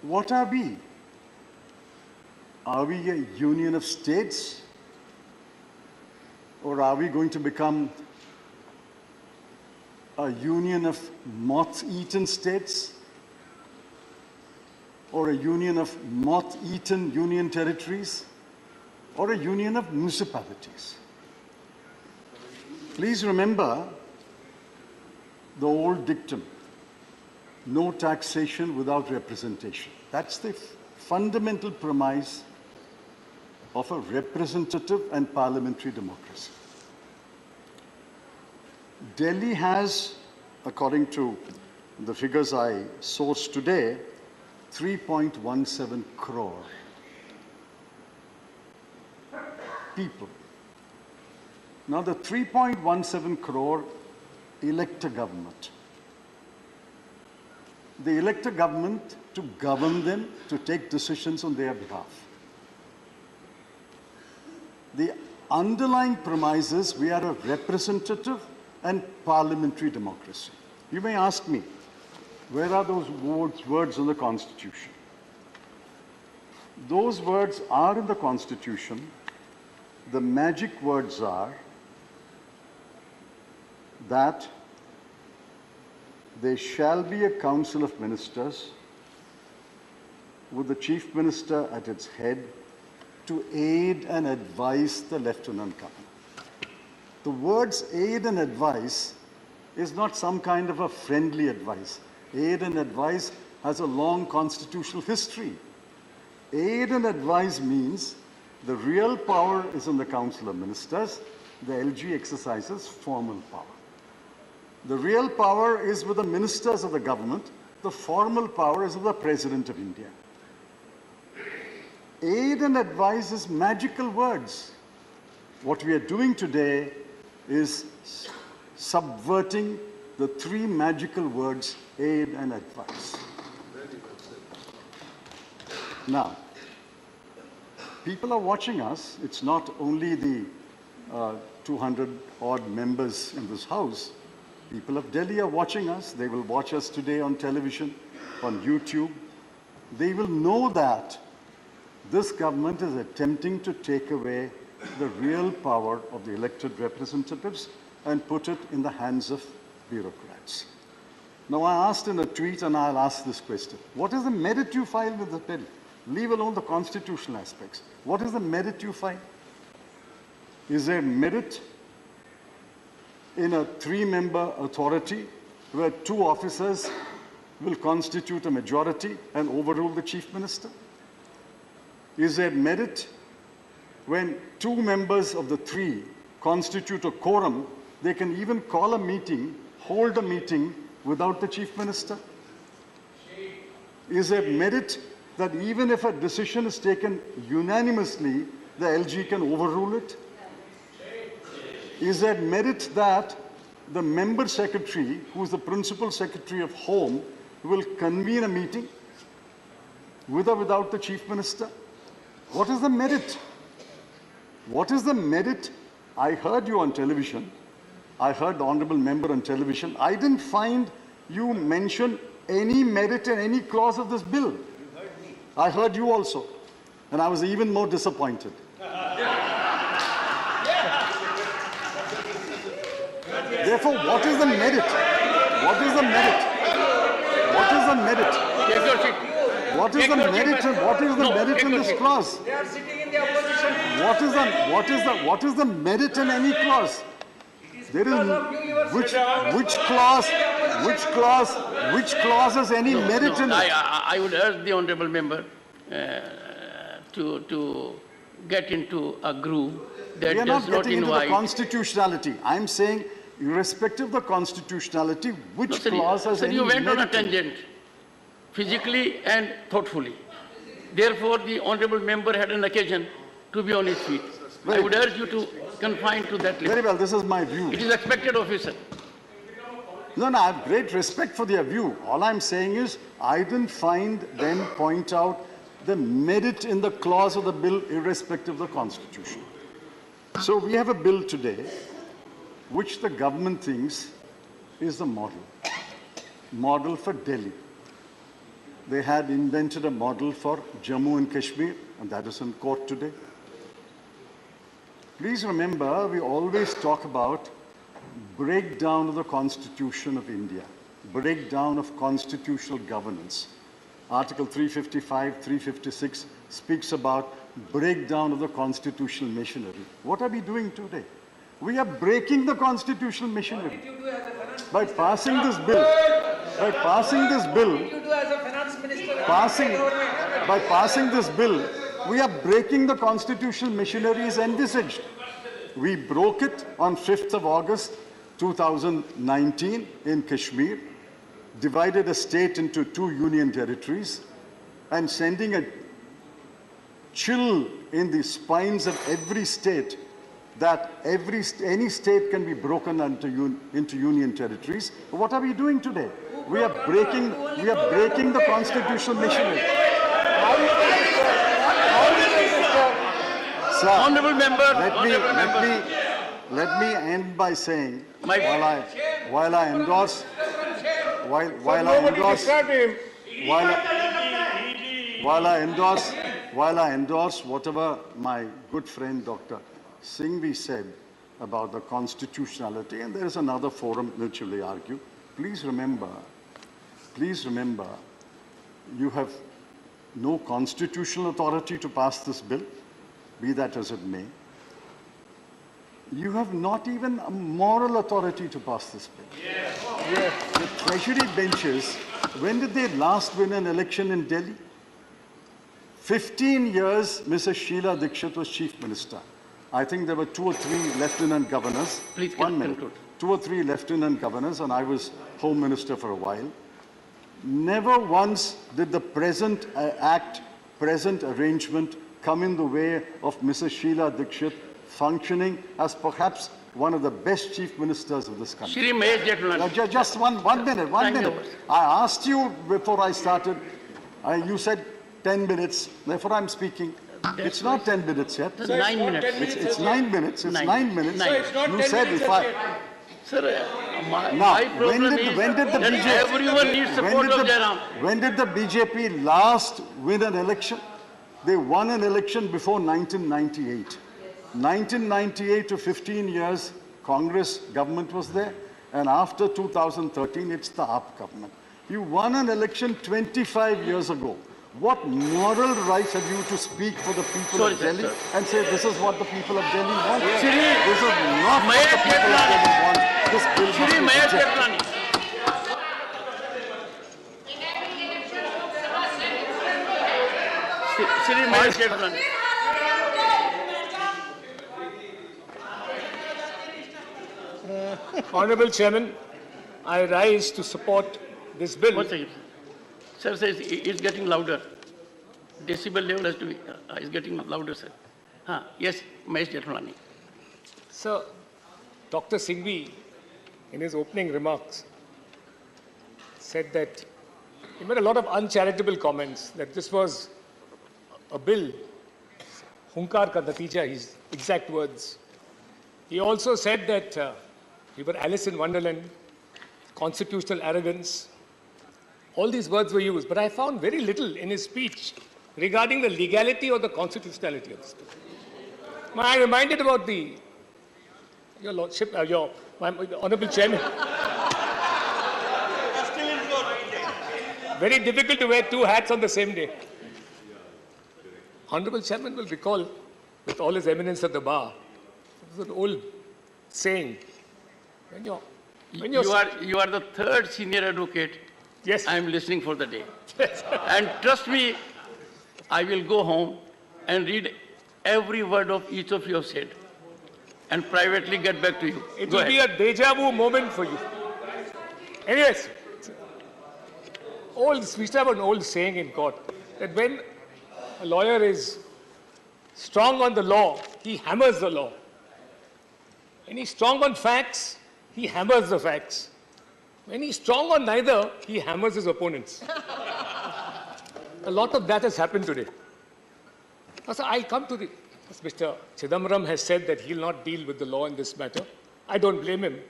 What are we? Are we a union of states? Or are we going to become a union of moth-eaten states? Or a union of moth-eaten union territories? Or a union of municipalities? Please remember the old dictum, no taxation without representation. That's the fundamental premise of a representative and parliamentary democracy. Delhi has, according to the figures I sourced today, 3.17 crore people. Now, the 3.17 crore elect a government. They elect a government to govern them, to take decisions on their behalf. The underlying premise is we are a representative and parliamentary democracy. You may ask me, Where are those words in the Constitution? Those words are in the Constitution. The magic words are that there shall be a council of ministers with the chief minister at its head to aid and advise the lieutenant governor. The words aid and advise is not some kind of a friendly advice. Aid and advise has a long constitutional history. Aid and advise means the real power is in the Council of Ministers. The LG exercises formal power. The real power is with the ministers of the government. The formal power is with the President of India. Aid and advise is magical words. What we are doing today is subverting the three magical words, aid and advice. Now, people are watching us. It's not only the 200 odd members in this house. People of Delhi are watching us. They will watch us today on television, on YouTube. They will know that this government is attempting to take away the real power of the elected representatives and put it in the hands of bureaucrats. Now, I asked in a tweet, and I'll ask this question. What is the merit you file with the bill? Leave alone the constitutional aspects. What is the merit you file? Is there merit in a three-member authority where two officers will constitute a majority and overrule the chief minister? Is there merit when two members of the three constitute a quorum, they can even call a meeting, hold a meeting without the chief minister? Is there merit that even if a decision is taken unanimously, the LG can overrule it? Is there merit that the member secretary, who is the principal secretary of Home, will convene a meeting with or without the chief minister? What is the merit? What is the merit? I heard you on television. I heard the honorable member on television. I didn't find you mention any merit in any clause of this bill. I heard you also. And I was even more disappointed. Therefore, what is the merit? What is the merit? What is the merit? What is the merit? What is the merit in this clause? They are sitting in the opposition. What is the merit in any clause? There is which clause has any merit in it? I would urge the honourable member to get into a groove that We are does not not getting into the invite. constitutionality. I'm saying, irrespective of the constitutionality, which clause has Sir, any you went on a merit in it? tangent, physically and thoughtfully. Therefore, the honourable member had an occasion to be on his feet. I would urge you to confine to that limit. Very well, this is my view. It is expected of you, sir. No, I have great respect for their view. All I'm saying is, I didn't find them point out the merit in the clause of the bill, irrespective of the Constitution. So we have a bill today, which the government thinks is the model for Delhi. They had invented a model for Jammu and Kashmir, and that is in court today. Please remember, we always talk about breakdown of the Constitution of India, breakdown of constitutional governance. Article 355, 356 speaks about breakdown of the constitutional machinery. What are we doing today? We are breaking the constitutional machinery. By passing this bill, by passing this bill, we are breaking the constitutional machineries envisaged. We broke it on 5th of August 2019 in Kashmir, divided a state into 2 union territories, and sending a chill in the spines of every state that any state can be broken into union territories. What are we doing today? We are breaking the constitutional machinery. Sir, honourable member, let me end by saying, while I endorse while I endorse whatever my good friend Dr. Singhvi said about the constitutionality, and there is another forum which will argue, please remember, you have no constitutional authority to pass this bill, be that as it may. You have not even a moral authority to pass this bill. Yes. The treasury benches, when did they last win an election in Delhi? 15 years, Mrs. Sheila Dikshit was chief minister. I think there were 2 or 3 lieutenant governors. Please 1 minute. conclude. 2 or 3 lieutenant governors, and I was home minister for a while. Never once did the present present arrangement come in the way of Mrs. Sheila Dikshit functioning as perhaps one of the best chief ministers of this country. Shri Mahesh Jethmalani. Just one minute. I asked you before I started, you said 10 minutes, therefore I'm speaking. It's not 10 minutes yet. 9 minutes. It's 9 minutes. It's 9 minutes. Sir, it's You said if I... Sir, Now, my problem when did the that BJP... everyone needs support of Jairam. When did the BJP last win an election? They won an election before 1998. 1998 to 15 years, Congress government was there. And after 2013, it's the AAP government. You won an election 25 years ago. What moral rights have you to speak for the people of Delhi and say this is what the people of Delhi want? This is not what the people of Delhi want. This bill must be rejected. Shri Mahesh Jethmalani. Honorable Chairman, I rise to support this bill. 1 second. Sir says it's getting louder. Decibel level has to be, is getting louder, sir. Yes, Mahesh Jethmalani. Sir, Dr. Singhvi, in his opening remarks, said that he made a lot of uncharitable comments, that this was a bill, hunkar ka natija, his exact words. He also said that we were Alice in Wonderland, constitutional arrogance. All these words were used, but I found very little in his speech regarding the legality or the constitutionality of this bill. I reminded about your Lordship, my Honorable Chairman. Very difficult to wear 2 hats on the same day. Honorable Chairman will recall, with all his eminence at the bar, there's an old saying, you are the 3rd senior advocate. Yes. I am listening for the day. And trust me, I will go home and read every word of each of you have said and privately get back to you. It will be a deja vu moment for you. Anyways, we used to have an old saying in court that when a lawyer is strong on the law, he hammers the law. When he's strong on facts, he hammers the facts. When he's strong on neither, he hammers his opponents. A lot of that has happened today. So I'll come to as Mr. Chidambaram has said that he'll not deal with the law in this matter. I don't blame him.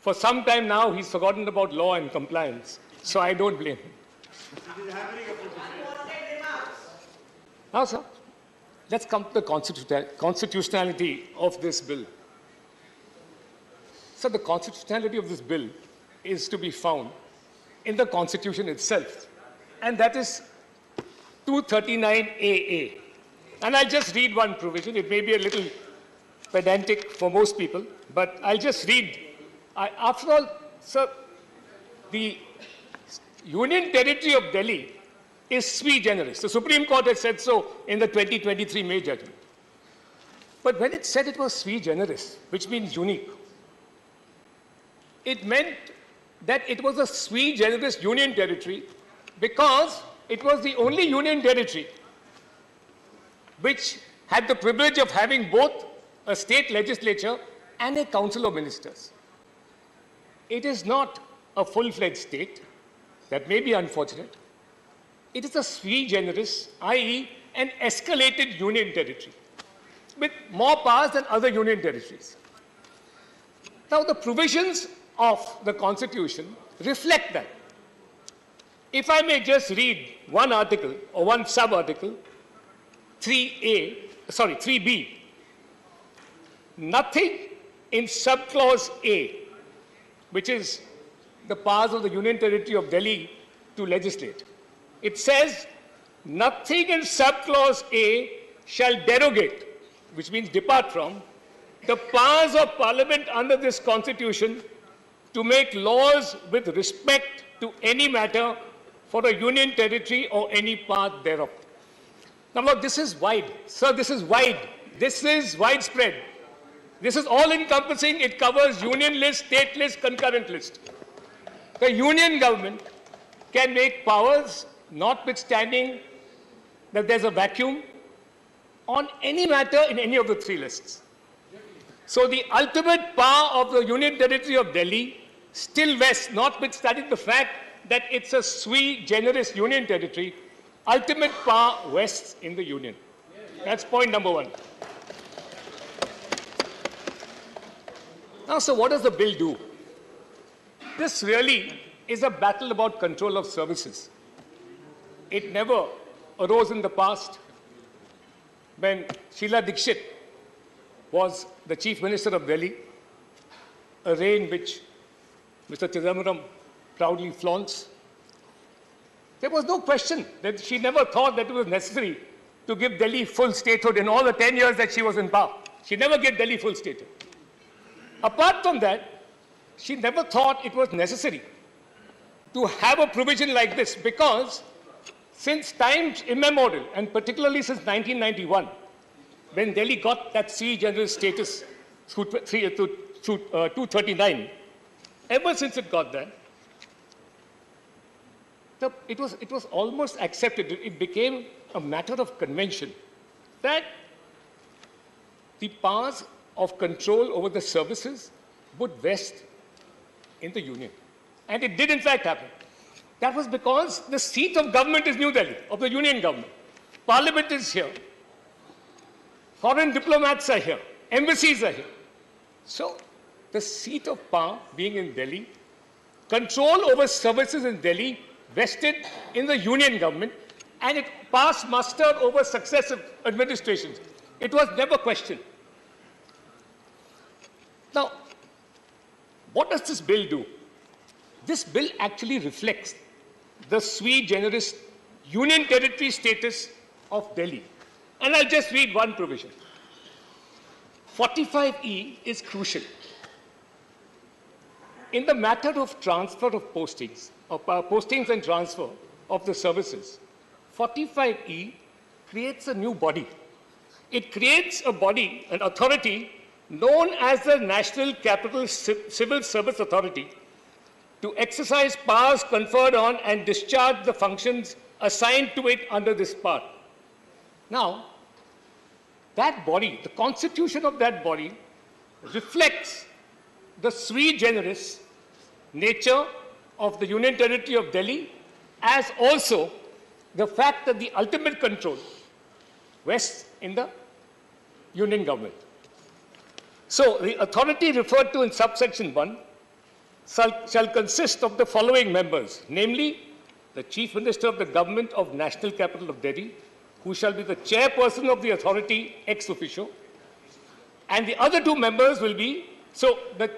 For some time now, he's forgotten about law and compliance. So I don't blame him. Now, sir, let's come to the constitutionality of this bill. So the constitutionality of this bill is to be found in the Constitution itself. And that is 239AA. And I'll just read one provision. It may be a little pedantic for most people, but I'll just read. After all, sir, the Union Territory of Delhi is sui generis. The Supreme Court has said so in the 2023 May judgment. But when it said it was sui generis, which means unique, it meant that it was a sui generis union territory because it was the only union territory which had the privilege of having both a state legislature and a council of ministers. It is not a full-fledged state. That may be unfortunate. It is a sui generis, i.e. an escalated union territory with more powers than other union territories. Now, the provisions of the Constitution reflect that. If I may just read one article or one sub-article, 3B. Nothing in subclause A, which is the powers of the Union Territory of Delhi to legislate. It says, nothing in subclause A shall derogate, which means depart from, the powers of Parliament under this Constitution to make laws with respect to any matter for a Union Territory or any part thereof. Now, look, this is wide. Sir, this is wide. This is widespread. This is all-encompassing. It covers union list, state list, concurrent list. The union government can make powers, notwithstanding that there's a vacuum, on any matter in any of the three lists. So the ultimate power of the Union Territory of Delhi still vests, notwithstanding the fact that it's a sui generis union territory, ultimate power vests in the union. That's point number one. Now, so what does the bill do? This really is a battle about control of services. It never arose in the past when Sheila Dikshit was the Chief Minister of Delhi, a reign which Mr. Chidambaram proudly flaunts. There was no question that she never thought that it was necessary to give Delhi full statehood in all the 10 years that she was in power. She never gave Delhi full statehood. Apart from that, she never thought it was necessary to have a provision like this because since times immemorial, and particularly since 1991, when Delhi got that sui generis status through 239, ever since it got that, it was almost accepted. It became a matter of convention that the powers of control over the services would vest in the union. And it did in fact happen. That was because the seat of government is New Delhi, of the union government. Parliament is here. Foreign diplomats are here. Embassies are here. So the seat of power being in Delhi, control over services in Delhi vested in the union government, and it passed muster over successive administrations. It was never questioned. Now, what does this bill do? This bill actually reflects the sui generis union territory status of Delhi. And I'll just read one provision. 45E is crucial. In the matter of transfer of postings, postings and transfer of the services, 45E creates a new body. It creates a body, an authority, known as the National Capital Civil Service Authority, to exercise powers conferred on and discharge the functions assigned to it under this part. Now, that body, the constitution of that body, reflects the sui generis nature of the Union Territory of Delhi, as also the fact that the ultimate control rests in the union government. So, the authority referred to in subsection 1 shall consist of the following members, namely, the Chief Minister of the Government of National Capital of Delhi, who shall be the chairperson of the authority ex officio, and the other two members will be, so the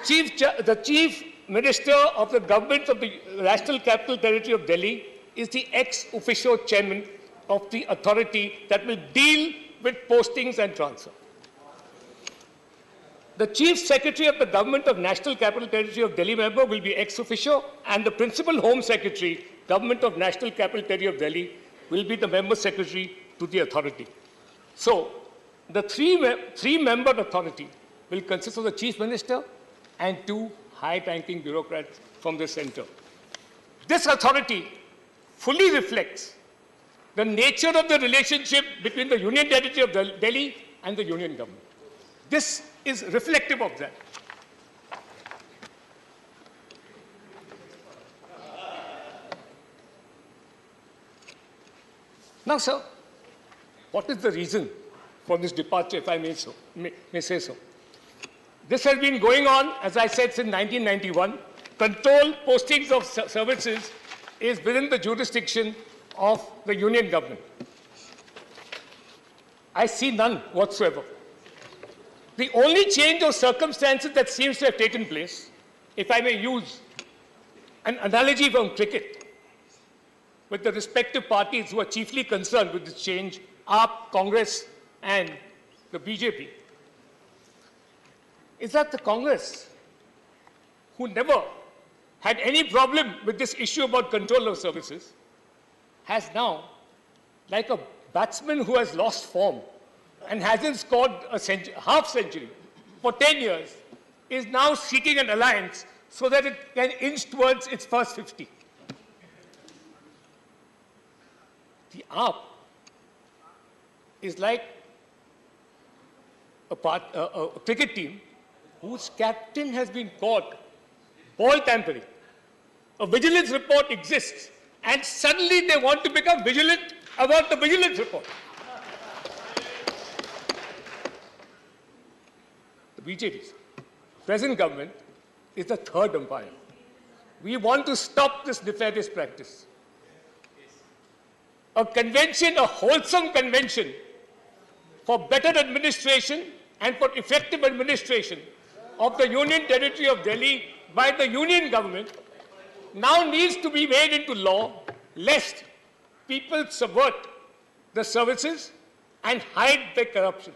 Chief Minister of the Government of the National Capital Territory of Delhi is the ex officio chairman of the authority that will deal with postings and transfer. The Chief Secretary of the Government of National Capital Territory of Delhi member will be ex officio, and the Principal Home Secretary, Government of National Capital Territory of Delhi, will be the member secretary to the authority. So, the three-member authority will consist of the Chief Minister and two high-ranking bureaucrats from the center. This authority fully reflects the nature of the relationship between the Union Territory of Delhi and the Union government. This is reflective of that. Now, sir, what is the reason for this departure, if I may say so? This has been going on, as I said, since 1991. Control postings of services is within the jurisdiction of the union government. I see none whatsoever. The only change of circumstances that seems to have taken place, if I may use an analogy from cricket, with the respective parties who are chiefly concerned with this change, AAP, Congress, and the BJP, is that the Congress, who never had any problem with this issue about control of services, has now, like a batsman who has lost form and hasn't scored a half century for 10 years, is now seeking an alliance so that it can inch towards its first 50. The AAP is like a cricket team whose captain has been caught ball tampering. A vigilance report exists, and suddenly they want to become vigilant about the vigilance report. The BJP's present government is the third umpire. We want to stop this nefarious practice. A convention, a wholesome convention for better administration and for effective administration of the Union Territory of Delhi by the Union government now needs to be made into law, lest people subvert the services and hide their corruption.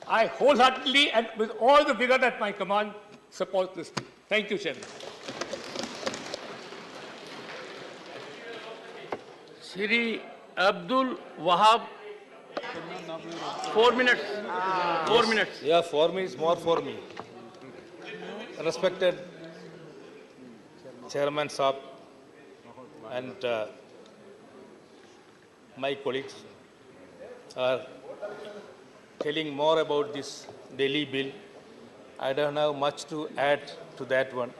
I wholeheartedly and with all the vigor at my command support this. Thank you, Chairman. Shri Abdul Wahab, 4 minutes. 4 minutes. Yeah, 4 minutes more for me. Respected Chairman Saab and my colleagues are telling more about this Delhi bill. I don't have much to add to that one.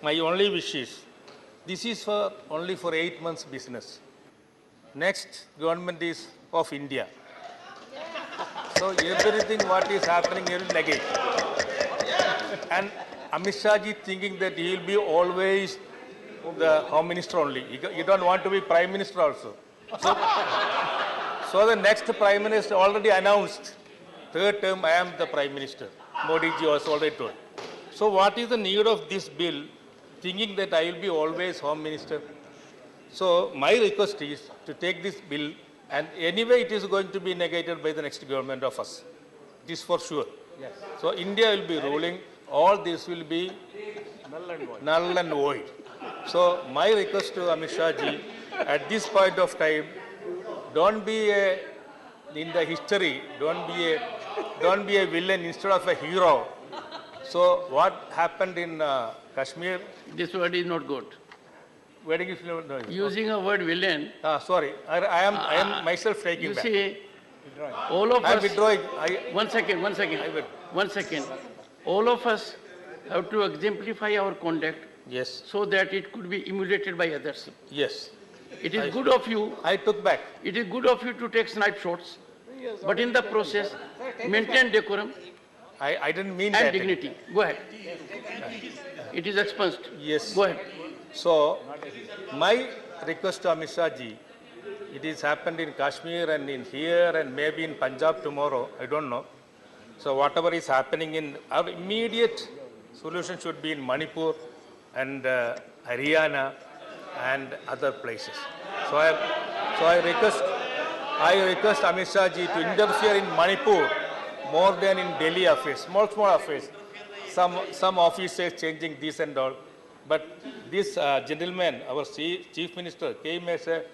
My only wish is, this is only for 8 months business. Next government is of India. So everything what is happening here will negate. And Amit Shah ji thinking that he will be always the Home Minister only. He don't want to be Prime Minister also. So the next Prime Minister already announced, third term I am the Prime Minister. Modi ji was already told. So what is the need of this bill, thinking that I will be always Home Minister? So my request is to take this bill, and anyway it is going to be negated by the next government of us. It is for sure. Yes. So India will be ruling, all this will be null and void. So my request to Amit Shah ji, at this point of time, don't be in the history, don't be a villain instead of a hero. So what happened in Kashmir? This word is not good. Wedding is not using a word villain. Sorry, I am myself taking you back. See, all of I am us. withdrawing. One second. All of us have to exemplify our conduct. Yes. So that it could be emulated by others. Yes. It is good of you. I took back. It is good of you to take snipe shots, but in the process, maintain decorum. I didn't mean and that. dignity. Go ahead. It is expunged. Yes. Go ahead. So, my request to Amit Shah ji, it is happened in Kashmir and in here and maybe in Punjab tomorrow, I don't know. So whatever is happening in, our immediate solution should be in Manipur and Haryana and other places. So I request Amit Shah ji to interfere in Manipur more than in Delhi affairs, small affairs. Some officers changing this and all. But this gentleman, our chief minister, came as a,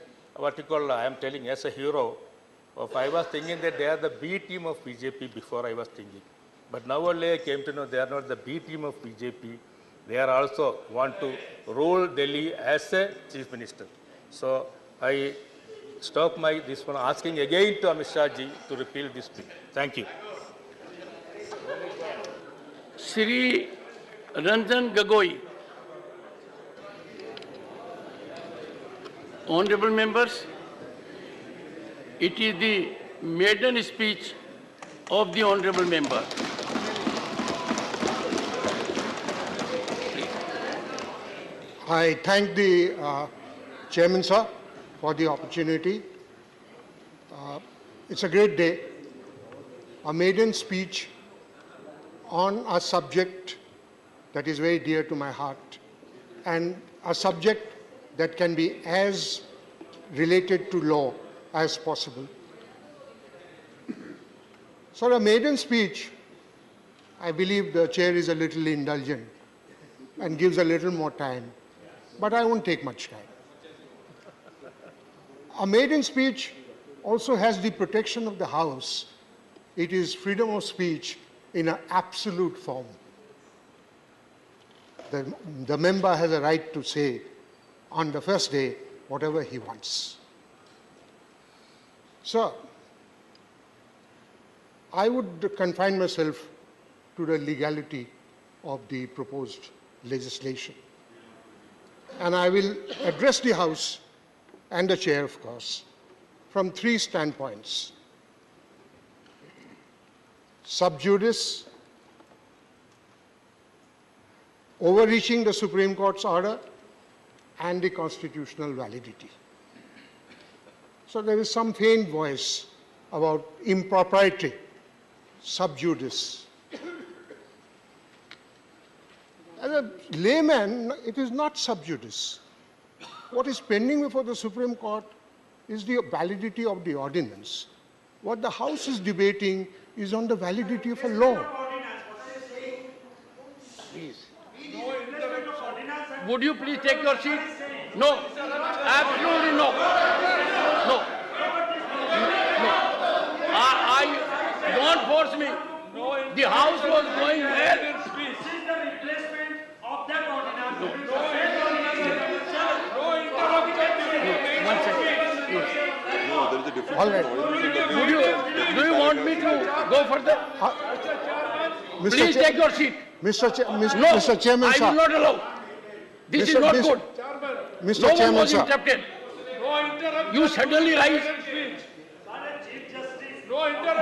I am telling, as a hero. I was thinking that they are the B team of BJP before I was thinking. But now only I came to know they are not the B team of BJP. They are also want to rule Delhi as a chief minister. So I stop this one asking again to Amit Shah ji to repeal this bill. Thank you. Shri Ranjan Gagoi. Honorable members, it is the maiden speech of the honorable member. I thank the Chairman, sir, for the opportunity. It's a great day. A maiden speech on a subject that is very dear to my heart and a subject that can be as related to law as possible. So a maiden speech, I believe the chair is a little indulgent and gives a little more time, but I won't take much time. A maiden speech also has the protection of the House. It is freedom of speech in an absolute form. The member has a right to say on the first day whatever he wants. So, I would confine myself to the legality of the proposed legislation. And I will address the House and the Chair, of course, from three standpoints: sub judice, overreaching the Supreme Court's order, and the constitutional validity. So there is some faint voice about impropriety, sub judice. As a layman, it is not sub judice. What is pending before the Supreme Court is the validity of the ordinance. What the House is debating is on the validity of a law. Please. Would you please take your seat? No. Absolutely no. No. No. Don't force me. The House was going well. All right. Do you want me to go further? Please take your seat. Mr. Chairman, sir. I will not allow. This is not good. Mr. No one Chairman, was sir. interrupted. You suddenly rise.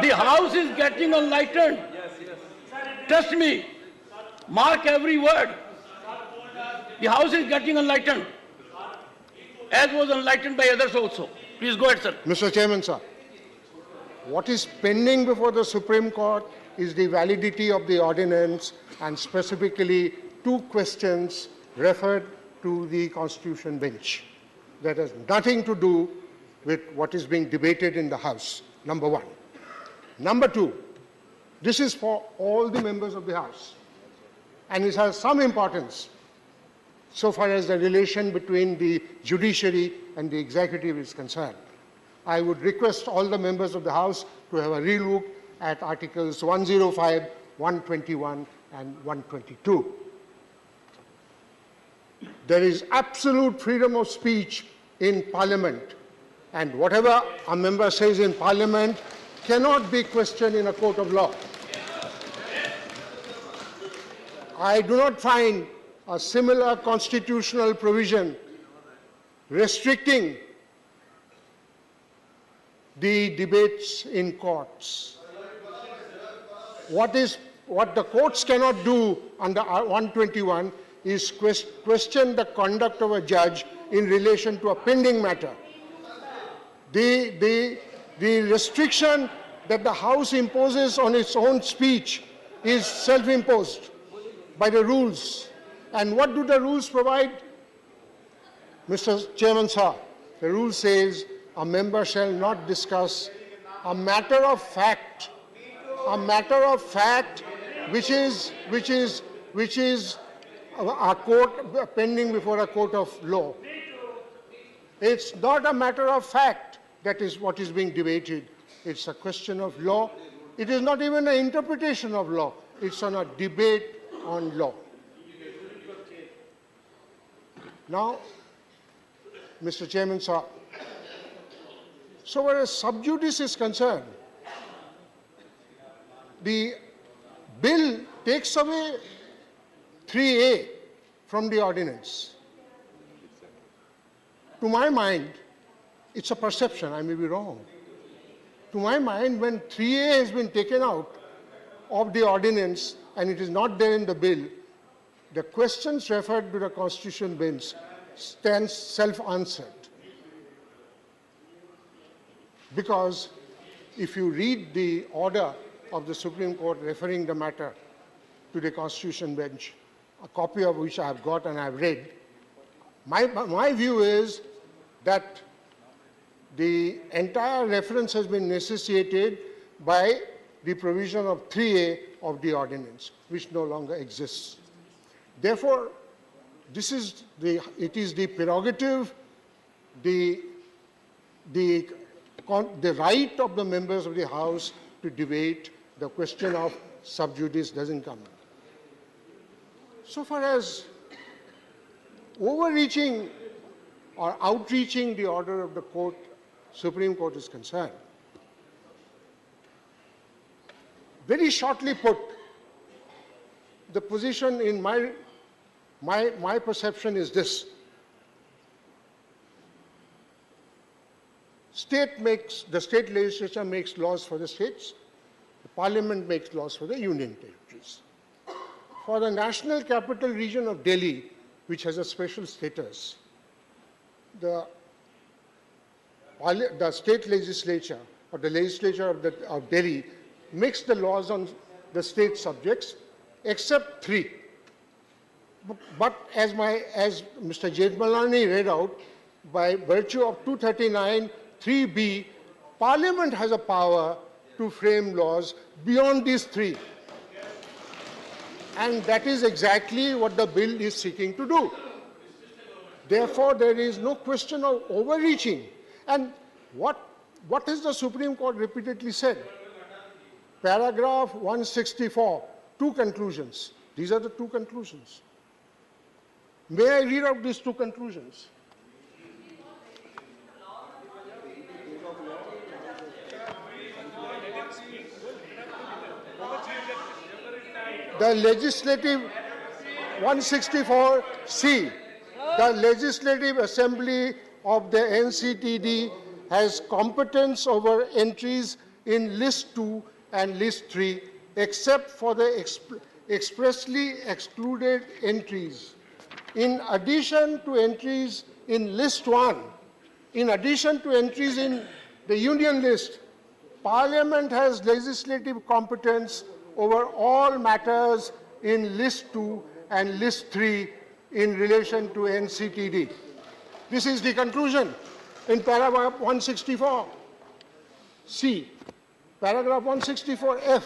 The House is getting enlightened. Trust me. Mark every word. The House is getting enlightened, as was enlightened by others also. Please go ahead, sir. Mr. Chairman, sir. What is pending before the Supreme Court is the validity of the ordinance, and specifically two questions referred to the Constitution bench. That has nothing to do with what is being debated in the House, number one. Number two, this is for all the members of the House, and it has some importance so far as the relation between the judiciary and the executive is concerned. I would request all the members of the House to have a relook at Articles 105, 121, and 122. There is absolute freedom of speech in Parliament, and whatever a member says in Parliament cannot be questioned in a court of law. I do not find a similar constitutional provision restricting the debates in courts. What the courts cannot do under 121 is question the conduct of a judge in relation to a pending matter. The restriction that the House imposes on its own speech is self-imposed by the rules. And what do the rules provide? Mr. Chairman, sir, the rule says a member shall not discuss a matter of fact which is a court pending before a court of law. It's not a matter of fact that is what is being debated. It's a question of law. It is not even an interpretation of law. It's on a debate on law. Now, Mr. Chairman, sir, so where as sub judice is concerned, the bill takes away 3A from the ordinance. To my mind, it's a perception, I may be wrong. To my mind, when 3A has been taken out of the ordinance and it is not there in the bill, the questions referred to the Constitution bench stands self-answered. Because if you read the order of the Supreme Court referring the matter to the Constitution bench, a copy of which I have got and I have read, my view is that the entire reference has been necessitated by the provision of 3A of the ordinance, which no longer exists. Therefore, it is the prerogative, the right of the members of the House to debate. The question of sub judice doesn't come in. So far as overreaching or outreaching the order of the court, Supreme Court is concerned, very shortly put, the position in my perception is this. The state legislature makes laws for the states, the parliament makes laws for the union territories. For the National Capital Region of Delhi, which has a special status, the state legislature or the legislature of Delhi makes the laws on the state subjects, except 3. But as Mr. Jethmalani read out, by virtue of 239 3B, Parliament has a power to frame laws beyond these 3. And that is exactly what the bill is seeking to do. Therefore, there is no question of overreaching. And what has the Supreme Court repeatedly said? Paragraph 164, 2 conclusions. These are the 2 conclusions. May I read out these 2 conclusions? The legislative 164C, the Legislative Assembly of the NCTD has competence over entries in List 2 and List 3, except for the expressly excluded entries. In addition to entries in List 1, in addition to entries in the Union List, Parliament has legislative competence over all matters in List 2 and List 3 in relation to NCTD. This is the conclusion in paragraph 164C. Paragraph 164F,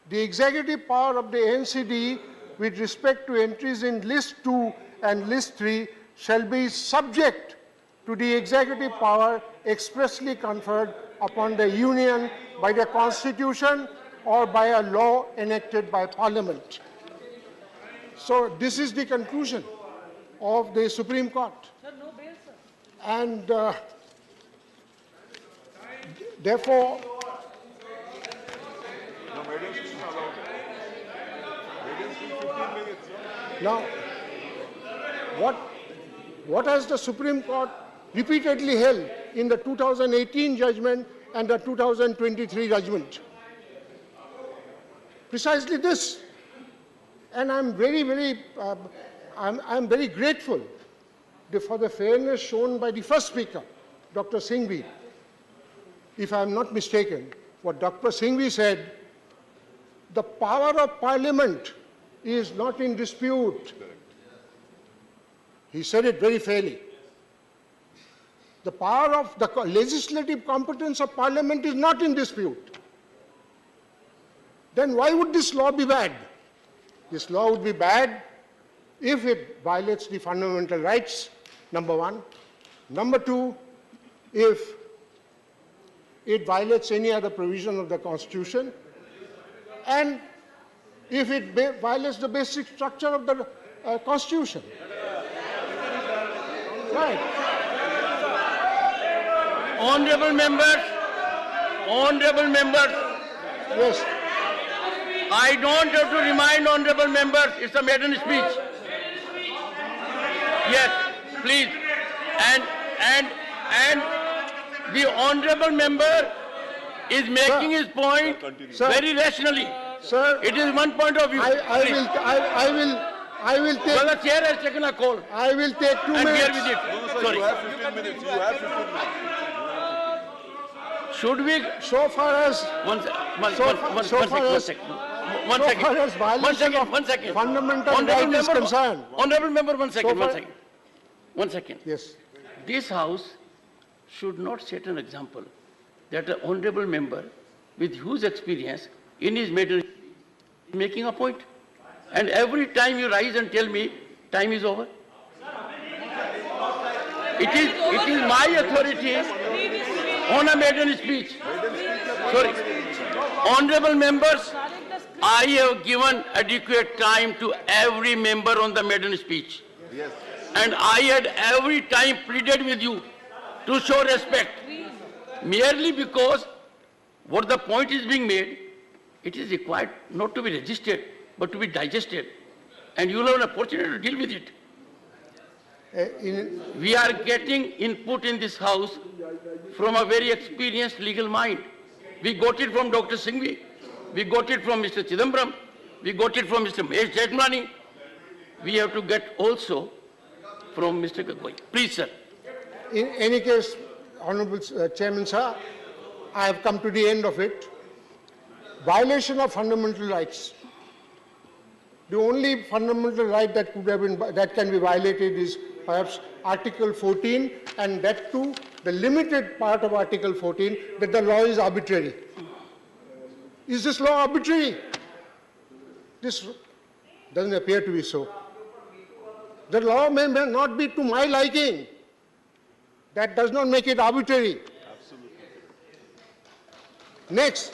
the executive power of the NCD with respect to entries in List 2 and List 3 shall be subject to the executive power expressly conferred upon the Union by the Constitution or by a law enacted by Parliament. So this is the conclusion of the Supreme Court. And therefore, now, what has the Supreme Court repeatedly held in the 2018 judgment and the 2023 judgment? Precisely this. And I'm very grateful for the fairness shown by the first speaker, Dr. Singhvi. If I'm not mistaken, what Dr. Singhvi said, the power of Parliament is not in dispute. He said it very fairly. The power of the legislative competence of Parliament is not in dispute. Then why would this law be bad? This law would be bad if it violates the fundamental rights, number 1. Number 2, if it violates any other provision of the Constitution, and if it violates the basic structure of the Constitution. Right. Honorable members, yes. I don't have to remind honorable members, it's a maiden speech. Yes, please. And the honorable member is making his point very rationally. Sir, it is one point of view. I I will take. Well, the chair has taken a call. I will take 2 And minutes. bear with it. Sorry. You have 15 minutes. You have 15 minutes. Should we? So far as One second. fundamental Honorable right is member, concerned. Honorable member, one second. far- One second. Yes. This House should not set an example that an honorable member with huge experience in his matter is making a point. And every time you rise and tell me time is over. It is my authority on a maiden speech. Sorry. Honorable members, I have given adequate time to every member on the maiden speech. Yes. And I had every time pleaded with you to show respect. Merely because what the point is being made, it is required not to be registered, but to be digested. And you will have an opportunity to deal with it. We are getting input in this House from a very experienced legal mind. We got it from Dr. Singhvi. We got it from Mr. Chidambaram. We got it from Mr. Mahesh Jethmalani. We have to get also from Mr. Gagoi. Please, sir. In any case, Honorable Chairman, sir, I have come to the end of it. Violation of fundamental rights. The only fundamental right that can be violated is perhaps Article 14, and that too, the limited part of Article 14, that the law is arbitrary. Is this law arbitrary? This doesn't appear to be so. The law may not be to my liking. That does not make it arbitrary. Absolutely. Next,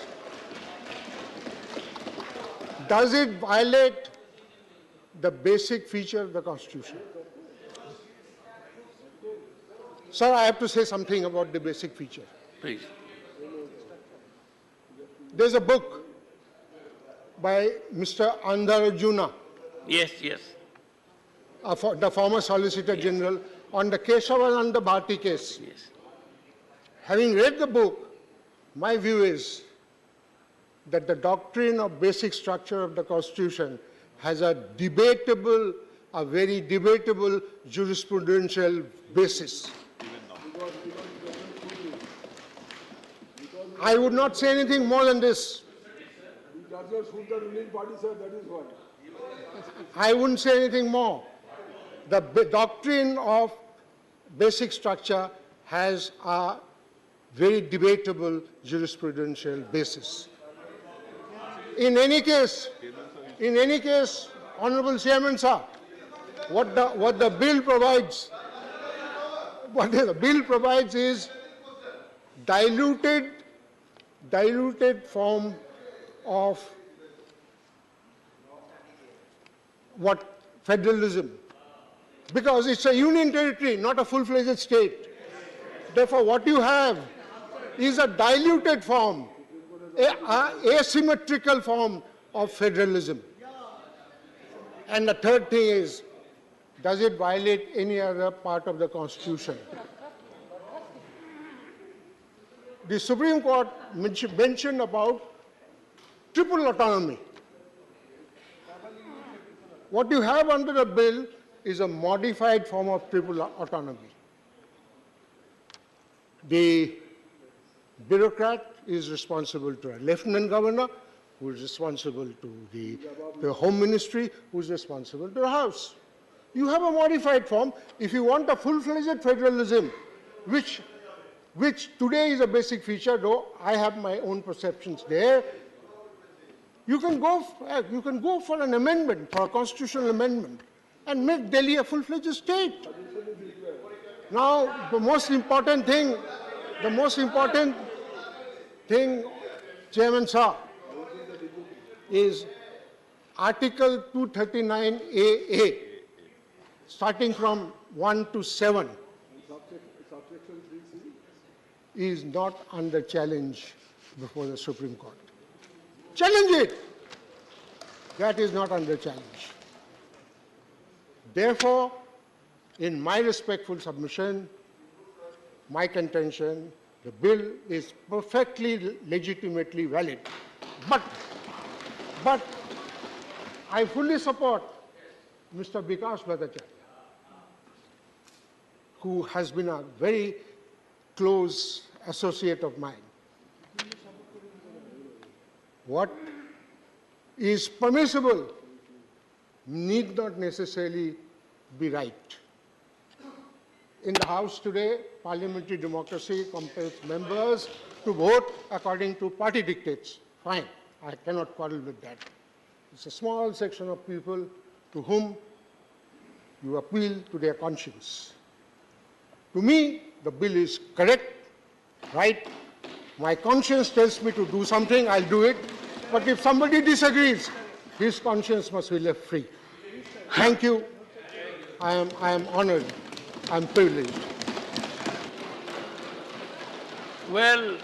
does it violate the basic feature of the Constitution? Sir, I have to say something about the basic feature. Please. There's a book by Mr. Andarajuna. Yes, yes. The former Solicitor General, on the Keshavananda Bharti case. Yes. Having read the book, my view is that the doctrine of basic structure of the Constitution has a very debatable jurisprudential basis. I would not say anything more than this. I wouldn't say anything more. The doctrine of basic structure has a very debatable jurisprudential basis. In any case, Honorable Chairman, sir, what the bill provides is diluted form of what federalism, because it's a union territory, not a full-fledged state. Therefore, what you have is a diluted form, a asymmetrical form of federalism. And the third thing is, does it violate any other part of the Constitution? The Supreme Court mentioned about triple autonomy. What you have under the bill is a modified form of triple autonomy. The bureaucrat is responsible to a lieutenant governor, who is responsible to the Home Ministry, who is responsible to the House. You have a modified form. If you want a full-fledged federalism, which today is a basic feature, though I have my own perceptions there, you can go for an amendment, for a constitutional amendment, and make Delhi a full-fledged state. Now, the most important thing, Chairman Sir, is Article 239AA, starting from 1 to 7, is not under challenge before the Supreme Court. Challenge it. That is not under challenge. Therefore, in my respectful submission, my contention, the bill is perfectly legitimately valid. But I fully support Mr. Vikas Bhattacharya, who has been a very close associate of mine. What is permissible need not necessarily be right. In the House today, parliamentary democracy compels members to vote according to party dictates. Fine, I cannot quarrel with that. It's a small section of people to whom you appeal to their conscience. To me, the bill is correct, right. My conscience tells me to do something, I'll do it. But if somebody disagrees, his conscience must be left free. Thank you. I am honored. I'm privileged. Well,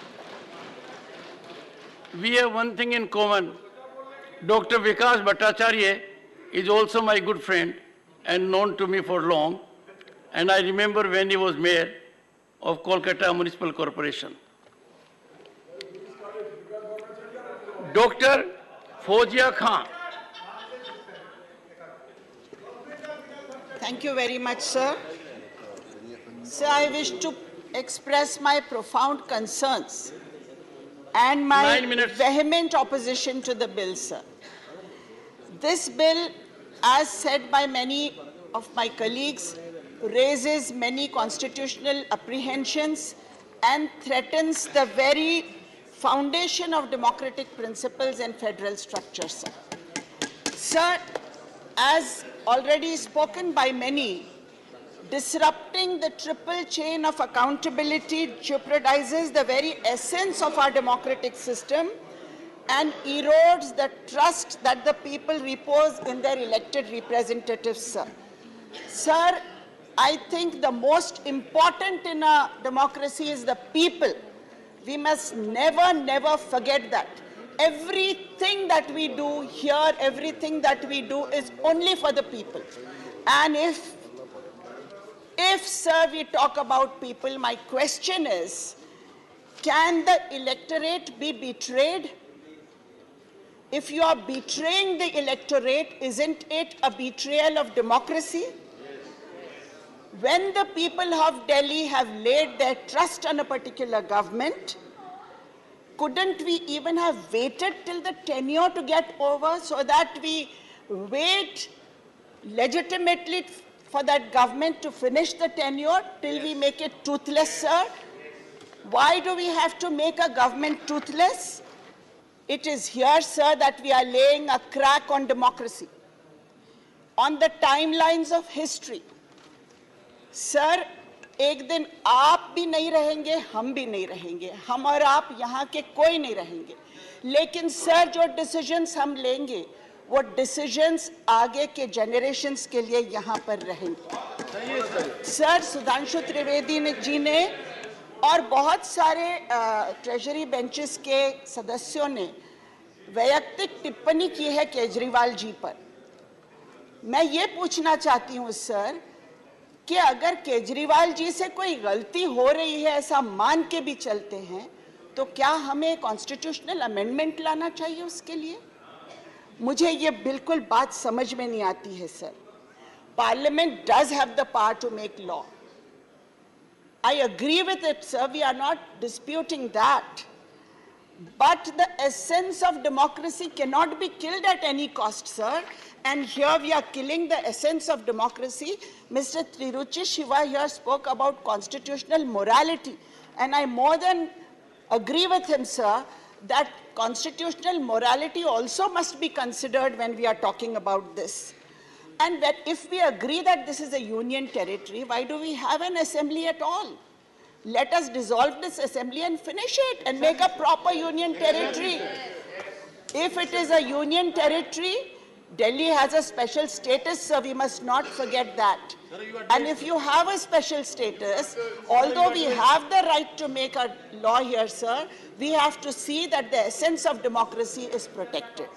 we have one thing in common. Dr. Vikas Bhattacharya is also my good friend and known to me for long. And I remember when he was mayor of Kolkata Municipal Corporation. Dr. Fozia Khan. Thank you very much, sir. Sir, I wish to express my profound concerns and my vehement opposition to the bill, sir. This bill, as said by many of my colleagues, raises many constitutional apprehensions and threatens the very foundation of democratic principles and federal structures, sir. Sir, as already spoken by many, disrupting the triple chain of accountability jeopardizes the very essence of our democratic system and erodes the trust that the people repose in their elected representatives, sir. Sir, I think the most important in a democracy is the people. We must never, never forget that. Everything that we do here, everything that we do is only for the people. And if, sir, we talk about people, my question is, can the electorate be betrayed? If you are betraying the electorate, isn't it a betrayal of democracy? When the people of Delhi have laid their trust on a particular government, couldn't we even have waited till the tenure to get over so that we wait legitimately for that government to finish the tenure till we make it toothless, sir? Why do we have to make a government toothless? It is here, sir, that we are laying a crack on democracy. On the timelines of history, sir, एक दिन आप भी नहीं रहेंगे, हम भी नहीं रहेंगे, हम और आप यहाँ के कोई नहीं रहेंगे, लेकिन सर जो डिसीजंस हम लेंगे, वो डिसीजंस आगे के जनरेशंस के लिए यहाँ पर रहेंगे। सर, सुधांशु त्रिवेदी जी ने और बहुत सारे ट्रेजरी बेंचेस के सदस्यों ने वैयक्तिक टिप्पणी की है केजरीवाल जी पर। मैं ये पूछना चाहती हूँ सर कि अगर केजरीवाल जी से कोई गलती हो रही है ऐसा मान के भी चलते हैं तो क्या हमें कॉन्स्टिट्यूशनल अमेंडमेंट लाना चाहिए उसके लिए? मुझे ये बिल्कुल बात समझ में नहीं आती है sir. Parliament does have the power to make law. I agree with it, sir. We are not disputing that. But the essence of democracy cannot be killed at any cost, sir. And here we are killing the essence of democracy. Mr. Tiruchi Shiva here spoke about constitutional morality. And I more than agree with him, sir, that constitutional morality also must be considered when we are talking about this. And that if we agree that this is a union territory, why do we have an assembly at all? Let us dissolve this assembly and finish it and make a proper union territory. If it is a union territory, Delhi has a special status, so we must not forget that. And if you have a special status, although we have the right to make a law here, sir, we have to see that the essence of democracy is protected.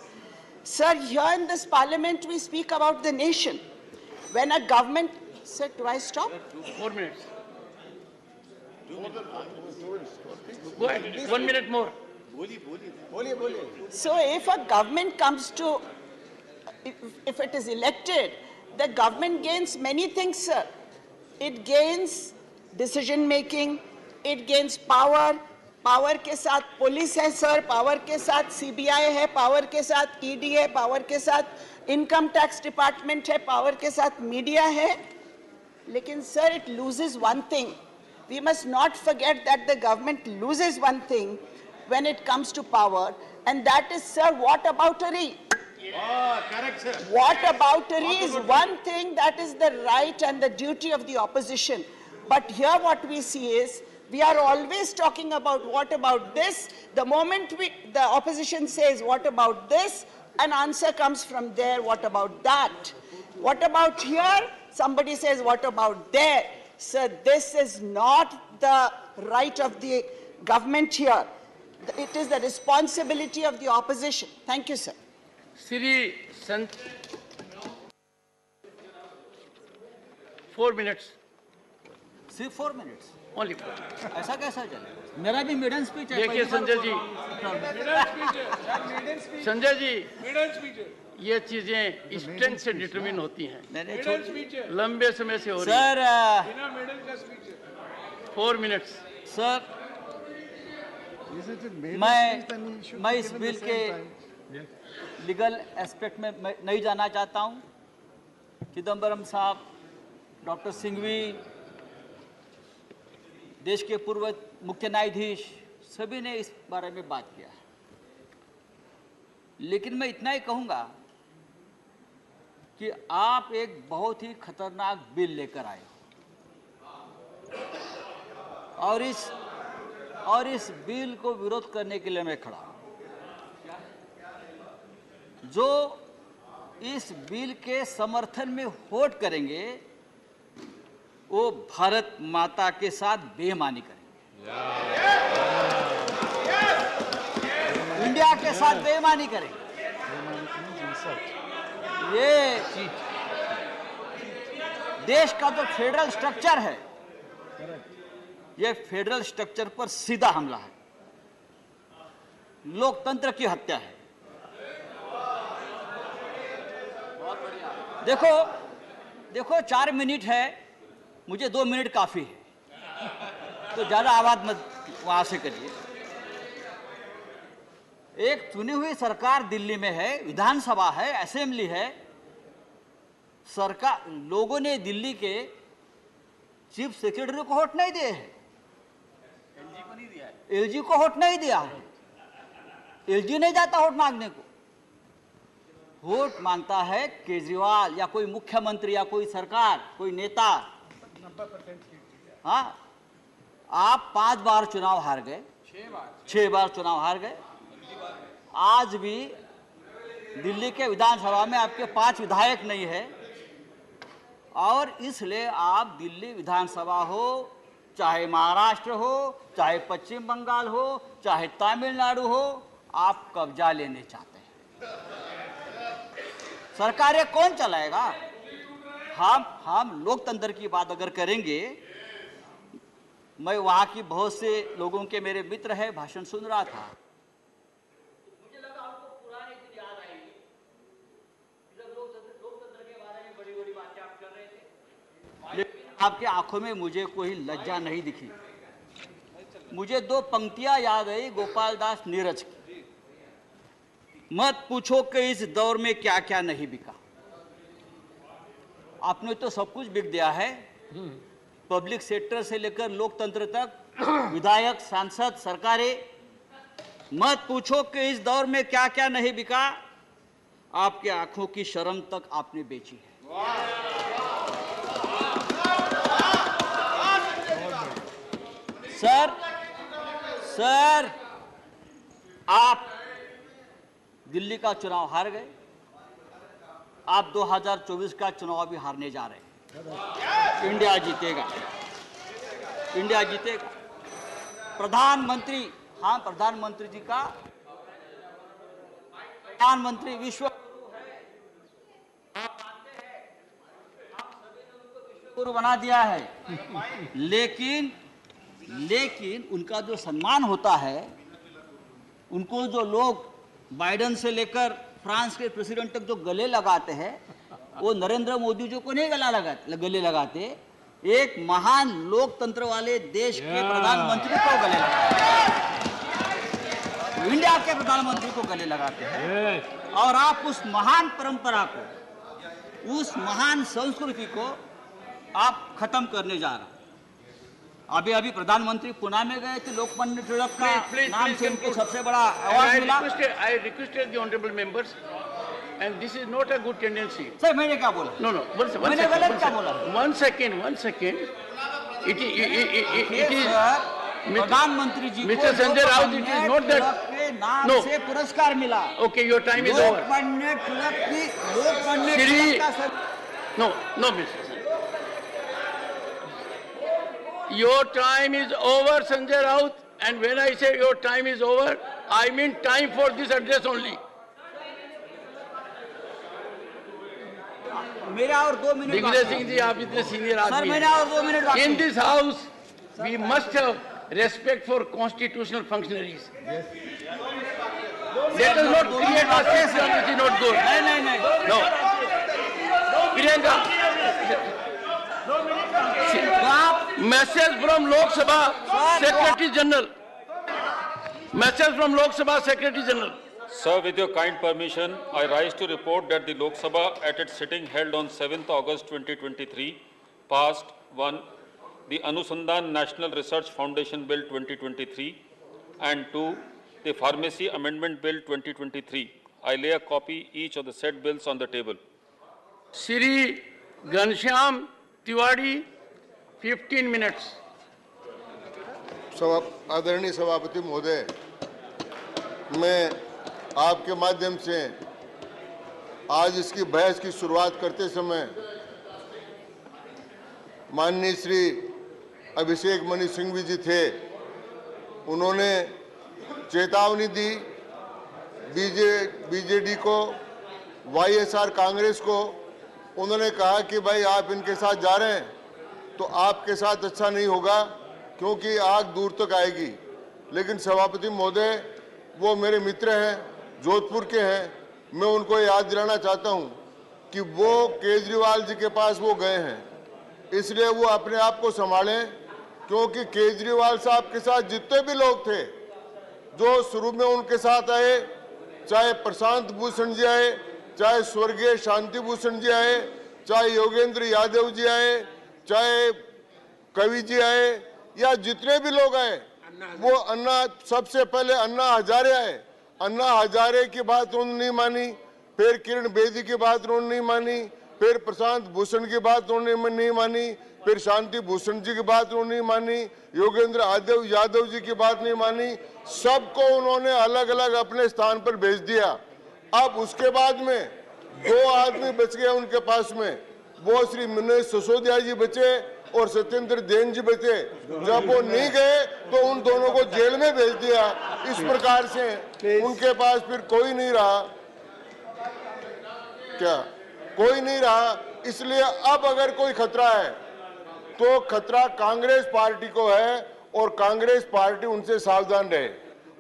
Sir, here in this parliament, we speak about the nation. When a government... Sir, do I stop? 4 minutes. Go ahead, 1 minute more. So if a government comes to... If it is elected The government gains many things, sir. It gains decision making, it gains power. Power के साथ police है sir, power के साथ CBI है, power के साथ ED है, power के साथ इनकम टैक्स डिपार्टमेंट है, पावर के साथ मीडिया है. लेकिन sir, it loses one thing. We must not forget that the government loses one thing when it comes to power, and that is, sir, whataboutery. Correct, sir. Whataboutery is one thing that is the right and the duty of the opposition. But here what we see is, we are always talking about what about this. The moment the opposition says what about this, an answer comes from there, what about that. What about here? Somebody says what about there. Sir, this is not the right of the government here. It is the responsibility of the opposition. Thank you, sir. Sri Sant, 4 minutes. सिर्फ 4 minutes. Only 4 minutes. ऐसा कैसा चलेगा? मेरा भी maiden speech है. देखिए संजय जी, संजय जी, ये चीजें स्ट्रेंथ से डिटरमिन होती हैं, लंबे समय से हो रही हैं. Sir, 4 minutes. सर, मैं इस बिल के लीगल एस्पेक्ट में नहीं जाना चाहता हूं. चिदम्बरम साहब, डॉक्टर सिंघवी, देश के पूर्व मुख्य न्यायाधीश, सभी ने इस बारे में बात किया है. लेकिन मैं इतना ही कहूंगा कि आप एक बहुत ही खतरनाक बिल लेकर आए और इस बिल को विरोध करने के लिए मैं खड़ा हूं. जो इस बिल के समर्थन में वोट करेंगे वो भारत माता के साथ बेईमानी करेंगे, इंडिया के साथ बेईमानी करेंगे. ये देश का जो फेडरल स्ट्रक्चर है, ये फेडरल स्ट्रक्चर पर सीधा हमला है, लोकतंत्र की हत्या है. देखो 4 मिनट है, मुझे 2 मिनट काफी है, तो ज्यादा आवाज मत वहां से करिए. एक चुनी हुई सरकार दिल्ली में है, विधानसभा है, असेंबली है. सरकार, लोगों ने दिल्ली के चीफ सेक्रेटरी को वोट नहीं दिए हैं, एलजी को वोट नहीं दिया है. एलजी नहीं जाता वोट मांगने को, वोट मांगता है केजरीवाल या कोई मुख्यमंत्री या कोई सरकार, कोई नेता. हाँ, आप 5 बार चुनाव हार गए, 6 बार चुनाव हार गए. आज भी दिल्ली के विधानसभा में आपके 5 विधायक नहीं है, और इसलिए आप दिल्ली विधानसभा हो, चाहे महाराष्ट्र हो, चाहे पश्चिम बंगाल हो, चाहे तमिलनाडु हो, आप कब्जा लेने चाहते हैं. सरकारें कौन चलाएगा? हम लोकतंत्र की बात अगर करेंगे, मैं वहां की बहुत से लोगों के मेरे मित्र हैं, भाषण सुन रहा था. मुझे लगा आपको पुराने दिन याद आएंगे, जब लोकतंत्र के बारे में बड़ी-बड़ी बातें आप कर रहे थे, लेकिन आपके आंखों में मुझे कोई लज्जा नहीं दिखी. मुझे 2 पंक्तियां याद आई गोपाल दास नीरज की. मत पूछो कि इस दौर में क्या क्या नहीं बिका. आपने तो सब कुछ बिक दिया है, पब्लिक सेक्टर से लेकर लोकतंत्र तक, विधायक, सांसद, सरकारें. मत पूछो कि इस दौर में क्या क्या नहीं बिका. आपके आंखों की शर्म तक आपने बेची है. सर, आप दिल्ली का चुनाव हार गए, आप 2024 का चुनाव भी हारने जा रहे हैं. इंडिया जीतेगा, इंडिया जीतेगा. प्रधानमंत्री, हाँ, प्रधानमंत्री जी का, प्रधानमंत्री विश्व गुरु बना दिया है. लेकिन उनका जो सम्मान होता है, उनको जो लोग बाइडेन से लेकर फ्रांस के प्रेसिडेंट तक जो गले लगाते हैं, वो नरेंद्र मोदी जी को नहीं गले लगाते, एक महान लोकतंत्र वाले देश के प्रधानमंत्री को गले लगाते, इंडिया के प्रधानमंत्री को गले लगाते हैं। और आप उस महान परंपरा को, उस महान संस्कृति को आप खत्म करने जा रहे हैं। अभी अभी प्रधानमंत्री पुणे में गए थे, लोकमान्य तिलक का नाम से उनको सबसे बड़ा अवार्ड मिला। I requested the honorable members, and this is not a good tendency. Sir मैंने क्या बोला? No, no. मैंने गलत क्या बोला? 1 second, 1 second. It is. प्रधानमंत्री जी को Mr. Sanjay Raut, it is not that. के नाम No. से पुरस्कार मिला। Okay, your time is over. Lokmanya Tilak का No, Mr. Your time is over, Sanjay Raut, and when I say your time is over, I mean time for this address only. मेरा और 2 minute Digvijay Singh ji, आप इतने सीनियर आदमी हैं। सर मेरा और 2 minute In this house, we must have respect for constitutional functionaries. Let us not create a system which is not good. नहीं। No. Priyanka. Message from Lok Sabha Secretary General. Message from Lok Sabha Secretary General. Sir, with your kind permission, I rise to report that the Lok Sabha at its sitting held on 7th August 2023 passed 1. The Anusandhan National Research Foundation Bill 2023 and 2. The Pharmacy Amendment Bill 2023. I lay a copy each of the said bills on the table. Shri Ghanshyam Tiwari, 15 minutes. आदरणीय सभापति महोदय, मैं आपके माध्यम से आज इसकी बहस की शुरुआत करते समय माननीय श्री अभिषेक मनु सिंघवी जी थे, उन्होंने चेतावनी दी बीजेडी को, वाईएसआर कांग्रेस को। उन्होंने कहा कि भाई आप इनके साथ जा रहे हैं तो आपके साथ अच्छा नहीं होगा, क्योंकि आग दूर तक आएगी। लेकिन सभापति महोदय, वो मेरे मित्र हैं, जोधपुर के हैं, मैं उनको याद दिलाना चाहता हूं कि वो केजरीवाल जी के पास वो गए हैं, इसलिए वो अपने आप को संभालें, क्योंकि केजरीवाल साहब के साथ जितने भी लोग थे जो शुरू में उनके साथ आए, चाहे प्रशांत भूषण जी आए, चाहे स्वर्गीय शांति भूषण जी आए, चाहे योगेंद्र यादव जी आए, चाहे कवि जी आए, या जितने भी लोग आए, वो सबसे पहले अन्ना हजारे आए। अन्ना हजारे की बात उन्होंने नहीं मानी, फिर किरण बेदी की बात उन्होंने नहीं मानी, फिर प्रशांत भूषण की बात उन्होंने नहीं मानी, फिर शांति भूषण जी की बात उन्होंने नहीं मानी, योगेंद्र यादव जी की बात नहीं मानी। सबको उन्होंने अलग अलग अपने स्थान पर भेज दिया। अब उसके बाद में 2 आदमी बच गए उनके पास में, वो श्री मनोज सिसोदिया जी बचे और सत्येंद्र जैन जी बचे। जब वो नहीं गए तो उन दोनों को जेल में भेज दिया। इस प्रकार से उनके पास फिर कोई नहीं रहा, कोई नहीं रहा। इसलिए अब अगर कोई खतरा है तो खतरा कांग्रेस पार्टी को है, और कांग्रेस पार्टी उनसे सावधान रहे।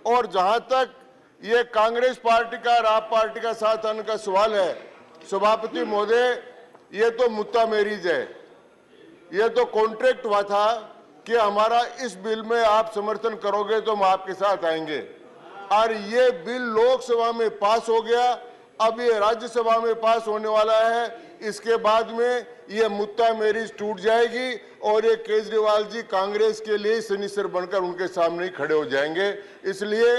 और जहां तक ये कांग्रेस पार्टी का और आप पार्टी का साथ आने का सवाल है, सभापति महोदय, ये तो मुद्दा मैरिज है। ये तो कॉन्ट्रैक्ट हुआ था कि हमारा इस बिल में आप समर्थन करोगे तो हम आपके साथ आएंगे, और ये बिल लोकसभा में पास हो गया। अब ये राज्यसभा में पास होने वाला है। इसके बाद में ये मुद्दा मैरिज टूट जाएगी और ये केजरीवाल जी कांग्रेस के लिए सनीसर बनकर उनके सामने ही खड़े हो जाएंगे। इसलिए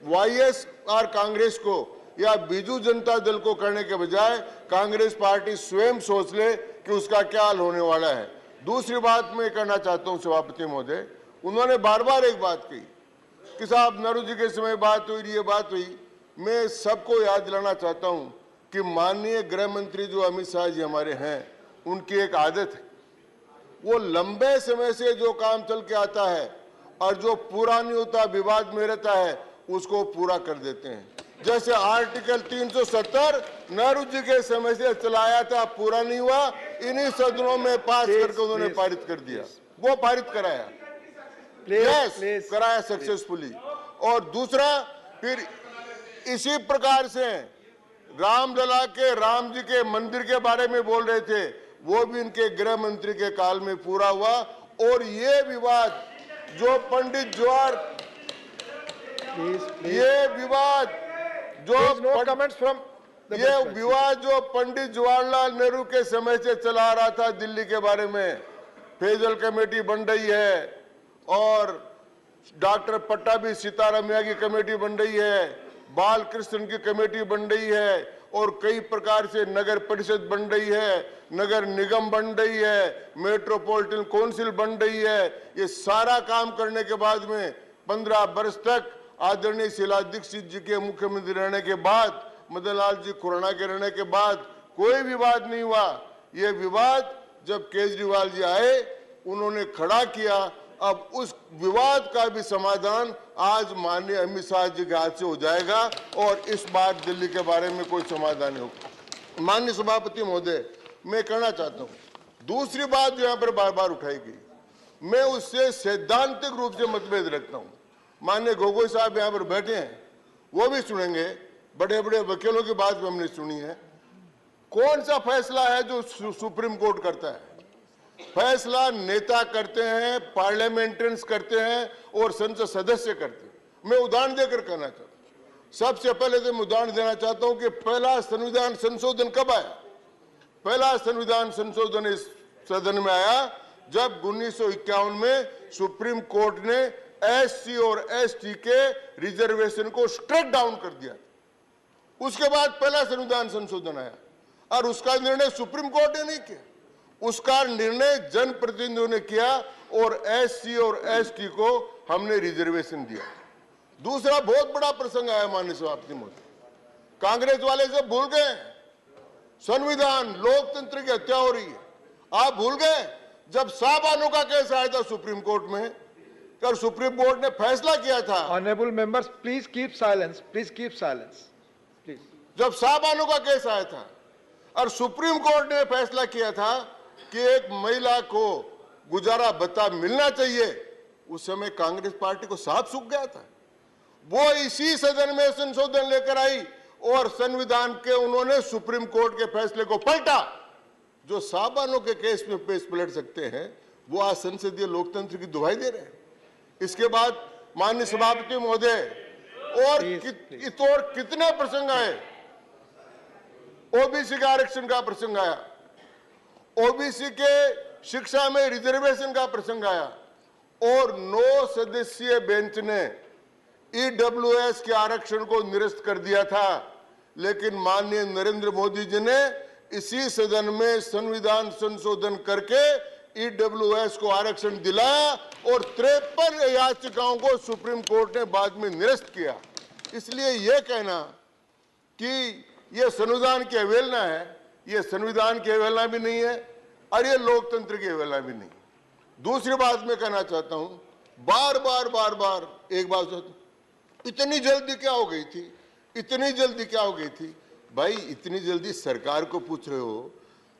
वाईएसआर कांग्रेस को या बीजू जनता दल को करने के बजाय कांग्रेस पार्टी स्वयं सोच ले कि उसका क्या हाल होने वाला है। दूसरी बात मैं कहना चाहता हूं सभापति महोदय, उन्होंने बार बार एक बात कही कि साहब नेहरू जी के समय बात हुई, ये बात हुई। मैं सबको याद दिलाना चाहता हूं कि माननीय गृह मंत्री जो अमित शाह जी हमारे हैं, उनकी एक आदत है, वो लंबे समय से जो काम चल के आता है और जो पूरा नहीं होता, विवाद में रहता है, उसको पूरा कर देते हैं। जैसे आर्टिकल 370 नेहरू जी के समय से चलाया था, पूरा नहीं हुआ, इन्हीं सदनों में पास करके उन्होंने पारित कर दिया। वो पारित कराया, कराया सक्सेसफुली। और दूसरा, फिर इसी प्रकार से रामलला के राम जी के मंदिर के बारे में बोल रहे थे, वो भी इनके गृह मंत्री के काल में पूरा हुआ। और ये विवाद जो पंडित जवाहर, ये विवाद जो ये विवाद जो पंडित जवाहरलाल नेहरू के समय से चला रहा था दिल्ली के बारे में, फेजल कमेटी बन रही है और डॉक्टर पट्टाभी सीतारामैया की कमेटी बन रही है, बाल कृष्ण की कमेटी बन रही है और कई प्रकार से नगर परिषद बन रही है, नगर निगम बन रही है, मेट्रोपॉलिटन काउंसिल बन रही है। ये सारा काम करने के बाद में 15 वर्ष तक आदरणीय शीला दीक्षित जी के मुख्यमंत्री रहने के बाद, मदन लाल जी खुराना के रहने के बाद कोई विवाद नहीं हुआ। ये विवाद जब केजरीवाल जी आए उन्होंने खड़ा किया। अब उस विवाद का भी समाधान आज माननीय अमित शाह जी के हाथ से हो जाएगा और इस बार दिल्ली के बारे में कोई समाधान नहीं होगा। माननीय सभापति महोदय, मैं कहना चाहता हूँ, दूसरी बात जो यहाँ पर बार बार उठाई गई, मैं उससे सैद्धांतिक रूप से मतभेद रखता हूँ। माननीय गोगोई साहब यहाँ पर बैठे हैं, वो भी सुनेंगे, बड़े बड़े वकीलों की बात भी हमने सुनी है। कौन सा फैसला है जो सुप्रीम कोर्ट करता है? फैसला नेता करते हैं, पार्लियामेंटेरियंस करते हैं और संसद सदस्य करते हैं। मैं उदाहरण देकर कहना चाहता हूं। सबसे पहले तो मैं उदाहरण देना चाहता हूं कि पहला संविधान संशोधन कब आया। पहला संविधान संशोधन इस सदन में आया जब 1951 में सुप्रीम कोर्ट ने एससी और एसटी के रिजर्वेशन को स्ट्रेट डाउन कर दिया। उसके बाद पहला संविधान संशोधन आया और उसका निर्णय सुप्रीम कोर्ट ने नहीं किया, उसका निर्णय जनप्रतिनिधियों ने किया और एससी और एसटी को हमने रिजर्वेशन दिया। दूसरा बहुत बड़ा प्रसंग आया माननीय सभापति महोदय, कांग्रेस वाले सब भूल गए संविधान, लोकतंत्र की हत्या हो रही है। आप भूल गए जब साबानों का केस आया था सुप्रीम कोर्ट में, और सुप्रीम कोर्ट ने फैसला किया था। Honourable members please keep silence, please keep silence please. जब साबानों का केस आया था और सुप्रीम कोर्ट ने फैसला किया था कि एक महिला को गुजारा भत्ता मिलना चाहिए, उस समय कांग्रेस पार्टी को सांप सूख गया था। वो इसी सदन में संशोधन लेकर आई और संविधान के उन्होंने सुप्रीम कोर्ट के फैसले को पलटा। जो साबानों के केस में पेश पलट सकते हैं वो आज संसदीय लोकतंत्र की दुहाई दे रहे हैं। इसके बाद माननीय सभापति महोदय और कितने प्रसंग आए। ओबीसी के आरक्षण का प्रसंग आया, ओबीसी के शिक्षा में रिजर्वेशन का प्रसंग आया और 9 सदस्यीय बेंच ने ईडब्ल्यूएस के आरक्षण को निरस्त कर दिया था। लेकिन माननीय नरेंद्र मोदी जी ने इसी सदन में संविधान संशोधन करके ईडब्ल्यूएस को आरक्षण दिलाया और 53 याचिकाओं को सुप्रीम कोर्ट ने बाद में निरस्त किया। इसलिए यह कहना कि यह संविधान की अवहेलना है, यह संविधान की अवहेलना भी नहीं है और यह लोकतंत्र की अवहेलना भी नहीं। दूसरी बात मैं कहना चाहता हूं, बार बार एक बात, इतनी जल्दी क्या हो गई थी, इतनी जल्दी क्या हो गई थी। भाई इतनी जल्दी सरकार को पूछ रहे हो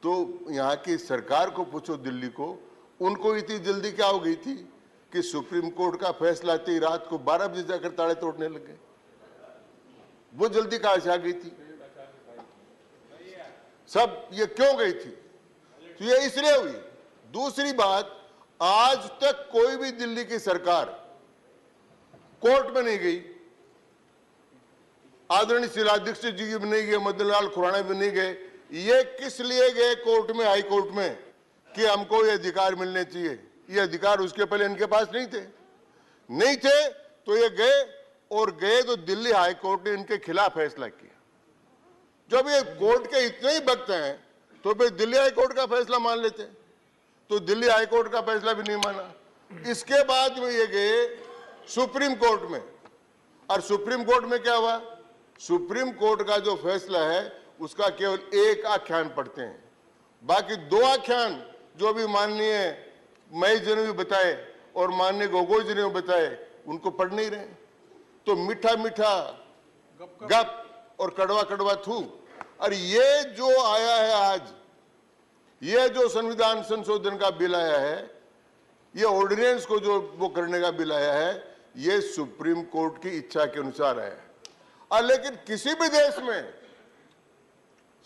तो यहाँ की सरकार को पूछो, दिल्ली को, उनको इतनी जल्दी क्या हो गई थी कि सुप्रीम कोर्ट का फैसला आते ही रात को 12 बजे जाकर ताले तोड़ने लगे। वो जल्दी कहां से आ गई थी, सब ये क्यों गई थी? तो ये इसलिए हुई। दूसरी बात, आज तक कोई भी दिल्ली की सरकार कोर्ट में नहीं गई। आदरणीय शीला दीक्षित जी भी नहीं गए, मदन लाल खुराना भी नहीं गए। ये किस लिए गए कोर्ट में, हाई कोर्ट में, कि हमको ये अधिकार मिलने चाहिए। ये अधिकार उसके पहले इनके पास नहीं थे तो ये गए और गए तो दिल्ली हाई कोर्ट ने इनके खिलाफ फैसला किया। जब ये कोर्ट के इतने ही भक्त हैं तो फिर दिल्ली हाई कोर्ट का फैसला मान लेते, तो दिल्ली हाई कोर्ट का फैसला भी नहीं माना। इसके बाद में ये गए सुप्रीम कोर्ट में, और सुप्रीम कोर्ट में क्या हुआ, सुप्रीम कोर्ट का जो फैसला है उसका केवल एक आख्यान पढ़ते हैं, बाकी 2 आख्यान जो भी माननीय महेश जी ने भी बताए और माननीय गोगोई जी ने बताए उनको पढ़ नहीं रहे। तो मीठा मीठा गप और कड़वा कड़वा थू। और ये जो आया है आज, ये जो संविधान संशोधन का बिल आया है, ये ऑर्डिनेंस को जो वो करने का बिल आया है, ये सुप्रीम कोर्ट की इच्छा के अनुसार है। और लेकिन किसी भी देश में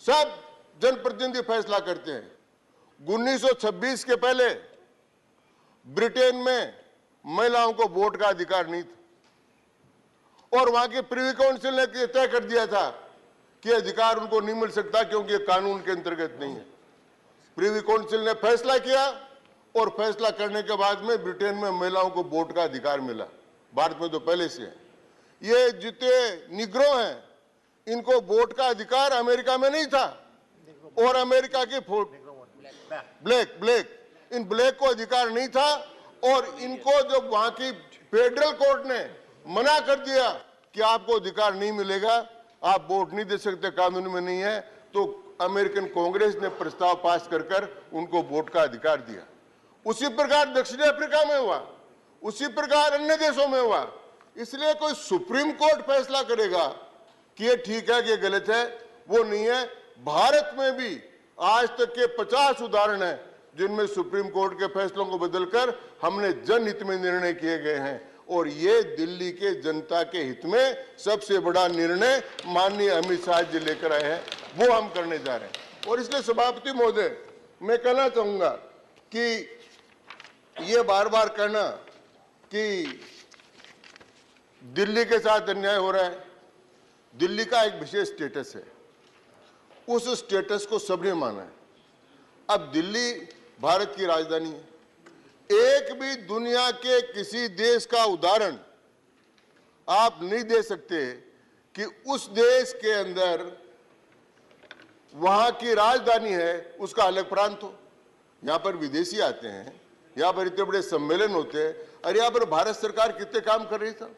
सब जनप्रतिनिधि फैसला करते हैं। 1926 के पहले ब्रिटेन में महिलाओं को वोट का अधिकार नहीं था और वहां की प्रिवी काउंसिल ने तय कर दिया था कि अधिकार उनको नहीं मिल सकता क्योंकि कानून के अंतर्गत नहीं है। प्रिवी काउंसिल ने फैसला किया और फैसला करने के बाद में ब्रिटेन में महिलाओं को वोट का अधिकार मिला। भारत में तो पहले से है। ये जितने निग्रो हैं इनको वोट का अधिकार अमेरिका में नहीं था और अमेरिका की ब्लैक इन ब्लैक को अधिकार नहीं था और इनको जब वहां की फेडरल कोर्ट ने मना कर दिया कि आपको अधिकार नहीं मिलेगा, आप वोट नहीं दे सकते, कानून में नहीं है, तो अमेरिकन कांग्रेस ने प्रस्ताव पास कर उनको वोट का अधिकार दिया। उसी प्रकार दक्षिण अफ्रीका में हुआ, उसी प्रकार अन्य देशों में हुआ। इसलिए कोई सुप्रीम कोर्ट फैसला करेगा कि ये ठीक है कि ये गलत है, वो नहीं है। भारत में भी आज तक के 50 उदाहरण हैं जिनमें सुप्रीम कोर्ट के फैसलों को बदलकर हमने जनहित में निर्णय किए गए हैं और ये दिल्ली के जनता के हित में सबसे बड़ा निर्णय माननीय अमित शाह जी लेकर आए हैं, वो हम करने जा रहे हैं। और इसलिए सभापति महोदय, मैं कहना चाहूंगा कि ये बार बार कहना कि दिल्ली के साथ अन्याय हो रहा है, दिल्ली का एक विशेष स्टेटस है, उस स्टेटस को सबने माना है। अब दिल्ली भारत की राजधानी है। एक भी दुनिया के किसी देश का उदाहरण आप नहीं दे सकते कि उस देश के अंदर वहां की राजधानी है, उसका अलग प्रांत हो। यहां पर विदेशी आते हैं, यहां पर इतने बड़े सम्मेलन होते हैं, और यहां पर भारत सरकार कितने काम कर रही था।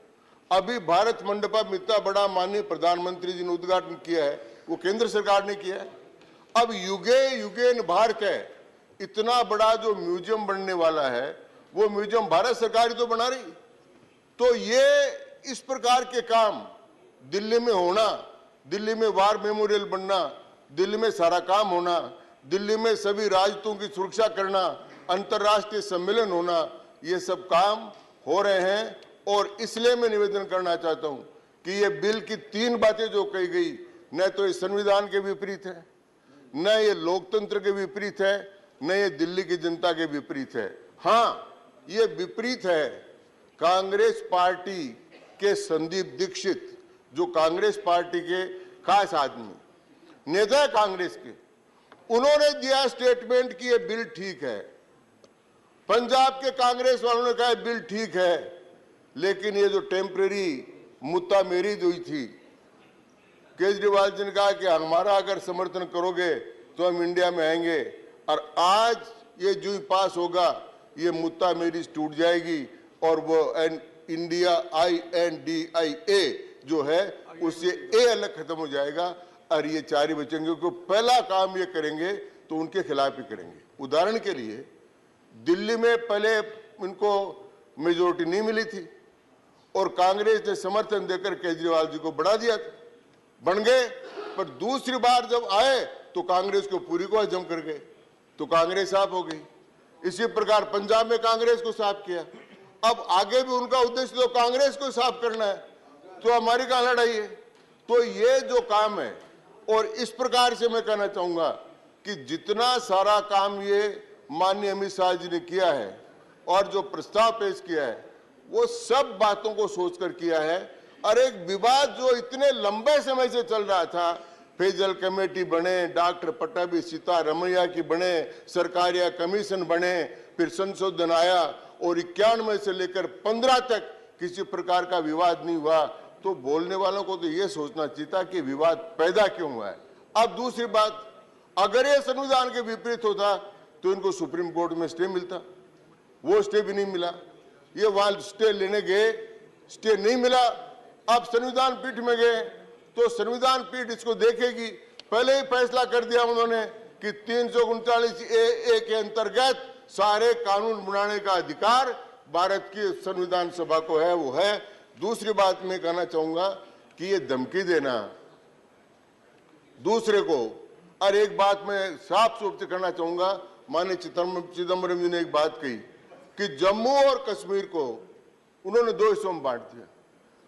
अभी भारत मंडपम इतना बड़ा माननीय प्रधानमंत्री जी ने उद्घाटन किया है, वो केंद्र सरकार ने किया है। अब युगे युगेन भारत है, इतना बड़ा जो म्यूजियम बनने वाला है वो म्यूजियम भारत सरकार ही तो बना रही। तो ये इस प्रकार के काम दिल्ली में होना, दिल्ली में वार मेमोरियल बनना, दिल्ली में सारा काम होना, दिल्ली में सभी राजदूतों की सुरक्षा करना, अंतर्राष्ट्रीय सम्मेलन होना, ये सब काम हो रहे हैं। और इसलिए मैं निवेदन करना चाहता हूं कि ये बिल की 3 बातें जो कही गई, न तो ये संविधान के विपरीत है, न ये लोकतंत्र के विपरीत है, न ये दिल्ली की जनता के विपरीत है। हाँ, ये विपरीत है कांग्रेस पार्टी के संदीप दीक्षित, जो कांग्रेस पार्टी के खास आदमी नेता है कांग्रेस के, उन्होंने दिया स्टेटमेंट कि ये बिल ठीक है। पंजाब के कांग्रेस वालों ने कहा बिल ठीक है, लेकिन ये जो टेम्परेरी मुद्दा मेरी हुई थी, केजरीवाल जी ने कहा कि हमारा अगर समर्थन करोगे तो हम इंडिया में आएंगे, और आज ये जो पास होगा ये मुद्दा मेरी टूट जाएगी और वो इंडिया INDIA जो है उससे ए अलग खत्म हो जाएगा और ये 4 ही बचेंगे, क्योंकि पहला काम ये करेंगे तो उनके खिलाफ ही करेंगे। उदाहरण के लिए दिल्ली में पहले इनको मेजोरिटी नहीं मिली थी और कांग्रेस ने समर्थन देकर केजरीवाल जी को बढ़ा दिया था, बन गए। पर दूसरी बार जब आए तो कांग्रेस को पूरी को हजम कर गए, तो कांग्रेस साफ हो गई। इसी प्रकार पंजाब में कांग्रेस को साफ किया। अब आगे भी उनका उद्देश्य तो कांग्रेस को साफ करना है, तो हमारी कहां लड़ाई है। तो ये जो काम है, और इस प्रकार से मैं कहना चाहूंगा कि जितना सारा काम ये माननीय अमित शाह जी ने किया है और जो प्रस्ताव पेश किया है, वो सब बातों को सोचकर किया है। और एक विवाद जो इतने लंबे समय से चल रहा था, फेजल कमेटी बने, डॉक्टर पट्टाभी सीतारमैया की बने, सरकारिया कमीशन बने, फिर संशोधन आया और 91 से लेकर 15 तक किसी प्रकार का विवाद नहीं हुआ। तो बोलने वालों को तो ये सोचना चाहिए था कि विवाद पैदा क्यों हुआ है। अब दूसरी बात, अगर ये संविधान के विपरीत होता तो इनको सुप्रीम कोर्ट में स्टे मिलता, वो स्टे भी नहीं मिला। ये वहां स्टे लेने गए, स्टे नहीं मिला। अब संविधान पीठ में गए तो संविधान पीठ इसको देखेगी। पहले ही फैसला कर दिया उन्होंने कि 339A के अंतर्गत सारे कानून बनाने का अधिकार भारत की संविधान सभा को है, वो है। दूसरी बात मैं कहना चाहूंगा कि ये धमकी देना दूसरे को, और एक बात मैं साफ रूप से कहना चाहूंगा, माननीय चिदम्बरम जी ने एक बात कही कि जम्मू और कश्मीर को उन्होंने 2 हिस्सों में बांट दिया।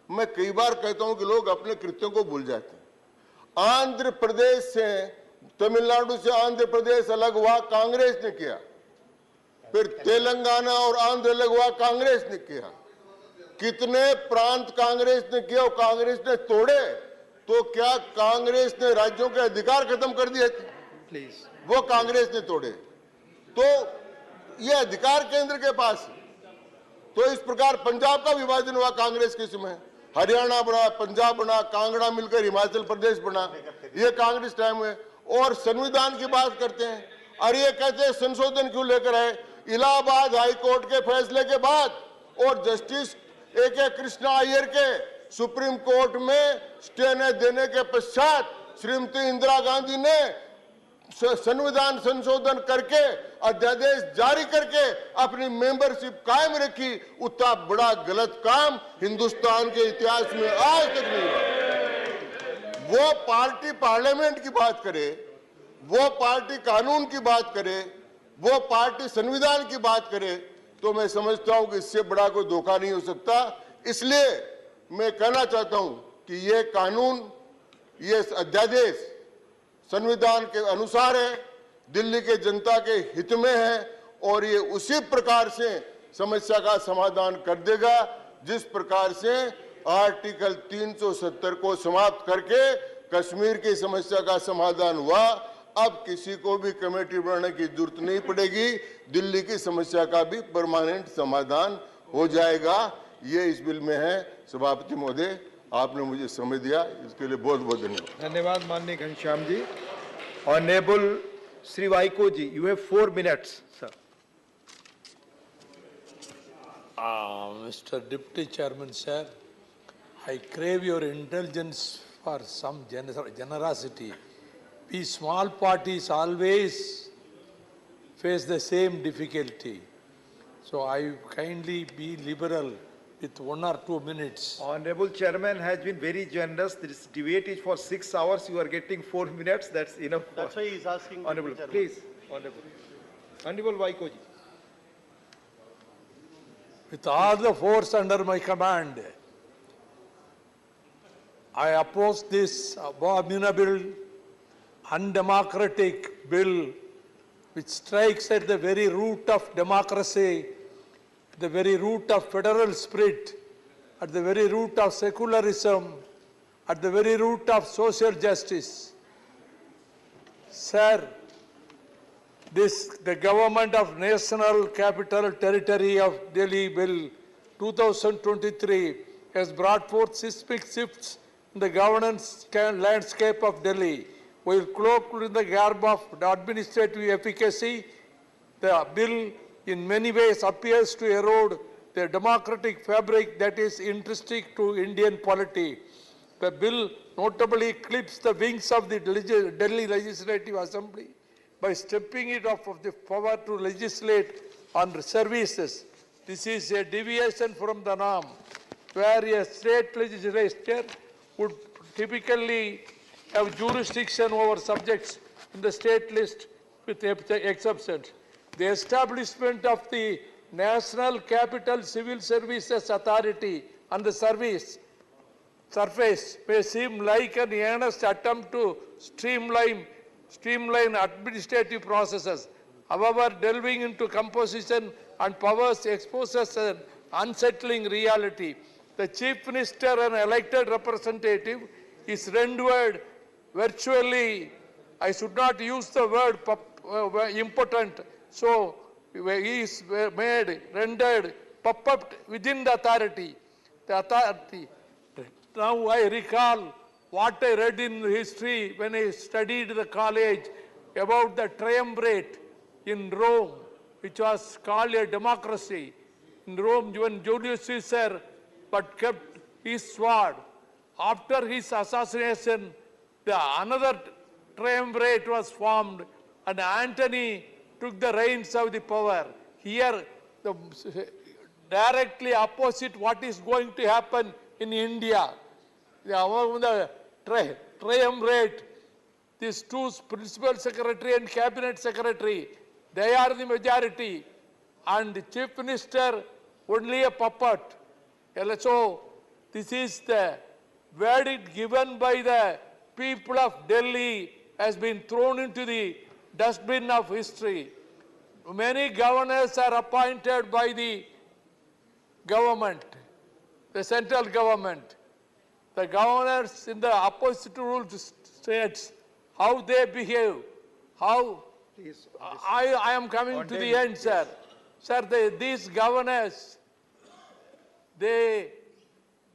मैं कई बार कहता हूं कि लोग अपने कृत्यों को भूल जाते हैं। आंध्र प्रदेश से तमिलनाडु से आंध्र प्रदेश अलग हुआ, कांग्रेस ने किया। फिर तेलंगाना और आंध्र अलग हुआ, कांग्रेस ने किया। कितने प्रांत कांग्रेस ने किया और कांग्रेस ने तोड़े, तो क्या कांग्रेस ने राज्यों के अधिकार खत्म कर दिए थे? प्लीज, वो कांग्रेस ने तोड़े। तो ये अधिकार केंद्र के पास है। तो इस प्रकार पंजाब का विभाजन हुआ कांग्रेस के समय, हरियाणा बना, पंजाब बना, कांगड़ा मिलकर हिमाचल प्रदेश बना, ये कांग्रेस टाइम में। और संविधान की बात करते हैं, और ये कहते हैं संशोधन क्यों लेकर आए? इलाहाबाद हाई कोर्ट के फैसले के बाद और जस्टिस A.K. कृष्णा अय्यर के सुप्रीम कोर्ट में स्टे न देने के पश्चात श्रीमती इंदिरा गांधी ने संविधान संशोधन करके अध्यादेश जारी करके अपनी मेंबरशिप कायम रखी। उतना बड़ा गलत काम हिंदुस्तान के इतिहास में आज तक नहीं हुआ। वो पार्टी पार्लियामेंट की बात करे, वो पार्टी कानून की बात करे, वो पार्टी संविधान की बात करे, तो मैं समझता हूं कि इससे बड़ा कोई धोखा नहीं हो सकता। इसलिए मैं कहना चाहता हूं कि ये कानून, ये अध्यादेश संविधान के अनुसार है, दिल्ली के जनता के हित में है, और ये उसी प्रकार से समस्या का समाधान कर देगा जिस प्रकार से आर्टिकल 370 को समाप्त करके कश्मीर की समस्या का समाधान हुआ। अब किसी को भी कमेटी बनाने की जरूरत नहीं पड़ेगी, दिल्ली की समस्या का भी परमानेंट समाधान हो जाएगा। ये इस बिल में है। सभापति महोदय, आपने मुझे समय दिया, इसके लिए बहुत बहुत धन्यवाद। धन्यवाद माननीय Ghanshyam ji. Honourable Shri Vaiko ji, you have 4 minutes, sir. Mr. Deputy Chairman, sir, I crave your indulgence for some generosity. We small parties always face the same difficulty. So I kindly be liberal with 1 or 2 minutes. Honorable Chairman has been very generous. This debate is for 6 hours. You are getting 4 minutes. That's enough. That's why he is asking. Honorable, please. Honorable. Honorable Vaiko ji. With all the force under my command, I oppose this abominable, undemocratic bill which strikes at the very root of democracy, the very root of federal spirit, at the very root of secularism, at the very root of social justice. Sir, the government of National Capital Territory of Delhi Bill 2023 has brought forth seismic shifts in the governance landscape of Delhi. While cloaked in the garb of administrative efficacy, the bill in many ways appears to erode the democratic fabric that is intrinsic to Indian polity. The bill notably clips the wings of the Delhi Legislative Assembly by stripping it of the power to legislate on services. This is a deviation from the norm, where a state legislature would typically have jurisdiction over subjects in the state list with exceptions. The establishment of the National Capital Civil Services Authority on the surface may seem like an earnest attempt to streamline administrative processes. However, delving into composition and powers exposes an unsettling reality. The Chief Minister, an elected representative, is rendered virtually, I should not use the word impotent, so he is rendered puppet within the authority. Now I recall what I read in history when I studied the college about the triumvirate in Rome, which was called a democracy. In Rome, when Julius Caesar but kept his sword. After his assassination, another triumvirate was formed, and Antony took the reins of the power. Here, directly opposite what is going to happen in India. Among the triumvirate, these two principal secretary and cabinet secretary, they are the majority, and the chief minister only a puppet. So, this is the verdict given by the people of Delhi has been thrown into the dustbin of history. Many governors are appointed by the government, the central government. The governors in the opposite ruled states, how they behave, how... Please, I am coming to the end, sir. Sir, these governors,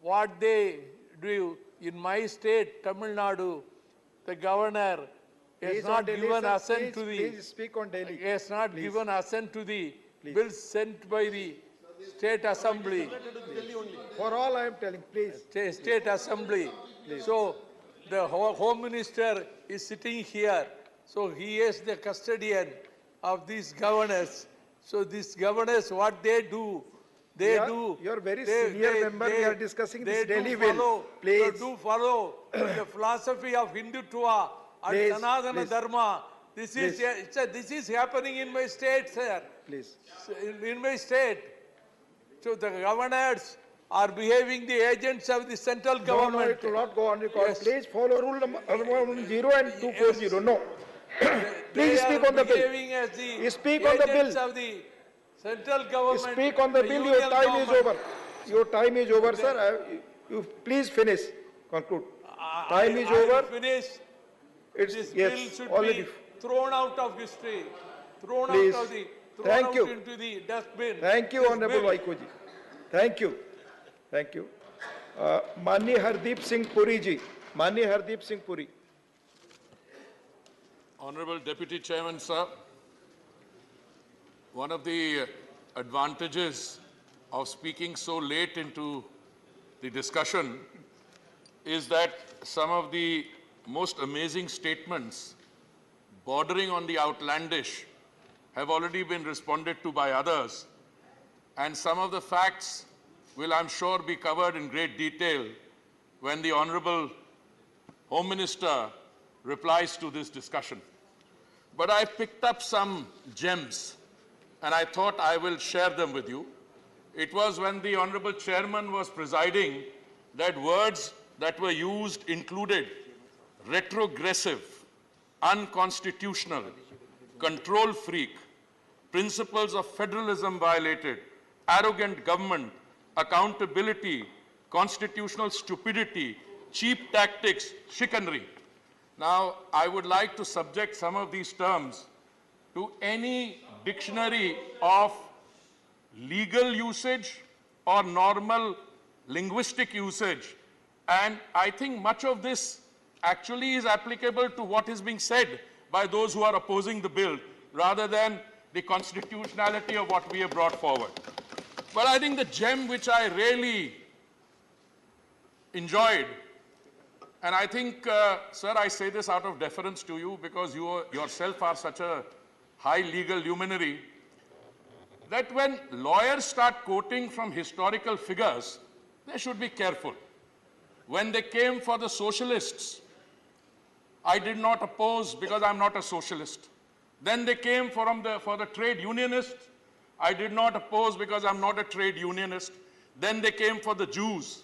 what they do in my state, Tamil Nadu, the governor has not given assent to the... Please speak on Delhi. Has not given assent to the bills sent by the State Assembly. For all I am telling, please. State Assembly. So the Home Minister is sitting here. So he is the custodian of these governors. So these governors, what they do, You're very senior member. We are discussing this Delhi bill. Please. They do follow the philosophy of Hindutva and Sanatana Dharma. This is happening in my state, sir. Please. In my state. So the governors are behaving the agents of the central government. No, it will not go on record. Yes. Please follow rule number 10 and 240. No. Please speak on the bill. Speak on the bill. Of the central government. Speak on the bill. Your time is over. Your time is over, sir. You please finish. Conclude. Time is over. Finish. This bill should be thrown out of history. Thrown please. Out of the... Thank you. Into the dustbin. Thank you, Honorable Vaikoji. Thank you. Thank you. Mani Hardeep Singh Puri ji. Mani Hardeep Singh Puri. Honorable Deputy Chairman, sir, one of the advantages of speaking so late into the discussion is that some of the most amazing statements bordering on the outlandish have already been responded to by others, and some of the facts will, I'm sure, be covered in great detail when the Honorable Home Minister replies to this discussion. But I picked up some gems, and I thought I will share them with you. It was when the Honorable Chairman was presiding that words that were used included retrogressive, unconstitutional, control freak, principles of federalism violated, arrogant government, accountability, constitutional stupidity, cheap tactics, chicanery. Now, I would like to subject some of these terms to any dictionary of legal usage or normal linguistic usage. And I think much of this actually is applicable to what is being said by those who are opposing the bill, rather than the constitutionality of what we have brought forward. But I think the gem which I really enjoyed, and I think, sir, I say this out of deference to you because you yourself are such a high legal luminary, that when lawyers start quoting from historical figures, they should be careful. When they came for the socialists, I did not oppose because I'm not a socialist. Then they came for the trade unionists. I did not oppose because I'm not a trade unionist. Then they came for the Jews,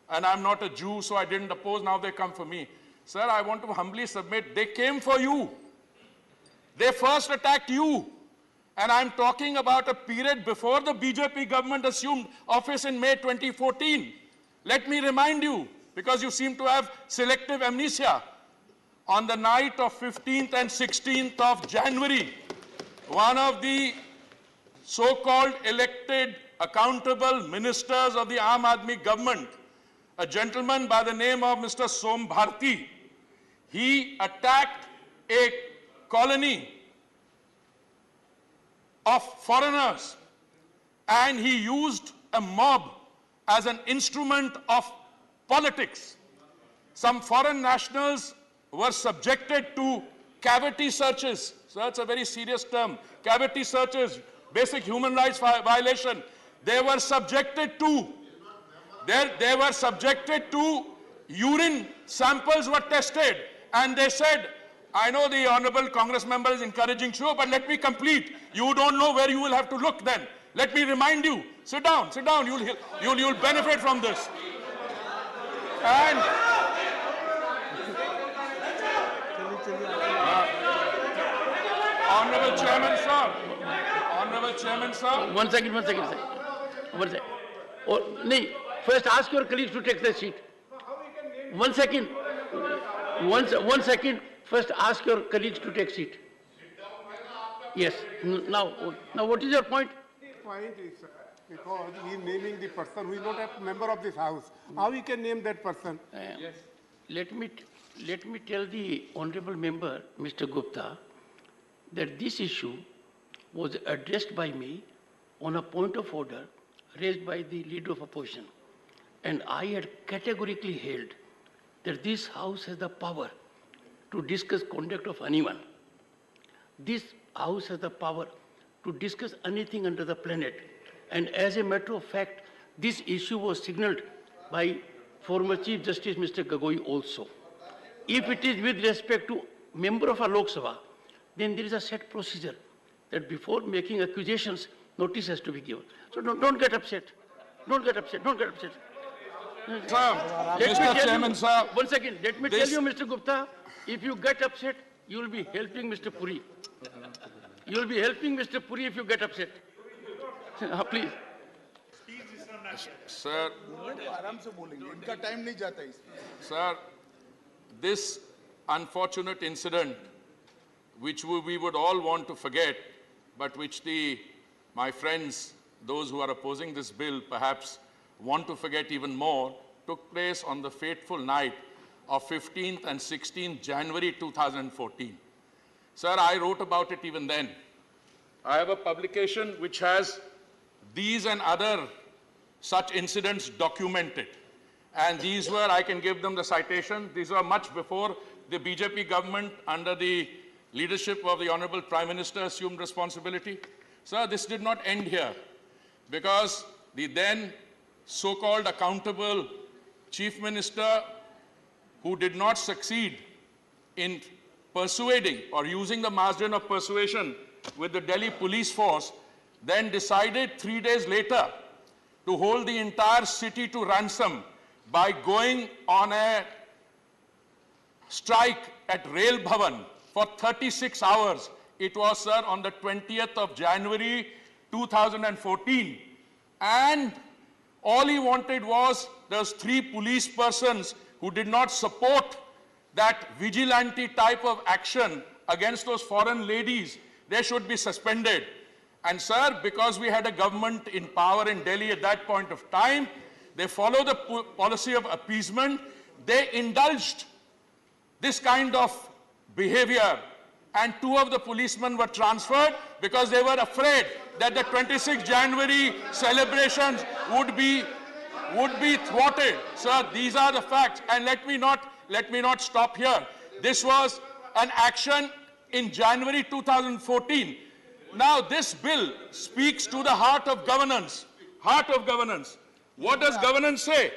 and I'm not a Jew, so I didn't oppose. Now they come for me. Sir, I want to humbly submit, they came for you. They first attacked you. And I'm talking about a period before the BJP government assumed office in May 2014. Let me remind you, because you seem to have selective amnesia. On the night of 15th and 16th of January, one of the so-called elected, accountable ministers of the Aam Aadmi government, a gentleman by the name of Mr. Som Bharti, he attacked a colony of foreigners, and he used a mob as an instrument of politics. Some foreign nationals were subjected to cavity searches. So that's a very serious term. Cavity searches, basic human rights violation. They were subjected to, urine samples were tested, and they said, I know the honorable Congress member is encouraging you, but let me complete. You don't know where you will have to look then. Let me remind you. Sit down, you'll benefit from this. And Honorable Chairman, sir. Honorable Chairman, sir. One second. Oh, no, first ask your colleagues to take their seat. 1 second. One second. First ask your colleagues to take seat. Yes. Now what is your point? Point is, because he is naming the person who is not a member of this house. How he can name that person? Yes. Let me tell the honorable member, Mr. Gupta, that this issue was addressed by me on a point of order raised by the leader of opposition. And I had categorically held that this house has the power to discuss conduct of anyone. This house has the power to discuss anything under the planet. And as a matter of fact, this issue was signaled by former Chief Justice Mr. Gogoi also. If it is with respect to member of a Lok Sabha, then there is a set procedure that before making accusations, notice has to be given. So don't get upset. Don't get upset. Mr. Chairman, sir. 1 second. Let me tell you, Mr. Gupta, if you get upset, you will be helping Mr. Puri. You will be helping Mr. Puri if you get upset. Please. Sir. Sir, this unfortunate incident, which we would all want to forget, but which my friends, those who are opposing this bill, perhaps want to forget even more, took place on the fateful night of 15th and 16th January 2014. Sir, I wrote about it even then. I have a publication which has these and other such incidents documented. And these were, I can give them the citation, these were much before the BJP government under the leadership of the Honorable Prime Minister assumed responsibility. Sir, this did not end here, because the then so-called accountable Chief Minister, who did not succeed in persuading or using the margin of persuasion with the Delhi police force, then decided 3 days later to hold the entire city to ransom by going on a strike at Rail Bhavan for 36 hours. It was, sir, on the 20th of January 2014. And all he wanted was those 3 police persons who did not support that vigilante type of action against those foreign ladies, they should be suspended. And sir, because we had a government in power in Delhi at that point of time, they followed the policy of appeasement. They indulged this kind of behavior, and 2 of the policemen were transferred because they were afraid that the 26th January celebrations would be thwarted. Sir, these are the facts, and let me not stop here. This was an action in January 2014. Now, this bill speaks to the heart of governance. Heart of governance. What does governance say?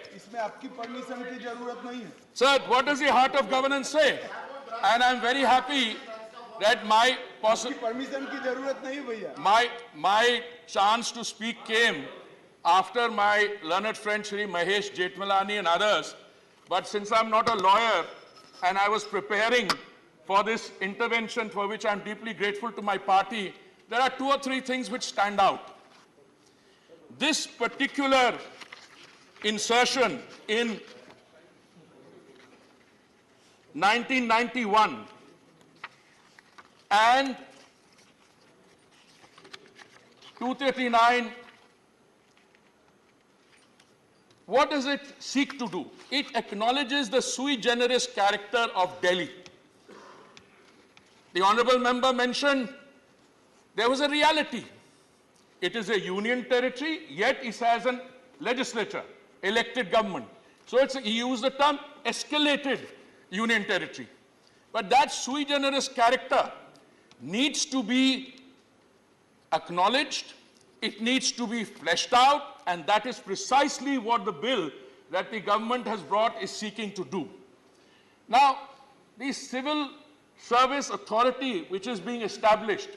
Sir, what does the heart of governance say? And I'm very happy that my chance to speak came after my learned friend Shri Mahesh Jetmalani and others. But since I'm not a lawyer and I was preparing for this intervention, for which I'm deeply grateful to my party, there are 2 or 3 things which stand out. This particular insertion in 1991 and 239, what does it seek to do? It acknowledges the sui generis character of Delhi. The honorable member mentioned there was a reality. It is a union territory, yet it has a legislature, elected government. So he used the term escalated union territory. But that sui generis character needs to be acknowledged, it needs to be fleshed out, and that is precisely what the bill that the government has brought is seeking to do. Now, the civil service authority which is being established,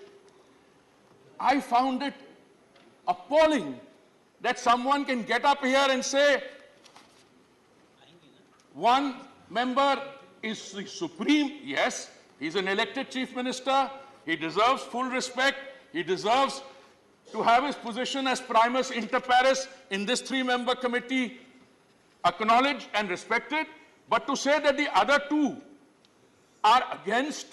I found it appalling that someone can get up here and say one member is the supreme, yes, he's an elected chief minister, He deserves full respect. He deserves to have his position as primus inter pares in this three-member committee acknowledged and respected. But to say that the other two are against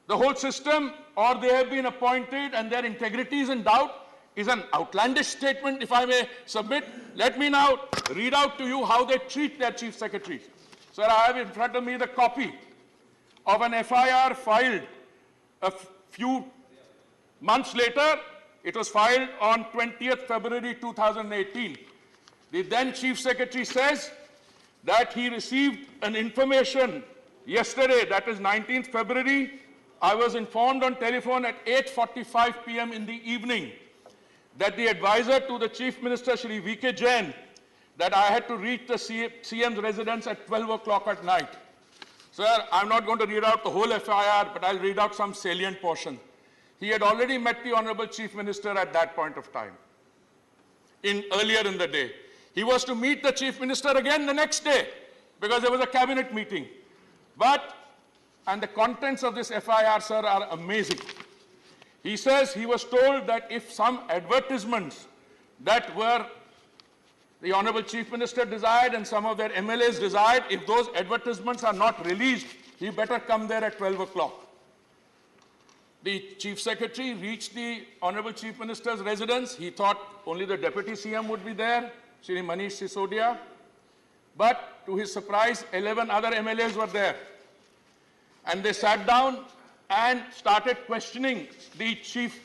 the whole system, or they have been appointed and their integrity is in doubt, is an outlandish statement, if I may submit. Let me now read out to you how they treat their chief secretaries. Sir, I have in front of me the copy of an FIR filed a few months later. It was filed on 20th February 2018. The then chief secretary says that he received an information yesterday, that is 19th February. I was informed on telephone at 8:45 p.m. in the evening that the advisor to the Chief Minister, Shri V.K. Jain, that I had to reach the CM's residence at 12 o'clock at night. Sir, I'm not going to read out the whole FIR, but I'll read out some salient portion. He had already met the Honorable Chief Minister at that point of time, earlier in the day. He was to meet the Chief Minister again the next day because there was a cabinet meeting. And the contents of this FIR, sir, are amazing. He says he was told that if some advertisements that were the Honorable Chief Minister desired and some of their MLAs desired, if those advertisements are not released, he better come there at 12 o'clock. The Chief Secretary reached the Honorable Chief Minister's residence. He thought only the Deputy CM would be there, Shri Manish Sisodia. But to his surprise, 11 other MLAs were there. And they sat down and started questioning the Chief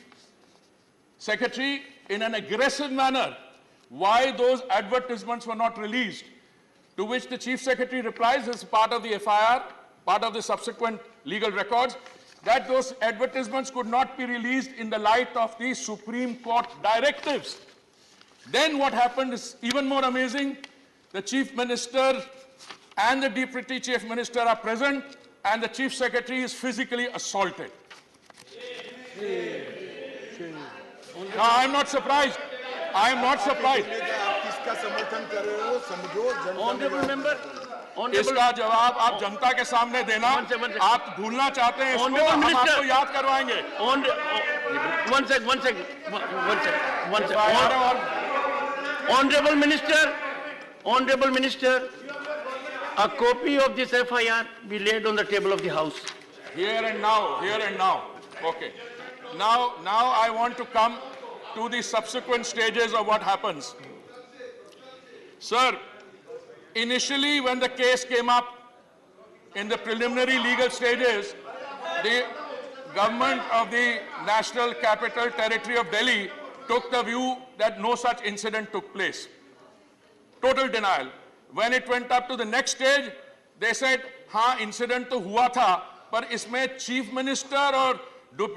Secretary in an aggressive manner why those advertisements were not released. To which the Chief Secretary replies, as part of the FIR, part of the subsequent legal records, that those advertisements could not be released in the light of the Supreme Court directives. Then what happened is even more amazing. The Chief Minister and the Deputy Chief Minister are present, and the Chief Secretary is physically assaulted. Now, I'm not surprised. I am not surprised. Honorable member, इसका जवाब आप जनता के सामने देना, आप भूलना चाहते हैं इसको, हम आपको याद करवाएंगे। Honorable Minister, a copy of this FIR be laid on the table of the House. Here and now. Okay. Now I want to come to the subsequent stages of what happens. Sir, initially when the case came up in the preliminary legal stages, the government of the National Capital Territory of Delhi took the view that no such incident took place. Total denial. When it went up to the next stage, they said, हाँ incident तो हुआ था, पर इसमें Chief Minister और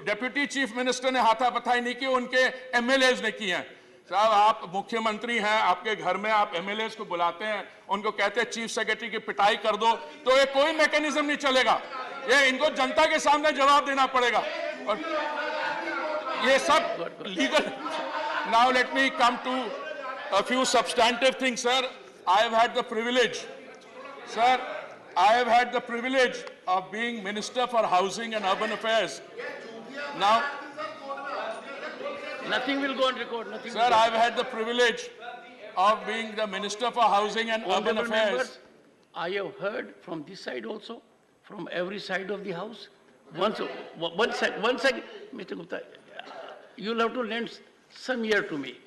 Deputy Chief Minister ने हाथापाई नहीं की, उनके MLAs ने की हैं। साहब, आप मुख्यमंत्री हैं, आपके घर में आप MLAs को बुलाते हैं, उनको कहते हैं Chief Secretary की पिटाई कर दो, तो ये कोई मैकेनिज्म नहीं चलेगा। ये इनको जनता के सामने जवाब देना पड़ेगा। और ये सब legal. Now let me come to a few substantive things, sir. I have had the privilege, sir, of being Minister for Housing and Urban Affairs. Now, nothing will go on record. Sir, I've had the privilege of being the Minister for Housing and Urban Affairs. Members, I have heard from this side also, from every side of the House. One second, Mr. Gupta, you'll have to lend some ear to me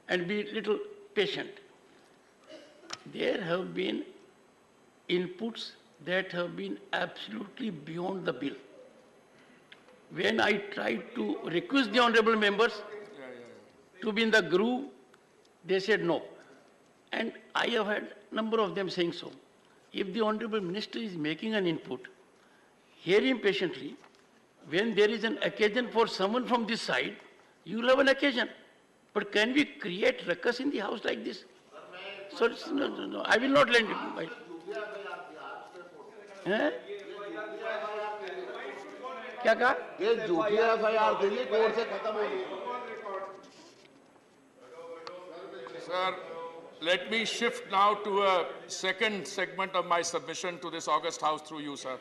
and be a little patient. There have been inputs that have been absolutely beyond the bill. When I tried to request the honorable members to be in the groove, they said no. And I have had a number of them saying so. If the honorable minister is making an input, hear him patiently. When there is an occasion for someone from this side, you will have an occasion. But can we create ruckus in the house like this? So, no, I will not lend him. क्या कहा? ये झूठी FIR के लिए court से खत्म होगी। Sir, let me shift now to a second segment of my submission to this August House through you, sir.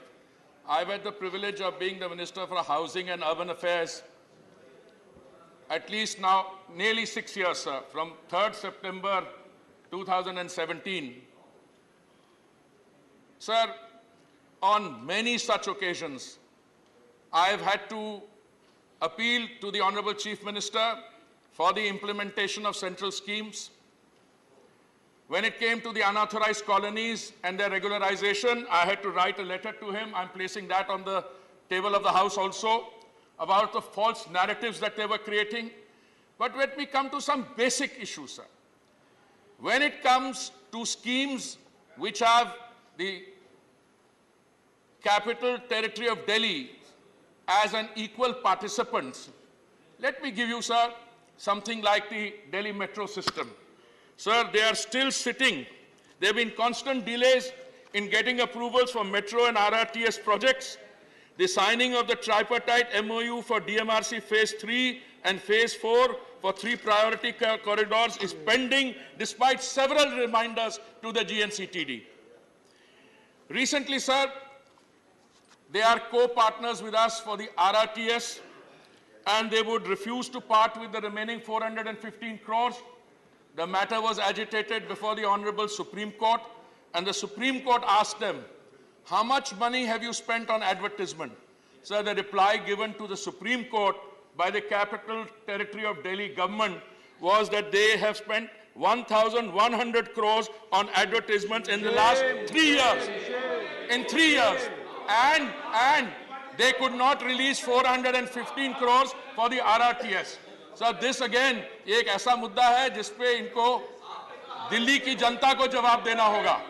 I've had the privilege of being the Minister for Housing and Urban Affairs at least now nearly 6 years, sir, from 3rd September 2017. Sir, on many such occasions, I have had to appeal to the Honorable Chief Minister for the implementation of central schemes. When it came to the unauthorized colonies and their regularization, I had to write a letter to him. I'm placing that on the table of the House also, about the false narratives that they were creating. But let me come to some basic issues, sir. When it comes to schemes which have the capital territory of Delhi as an equal participant, let me give you, sir, something like the Delhi metro system. Sir, they are still sitting. There have been constant delays in getting approvals for metro and RRTS projects. The signing of the tripartite MOU for DMRC Phase 3 and Phase 4 for 3 priority corridors is pending despite several reminders to the GNCTD. Recently, sir, they are co-partners with us for the RRTS, and they would refuse to part with the remaining 415 crores. The matter was agitated before the Honorable Supreme Court, and the Supreme Court asked them, how much money have you spent on advertisement? Sir, the reply given to the Supreme Court by the Capital Territory of Delhi government was that they have spent 1,100 crores on advertisements in the last 3 years. In 3 years. And they could not release 415 crores for the RRTS. So this again, एक ऐसा मुद्दा है जिसपे इनको दिल्ली की जनता को जवाब देना होगा.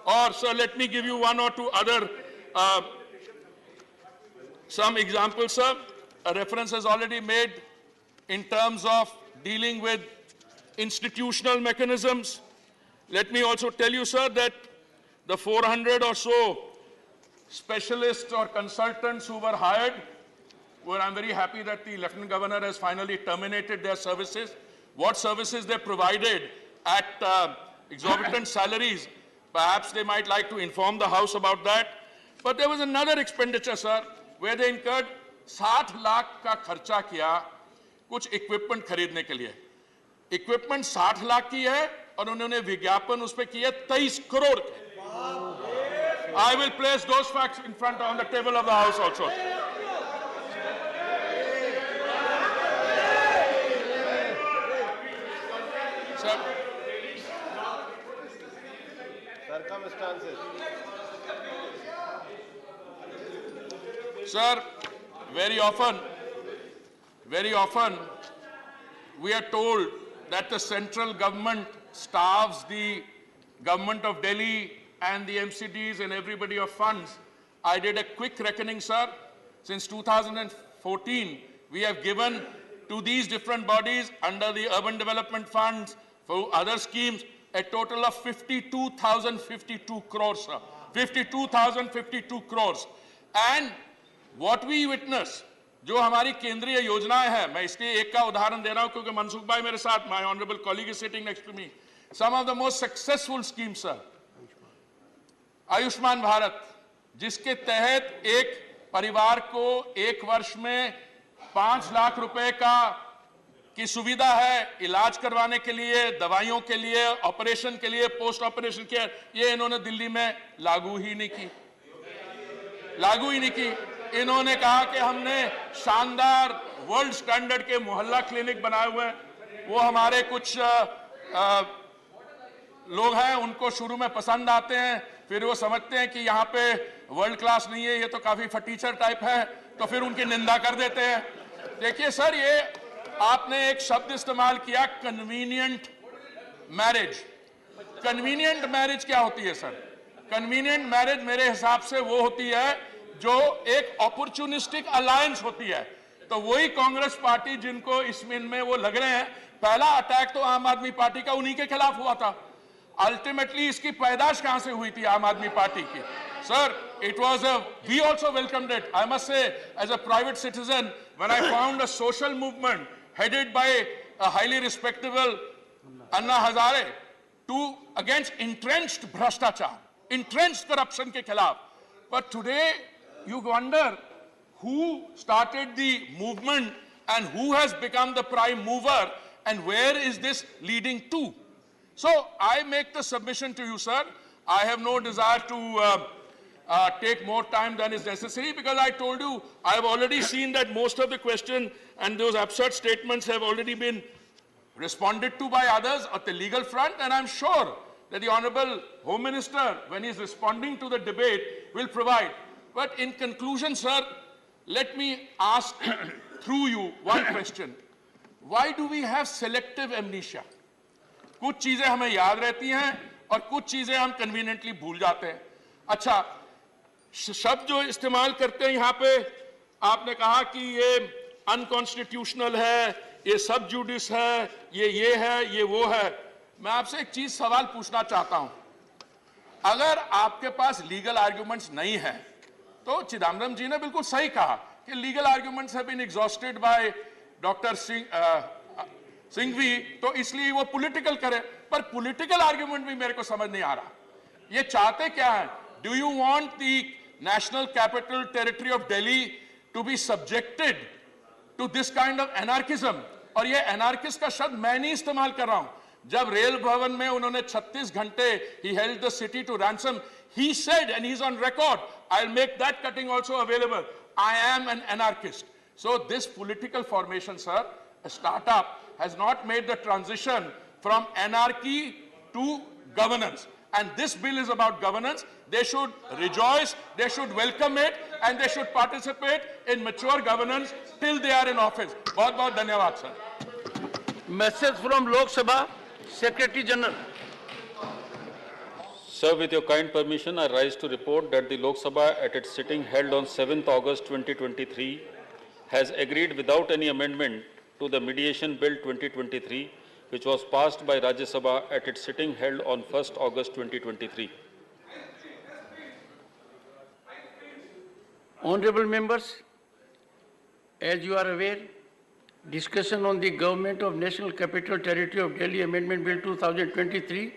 Or, sir, let me give you one or two other some examples, sir. A reference is already made in terms of dealing with institutional mechanisms. Let me also tell you, sir, that the 400 or so specialists or consultants who were hired, well, I'm very happy that the Lieutenant Governor has finally terminated their services. What services they provided at exorbitant salaries, perhaps they might like to inform the House about that. But there was another expenditure, sir, where they incurred 60 lakh का खर्चा किया कुछ equipment खरीदने के लिए. Equipment 60 lakh की है और उन्होंने विज्ञापन उस पे किया 23 करोड़ के. I will place those facts in front on the table of the House also. Sir. Circumstances. Sir, very often, we are told that the central government starves the government of Delhi and the MCDs and everybody of funds. I did a quick reckoning, sir. Since 2014, we have given to these different bodies under the urban development funds for other schemes a total of 52,052 crores, sir. 52,052 crores. And what we witness, जो हमारी केंद्रीय योजनाएं हैं, मैं इसके एक का उदाहरण दे रहा हूं क्योंकि मनसुख भाई मेरे साथ, my honorable colleague is sitting next to me. Some of the most successful schemes, sir. Ayushman Bharat, जिसके तहत एक परिवार को एक वर्ष में 5 लाख रुपए की सुविधा है इलाज करवाने के लिए, दवाइयों के लिए, ऑपरेशन के लिए, पोस्ट ऑपरेशन केयर, ये इन्होंने दिल्ली में लागू ही नहीं की. इन्होंने कहा कि हमने शानदार वर्ल्ड स्टैंडर्ड के मोहल्ला क्लिनिक बनाए हुए हैं. वो हमारे कुछ लोग हैं, उनको शुरू में पसंद आते हैं, फिर वो समझते हैं कि यहाँ पे वर्ल्ड क्लास नहीं है, ये तो काफी फटीचर टाइप है, तो फिर उनकी निंदा कर देते हैं. देखिए सर, ये आपने एक शब्द इस्तेमाल किया, कन्वीनियंट मैरिज. कन्वीनियंट मैरिज क्या होती है सर? कन्वीनियंट मैरिज मेरे हिसाब से वो होती है जो एक अपॉर्चुनिस्टिक अलायंस होती है. तो वही कांग्रेस पार्टी जिनको इसमें वो लग रहे हैं, पहला अटैक तो आम आदमी पार्टी का उन्हीं के खिलाफ हुआ था. अल्टीमेटली इसकी पैदाश कहां से हुई थी आम आदमी पार्टी की? Sir, it was we also welcomed it. I must say, as a private citizen, when I found a social movement headed by a highly respectable Anna Hazare against entrenched भ्रष्टाचार, entrenched corruption के खिलाफ. But today, you wonder who started the movement and who has become the prime mover and where is this leading to. So I make the submission to you, sir. I have no desire to take more time than is necessary, because I told you I have already seen that most of the question and those absurd statements have already been responded to by others at the legal front, and I'm sure that the Honorable Home Minister, when he's responding to the debate, will provide. But in conclusion, sir, let me ask through you one question. Why do we have selective amnesia? कुछ चीजें हमें याद रहती हैं और कुछ चीजें हम कन्वीनियंटली भूल जाते हैं. अच्छा, शब्द जो इस्तेमाल करते हैं यहाँ पे, आपने कहा कि ये अनकॉन्स्टिट्यूशनल है, ये सब जुडिस है, ये है, ये वो है. मैं आपसे एक चीज सवाल पूछना चाहता हूं. अगर आपके पास लीगल आर्ग्यूमेंट्स नहीं है, तो चिदम्बरम जी ने बिल्कुल सही कहा कि legal arguments have been exhausted by doctor Singhvi, तो इसलिए वो पॉलिटिकल करे. पर पॉलिटिकल आर्ग्यूमेंट भी मेरे को समझ नहीं आ रहा. ये चाहते क्या है? Do you want the national capital territory of Delhi to be subjected to this kind of anarchism? और ये एनार्किस्ट का शब्द मैं नहीं इस्तेमाल कर रहा हूं. जब रेल भवन में उन्होंने 36 घंटे he held the city to ransom, he said, and he's on record, I'll make that cutting also available, I am an anarchist. So this political formation, sir, a startup, has not made the transition from anarchy to governance. And this bill is about governance. They should rejoice, they should welcome it, and they should participate in mature governance till they are in office. बहुत बहुत धन्यवाद, sir. Message from Lok Sabha, Secretary General. Sir, with your kind permission, I rise to report that the Lok Sabha at its sitting held on 7th August 2023 has agreed without any amendment to the Mediation Bill 2023, which was passed by Rajya Sabha at its sitting held on 1st August 2023. Honorable members, as you are aware, discussion on the Government of National Capital Territory of Delhi Amendment Bill 2023,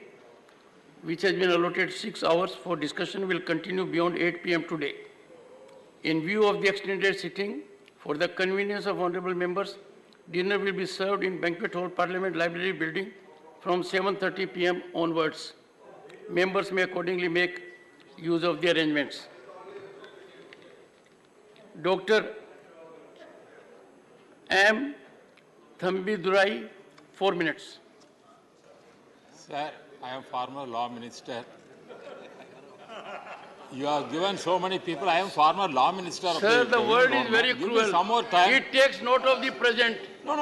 which has been allotted 6 hours for discussion, will continue beyond 8 p.m. today. In view of the extended sitting, for the convenience of honorable members, dinner will be served in Banquet Hall, Parliament Library Building from 7:30 p.m. onwards. Members may accordingly make use of the arrangements. Dr. M. Thambidurai, 4 minutes. Sir, I am former law minister. You have given so many people. I am former law minister. Sir, the word is very cruel. Some more time. It takes note of the present. No.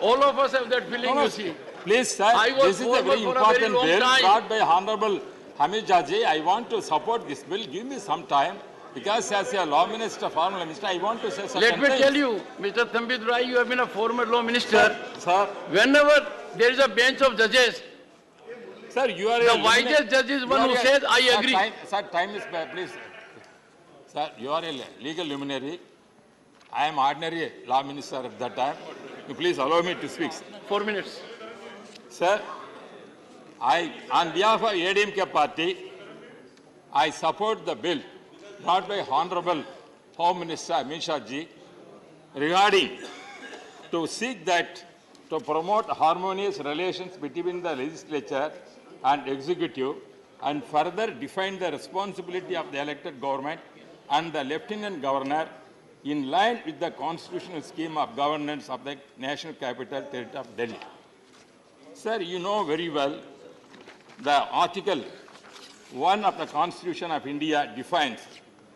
All of us have that feeling, you see. Please, sir, this is a very important bill brought by Honorable Hamid Jaji. I want to support this bill. Give me some time. Because as a law minister, former minister, I want to say something. Let me tell you, Mr. Thambidurai, you have been a former law minister. Sir. Whenever there is a bench of judges, sir, you are the wisest judge is one who says, I agree. Sir, time is bad, please. Sir, you are a legal luminary. I am ordinary law minister at that time. You please allow me to speak. 4 minutes. Sir, on behalf of ADMK party, I support the bill brought by Honorable Home Minister Amit Shah ji regarding to seek that to promote harmonious relations between the legislature and executive and further define the responsibility of the elected government and the lieutenant governor in line with the constitutional scheme of governance of the National Capital Territory of Delhi. Sir, you know very well the Article 1 of the Constitution of India defines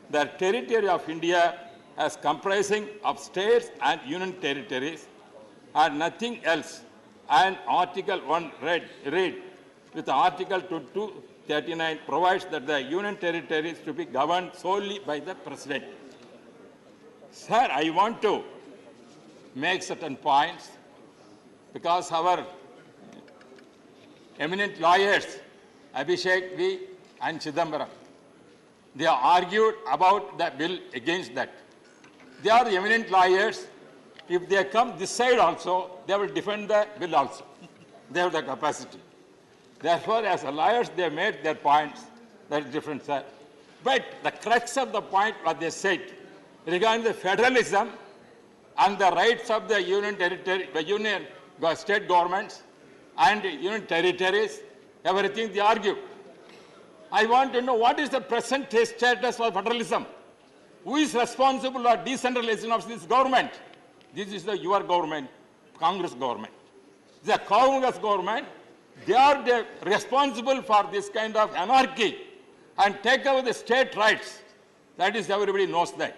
the territory of India as comprising of states and union territories and nothing else. And Article 1 read with Article 239 provides that the union territory is to be governed solely by the President. Sir, I want to make certain points because our eminent lawyers, Abhishek V. and Chidambaram, they argued about the bill against that. They are the eminent lawyers. If they come this side also, they will defend the bill also. They have the capacity. Therefore, as lawyers, they made their points. That is different, sir. But the crux of the point what they said regarding the federalism and the rights of the union territory, state governments and union territories, everything they argue. I want to know what is the present status of federalism? Who is responsible for decentralization of this government? This is your government, Congress government. The Congress government, they are responsible for this kind of anarchy and take away the state rights. That is, everybody knows that.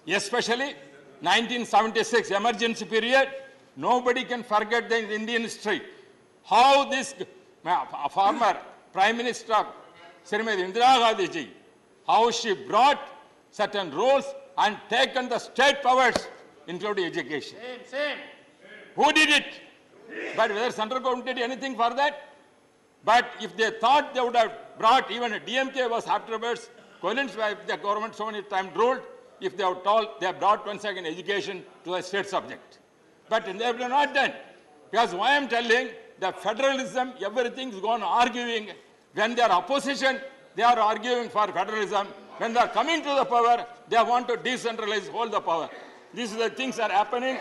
Especially 1976 emergency period, nobody can forget the Indian history. How this former Prime Minister, Srimati Indira Gandhi ji, how she brought certain rules and taken the state powers, including education. Same. Who did it? But whether central government did anything for that? But if they thought they would have brought, even DMK was afterwards, Collins, the government so many times ruled, if they were told, they have brought once again education to a state subject. But they have not done. Because why I am telling, the federalism, everything is gone arguing. When they are opposition, they are arguing for federalism. When they are coming to the power, they want to decentralize, hold the power. These are the things are happening.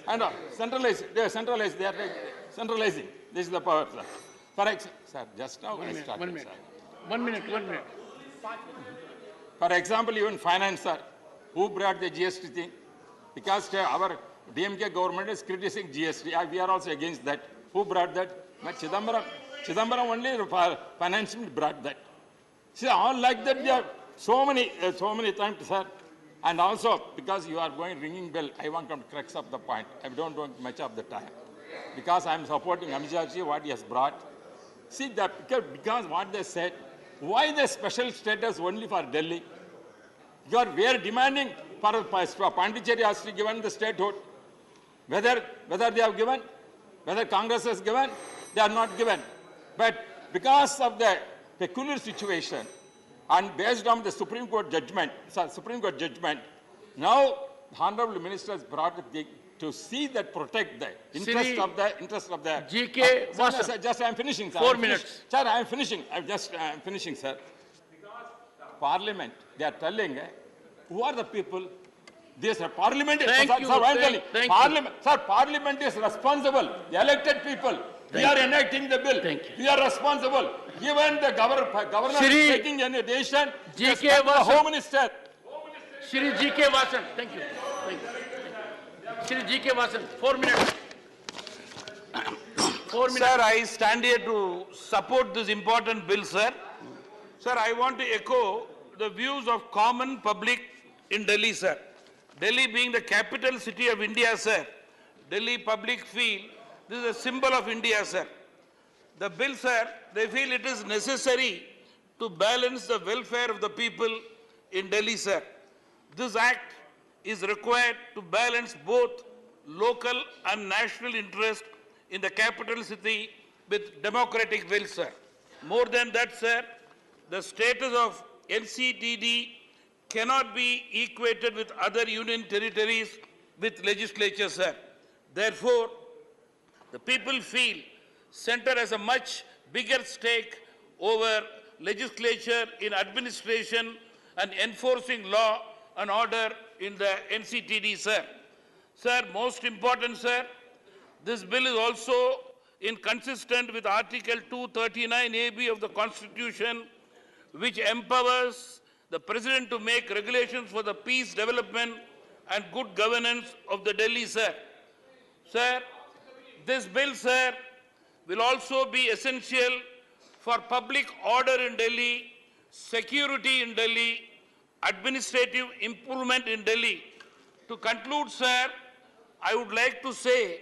And centralizing. This is the power, sir. For example, sir, just now I started. 1 minute. 1 minute. For example, even finance, sir, who brought the GST thing? Because our DMK government is criticizing GST. We are also against that. Who brought that? But Chidambaram only finance brought that. See, all like that, there are so many times, sir. And also, because you are ringing bell, I want to crux up the point. I don't want much of the time. Because I am supporting Amit Shah ji, what he has brought. See, because what they said, why the special status only for Delhi? We are demanding for Pondicherry has to be given the statehood. Whether they have given, whether Congress has given, they are not given. But because of the peculiar situation, and based on the Supreme Court judgment, now the Honorable Minister has brought it to see that protect the interest of the GK just I am finishing, sir. 4 minutes. Sir, I am finishing. I am finishing, sir. Parliament, they are telling who are the people? This Parliament is Parliament is responsible. The elected people. We are enacting the bill. We are responsible. Even the governor is taking any decision. GK the Home Minister. Shri GK Vasan. Thank you. Shri GK Vasan. 4 minutes. 4 minutes. Sir, I stand here to support this important bill, sir. Sir, I want to echo the views of common public in Delhi, sir. Delhi being the capital city of India, sir. Delhi public feel this is a symbol of India, sir. The bill, sir, they feel it is necessary to balance the welfare of the people in Delhi, sir. This act is required to balance both local and national interest in the capital city with democratic will, sir. More than that, sir, the status of NCTD cannot be equated with other union territories with legislature, sir. Therefore, the people feel center has a much bigger stake over legislature in administration and enforcing law and order in the NCTD, sir. Sir, most important, sir, this bill is also inconsistent with Article 239AB of the Constitution, which empowers the President to make regulations for the peace, development and good governance of the Delhi, sir. Sir, this bill, sir, will also be essential for public order in Delhi, security in Delhi, administrative improvement in Delhi. To conclude, sir, I would like to say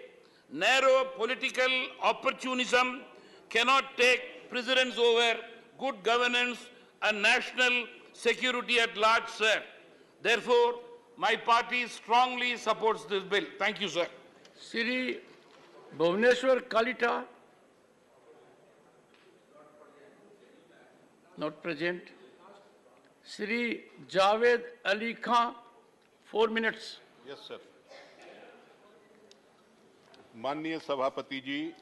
narrow political opportunism cannot take precedence over good governance and national security at large, sir. Therefore, my party strongly supports this bill. Thank you, sir. Shri Bhuvaneshwar Kalita, not present. Shri Javed Ali Khan, 4 minutes. Yes, sir. माननीय सभापति जी,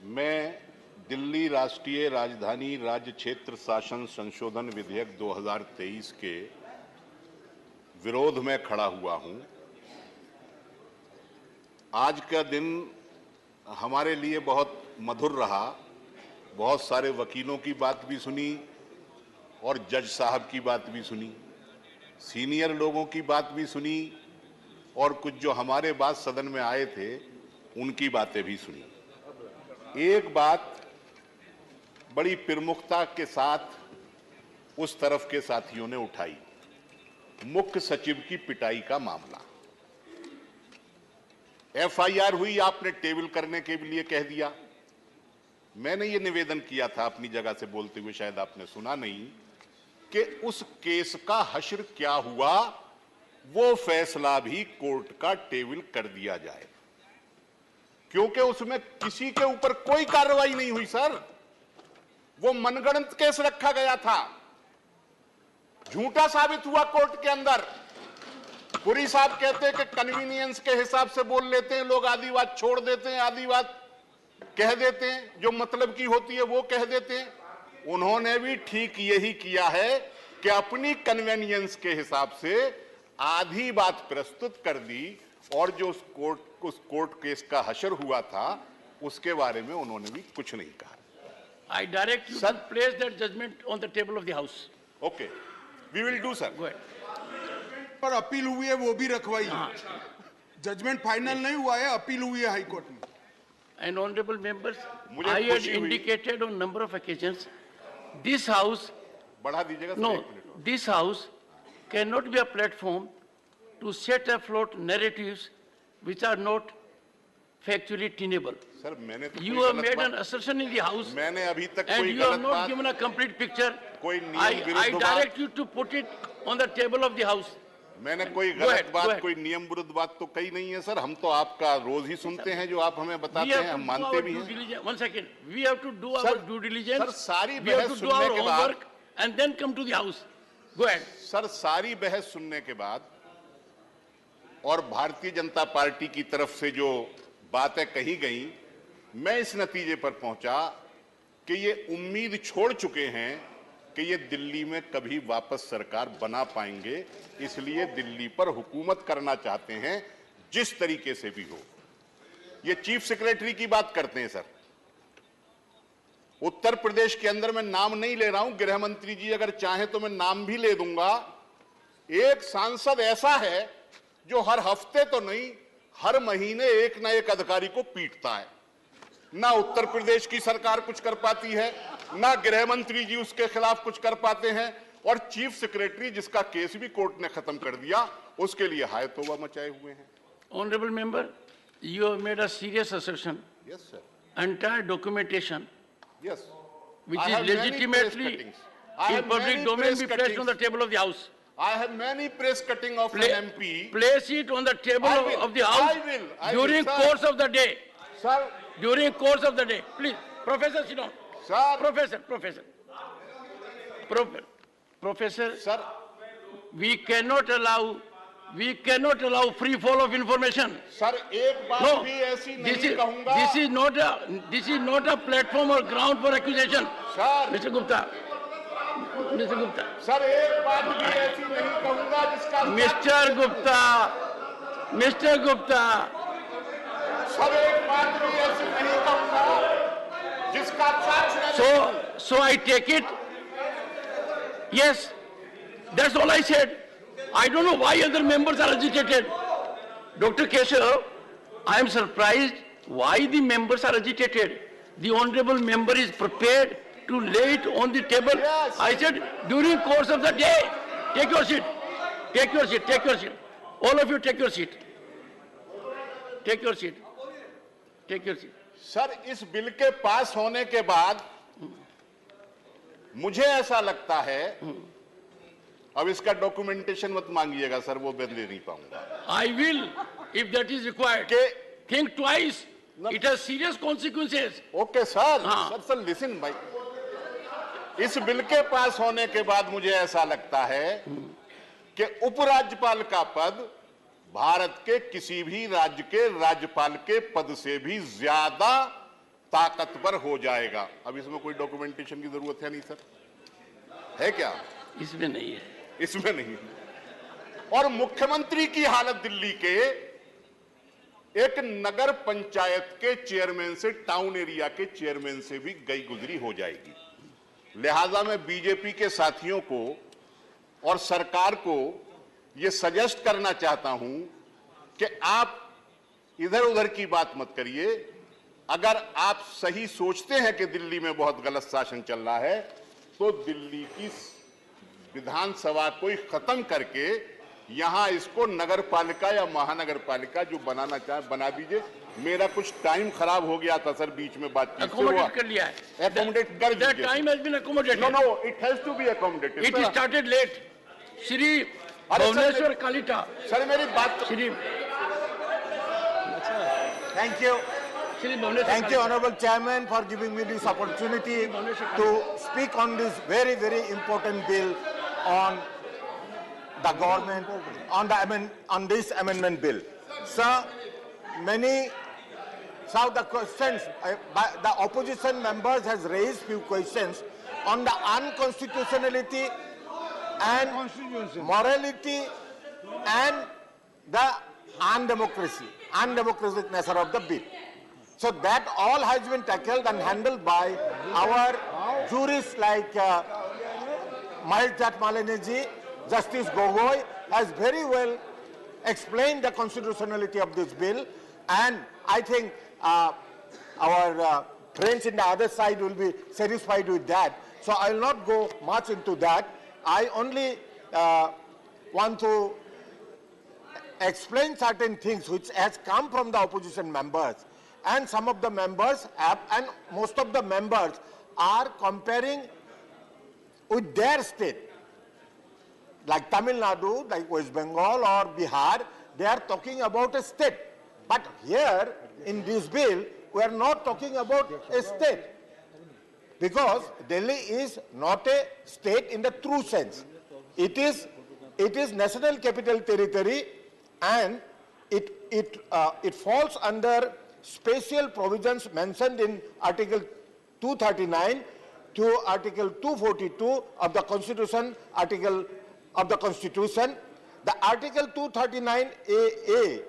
मैं दिल्ली राष्ट्रीय राजधानी राज्य क्षेत्र शासन संशोधन विधेयक 2023 के विरोध में खड़ा हुआ हूं। आज का दिन हमारे लिए बहुत मधुर रहा। बहुत सारे वकीलों की बात भी सुनी और जज साहब की बात भी सुनी, सीनियर लोगों की बात भी सुनी और कुछ जो हमारे बाद सदन में आए थे उनकी बातें भी सुनी। एक बात बड़ी प्रमुखता के साथ उस तरफ के साथियों ने उठाई, मुख्य सचिव की पिटाई का मामला। एफआईआर हुई, आपने टेबल करने के लिए कह दिया। मैंने ये निवेदन किया था अपनी जगह से बोलते हुए, शायद आपने सुना नहीं, कि उस केस का हश्र क्या हुआ वो फैसला भी कोर्ट का टेबल कर दिया जाए, क्योंकि उसमें किसी के ऊपर कोई कार्रवाई नहीं हुई सर। वो मनगढ़ंत केस रखा गया था, झूठा साबित हुआ कोर्ट के अंदर। पुरी साहब कहते हैं कि कन्वीनियंस के हिसाब से बोल लेते हैं लोग, आधी बात छोड़ देते हैं, आधी बात कह देते हैं, जो मतलब की होती है वो कह देते हैं। उन्होंने भी ठीक यही किया है कि अपनी कन्वीनियंस के हिसाब से आधी बात प्रस्तुत कर दी और जो उस कोर्ट केस का हश्र हुआ था उसके बारे में उन्होंने भी कुछ नहीं कहा। I direct you to place that judgment on the table of the house. Okay, we will do, sir. Go ahead. पर अपील हुई है वो भी रखवाइए। जजमेंट फाइनल नहीं हुआ है, अपील हुई है हाई कोर्ट में। And honorable members, I had indicated on number of occasions, this house, बढ़ा दीजिएगा। no, this house cannot be a platform to set afloat narratives which are not factually tenable. Sir मैंने तो You have made an assertion in the house, मैंने अभी तक and कोई you have गलत not बात, given a complete picture. कोई I नियम विरुद्ध direct बात, you to put it on the table of the house. मैंने कोई गलत बात, कोई नियम विरुद्ध बात तो कही नहीं है सर। हम तो आपका रोज ही सुनते हैं, जो आप हमें बताते हैं हम मानते भी हैं। One second, we have to do our due diligence. Sir सारी we have बहस to do our सुनने के बाद, homework and then come to the house. Go ahead. Sir सारी बहस सुनने के बाद और भारतीय जनता पार्टी की तरफ से जो बातें कही गई, मैं इस नतीजे पर पहुंचा कि ये उम्मीद छोड़ चुके हैं कि ये दिल्ली में कभी वापस सरकार बना पाएंगे, इसलिए दिल्ली पर हुकूमत करना चाहते हैं जिस तरीके से भी हो। ये चीफ सेक्रेटरी की बात करते हैं सर। उत्तर प्रदेश के अंदर मैं नाम नहीं ले रहा हूं, गृह मंत्री जी अगर चाहें तो मैं नाम भी ले दूंगा। एक सांसद ऐसा है जो हर हफ्ते तो नहीं, हर महीने एक ना एक अधिकारी को पीटता है। ना उत्तर प्रदेश की सरकार कुछ कर पाती है, ना गृह मंत्री जी उसके खिलाफ कुछ कर पाते हैं, और चीफ सेक्रेटरी जिसका केस भी कोर्ट ने खत्म कर दिया उसके लिए हाय तौबा मचाए हुए हैं। Honorable member, you have made a serious assertion. Yes, sir. Entire documentation, yes, which I is have many legitimately press cuttings. I in have public many domain, press be placed on the cuttings. table of the house. I have many press cutting of an MP. Place it on the table I will, of the house I during will, sir. course of the day. Sir. During course of the day. Please, Professor, sit down. Sir. Professor. Professor. Sir. We cannot allow free fall of information. Sir, एक बात No, भी ऐसी नहीं कहूंगा। this is not a platform or ground for accusation. Sir. Mr. Gupta. Sir एक बात भी ऐसी नहीं कहूंगा जिसका Mr. Gupta. सर एक बात भी ऐसी नहीं कहूंगा जिसका साक्ष्य So I take it. Yes, that's all I said. I don't know why other members are agitated. Dr. Keshav, I am surprised why the members are agitated. The honorable member is prepared to lay it on the table. Yes. I said during course of the day. Take your seat. All of you take your seat. Sir इस bill के पास होने के बाद मुझे ऐसा लगता है, अब इसका डॉक्यूमेंटेशन मत मांगिएगा सर, वो मैं दे नहीं पाऊंगा। I will, if that is required. Think twice. It has serious consequences. Okay sir, sir listen भाई, इस बिल के पास होने के बाद मुझे ऐसा लगता है कि उपराज्यपाल का पद भारत के किसी भी राज्य के राज्यपाल के पद से भी ज्यादा ताकतवर हो जाएगा। अब इसमें कोई डॉक्यूमेंटेशन की जरूरत है नहीं सर, है क्या? इसमें नहीं है, इसमें नहीं है। और मुख्यमंत्री की हालत दिल्ली के एक नगर पंचायत के चेयरमैन से, टाउन एरिया के चेयरमैन से भी गई गुजरी हो जाएगी। लिहाजा मैं बीजेपी के साथियों को और सरकार को यह सजेस्ट करना चाहता हूं कि आप इधर उधर की बात मत करिए। अगर आप सही सोचते हैं कि दिल्ली में बहुत गलत शासन चल रहा है, तो दिल्ली की विधानसभा को ही खत्म करके यहां इसको नगर पालिका या महानगर पालिका जो बनाना चाहे बना दीजिए। मेरा कुछ टाइम खराब हो गया था सर, बीच में बातचीत से हुआ। कर लिया है, एकोमोडेट कर that time has been accommodated. No, it has to be accommodated. It started late. Shri Bhubaneswar Kalita, sir मेरी बात, Shri Thank you. Thank you, Honorable Chairman, for giving me this opportunity to speak on this very, very important bill on the government, on this amendment bill. Sir, some of the questions, the opposition members has raised few questions on the unconstitutionality and morality and the undemocratic nature of the bill. So that all has been tackled and handled by our jurists like Mahijat Malini, Justice Gogoi has very well explained the constitutionality of this bill, and I think our friends in the other side will be satisfied with that. So I will not go much into that. I only want to explain certain things which has come from the opposition members, and some of the members and most of the members are comparing with their state, like Tamil Nadu, like West Bengal or Bihar. They are talking about a state, but here in this bill we are not talking about a state, because Delhi is not a state in the true sense. It is National Capital Territory, and it falls under special provisions mentioned in Article 239 to Article 242 of the Constitution, The Article 239A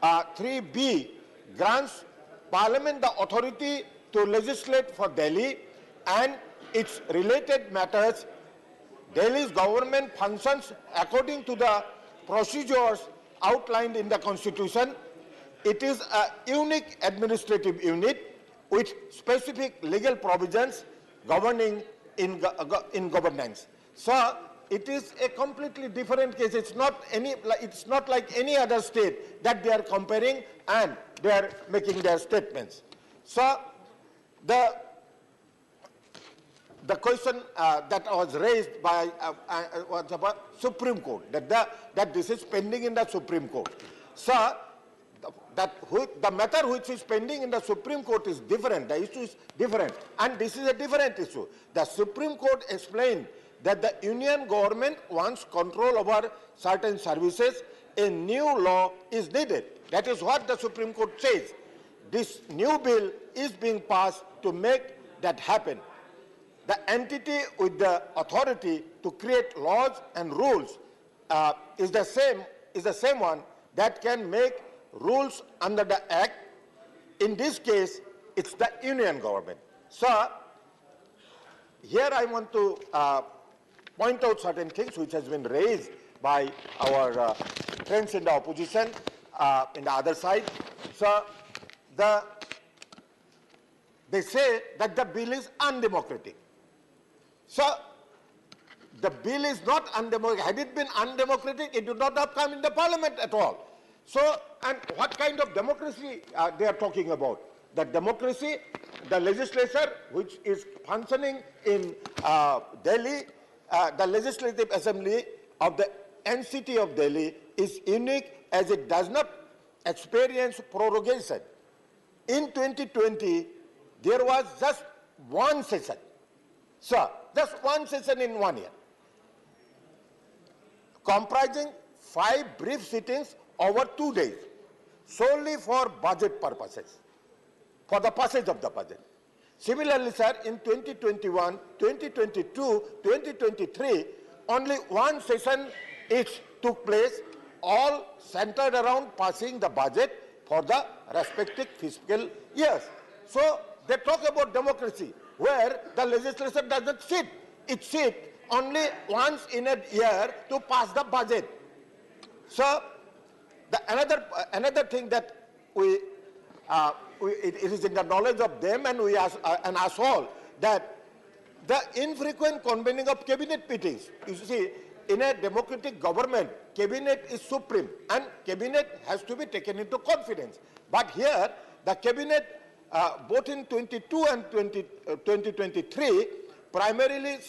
3B grants Parliament the authority to legislate for Delhi and its related matters. Delhi's government functions according to the procedures outlined in the Constitution. It is a unique administrative unit with specific legal provisions governing in governance. So it is a completely different case. It's not like any other state that they are comparing and they are making their statements. So the question that was raised by was about Supreme Court, that this is pending in the Supreme Court. So the matter which is pending in the Supreme Court is different. The issue is different, and this is a different issue. The Supreme Court explained that the union government wants control over certain services. A new law is needed. That is what the Supreme Court says. This new bill is being passed to make that happen. The entity with the authority to create laws and rules is the same one that can make rules under the Act. In this case, it's the union government. So here I want to point out certain things which has been raised by our friends in the opposition in the other side. So they say that the bill is undemocratic. So the bill is not undemocratic. Had it been undemocratic, it would not have come in the parliament at all. So, and what kind of democracy they are talking about? The democracy, the legislature which is functioning in Delhi, the Legislative Assembly of the NCT of Delhi is unique as it does not experience prorogation. In 2020, there was just one session. So, just one session in 1 year, comprising 5 brief sittings over 2 days, solely for budget purposes. for the passage of the budget. Similarly, sir, in 2021, 2022, 2023, only one session each took place, all centered around passing the budget for the respective fiscal years. So they talk about democracy, where the legislature doesn't sit. It sits only once in a year to pass the budget. So another thing that it is in the knowledge of them and we ask, and us all, that the infrequent convening of cabinet meetings. You see, in a democratic government, cabinet is supreme and cabinet has to be taken into confidence. But here, the cabinet, both in 22 and 2023, primarily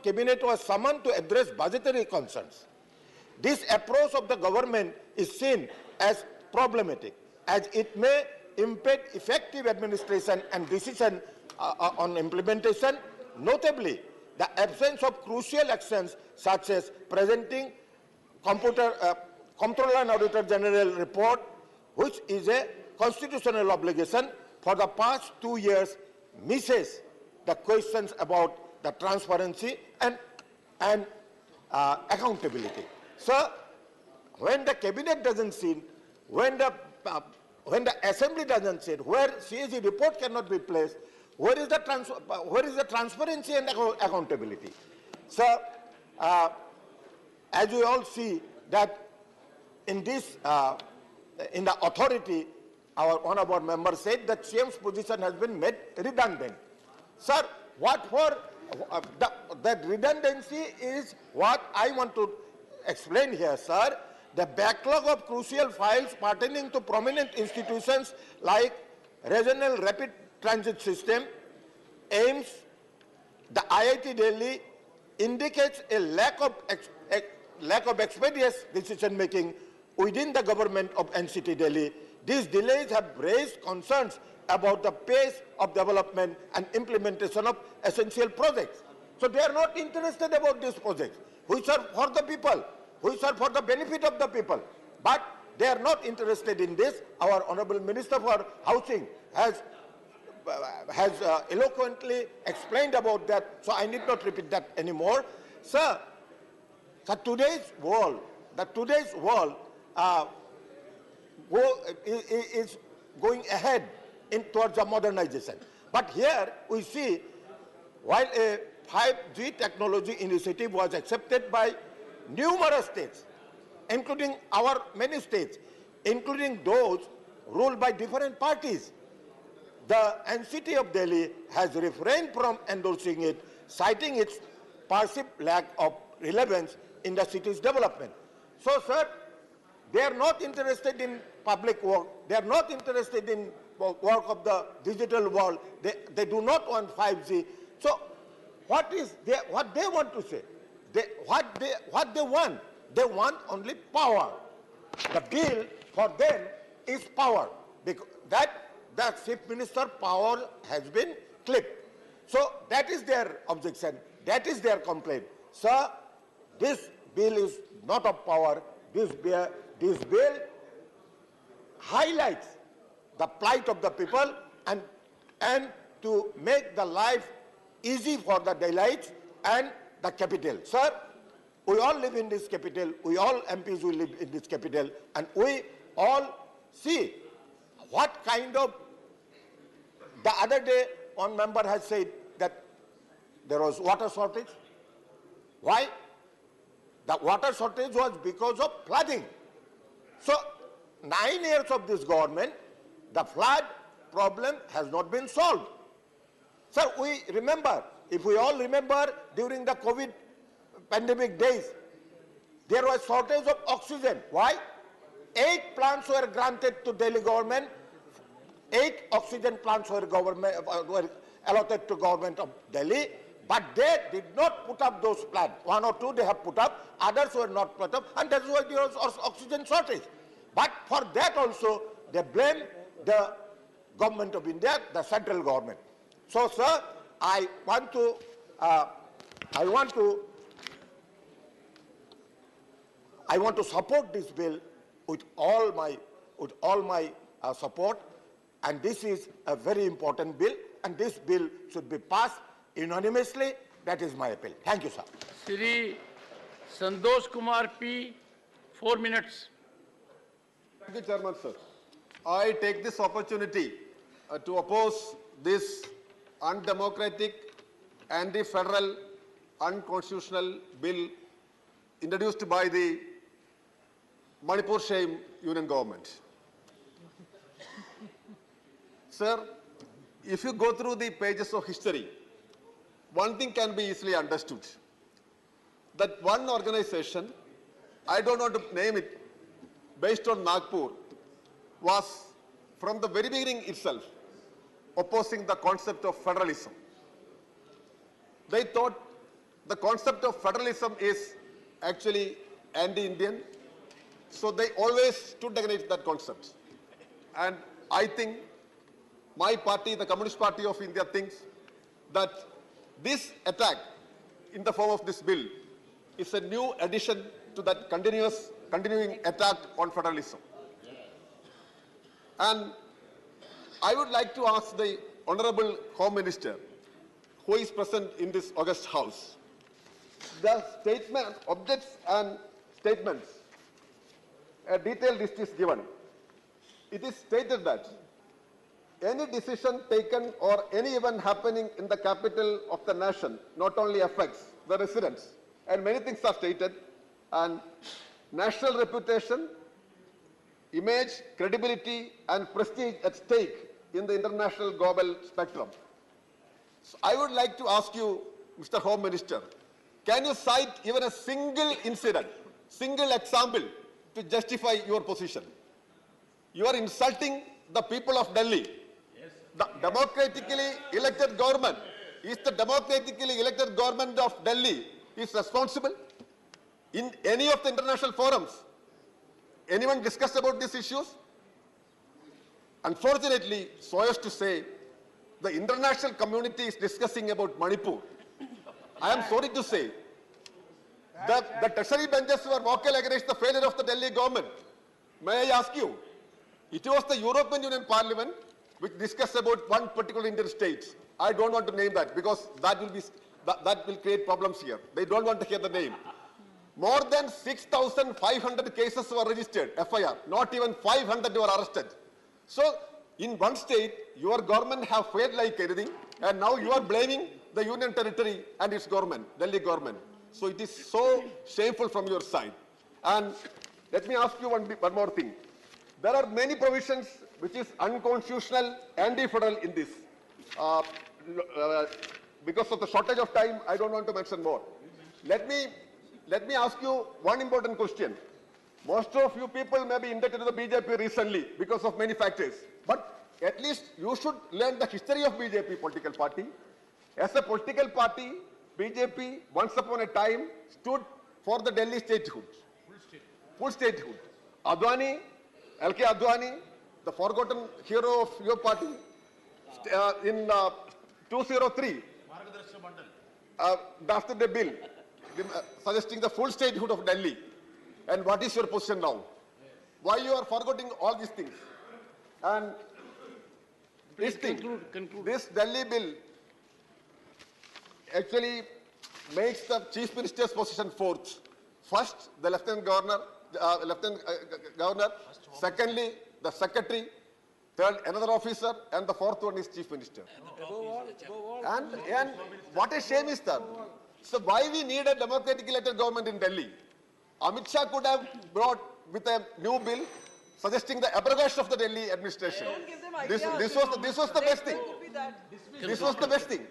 cabinet was summoned to address budgetary concerns. This approach of the government is seen as problematic, as it may impede effective administration and decision on implementation. Notably, the absence of crucial actions such as presenting Comptroller and Auditor General report, which is a constitutional obligation, for the past 2 years misses the questions about the transparency and accountability. So, when the cabinet doesn't sit, when the assembly doesn't sit, where CAG report cannot be placed, where is the transparency and accountability? So, as we all see that in this, in the authority, one of our members said that CM's position has been made redundant. Sir, what for that redundancy is what I want to explain here, sir. The backlog of crucial files pertaining to prominent institutions like Regional Rapid Transit System, AIMS, the IIT Delhi, indicates a lack of expeditious decision making within the government of NCT Delhi. These delays have raised concerns about the pace of development and implementation of essential projects. So they are not interested about these projects, which are for the people, which are for the benefit of the people. But they are not interested in this. Our Honorable Minister for Housing has eloquently explained about that, so I need not repeat that anymore. Sir, today's world is going ahead towards a modernization. But here we see, while a 5G technology initiative was accepted by numerous states, including our many states, including those ruled by different parties, the NCT of Delhi has refrained from endorsing it, citing its perceived lack of relevance in the city's development. So, sir, they are not interested in public work. They are not interested in work of the digital world. They do not want 5G. So, what they want to say? What they want? They want only power. The bill for them is power. Because the Chief Minister power has been clipped. So that is their objection. That is their complaint. Sir, this bill is not of power. This bill highlights the plight of the people and to make the life easy for the Delhiites and the capital. Sir, we all live in this capital. We all MPs will live in this capital, and we all see what kind of. The other day, one member has said that there was water shortage. Why? The water shortage was because of flooding. So, 9 years of this government, the flood problem has not been solved. Sir, we remember, if we all remember, during the COVID pandemic days, there was shortage of oxygen. Why? 8 plants were granted to Delhi government. 8 oxygen plants were allotted to government of Delhi, but they did not put up those plants. 1 or 2 they have put up, others were not put up, and that's why there was oxygen shortage. But for that also, they blame the government of India, the central government. So, sir, I want to support this bill with all my support. And this is a very important bill, and this bill should be passed unanimously. That is my appeal. Thank you, sir. Shri Santosh Kumar P, 4 minutes. Thank you, Chairman, sir. I take this opportunity to oppose this undemocratic, anti-federal, unconstitutional bill introduced by the Manipur Shame Union Government. Sir, if you go through the pages of history, one thing can be easily understood. That one organization, I don't want to name it, based on Nagpur, was from the very beginning itself opposing the concept of federalism. They thought the concept of federalism is actually anti-Indian, so they always stood against that concept. And I think my party, the Communist Party of India, thinks that this attack in the form of this bill is a new addition to that continuing attack on federalism. And I would like to ask the Honorable Home Minister, who is present in this august house, the statement, objects and statements, a detailed list is given. It is stated that any decision taken or any event happening in the capital of the nation not only affects the residents, and many things are stated, and national reputation, image, credibility, and prestige at stake in the international global spectrum. So I would like to ask you, Mr. Home Minister, can you cite even a single incident, single example to justify your position? You are insulting the people of Delhi. The democratically elected government, is the democratically elected government of Delhi is responsible in any of the international forums? Anyone discussed about these issues? Unfortunately, so as to say, the international community is discussing about Manipur. I am sorry to say, the treasury benches were vocal against the failure of the Delhi government. May I ask you, it was the European Union Parliament which discussed about one particular Indian state. I don't want to name that because that will create problems here. They don't want to hear the name. More than 6,500 cases were registered, FIR. Not even 500 were arrested. So, in one state, your government have failed like anything, and now you are blaming the union territory and its government, Delhi government. So it is so shameful from your side. And let me ask you one more thing. There are many provisions which is unconstitutional, anti-federal in this. Because of the shortage of time, I don't want to mention more. Let me ask you one important question. Most of you people may be indebted to the BJP recently because of many factors. But at least you should learn the history of BJP political party. As a political party, BJP once upon a time stood for the Delhi statehood. Full statehood. Advani, L.K. Advani, the forgotten hero of your party, in 2003, drafted a bill suggesting the full statehood of Delhi. And what is your position now? Why you are forgetting all these things? And this thing, this Delhi bill actually makes the Chief Minister's position fourth. First, the Lieutenant Governor, secondly, the Secretary, third, another officer, and the fourth one is Chief Minister. And what a shame is that. So why we need a democratically elected government in Delhi? Amit Shah could have brought with a new bill suggesting the abrogation of the Delhi administration. This was the best thing. This was the best thing.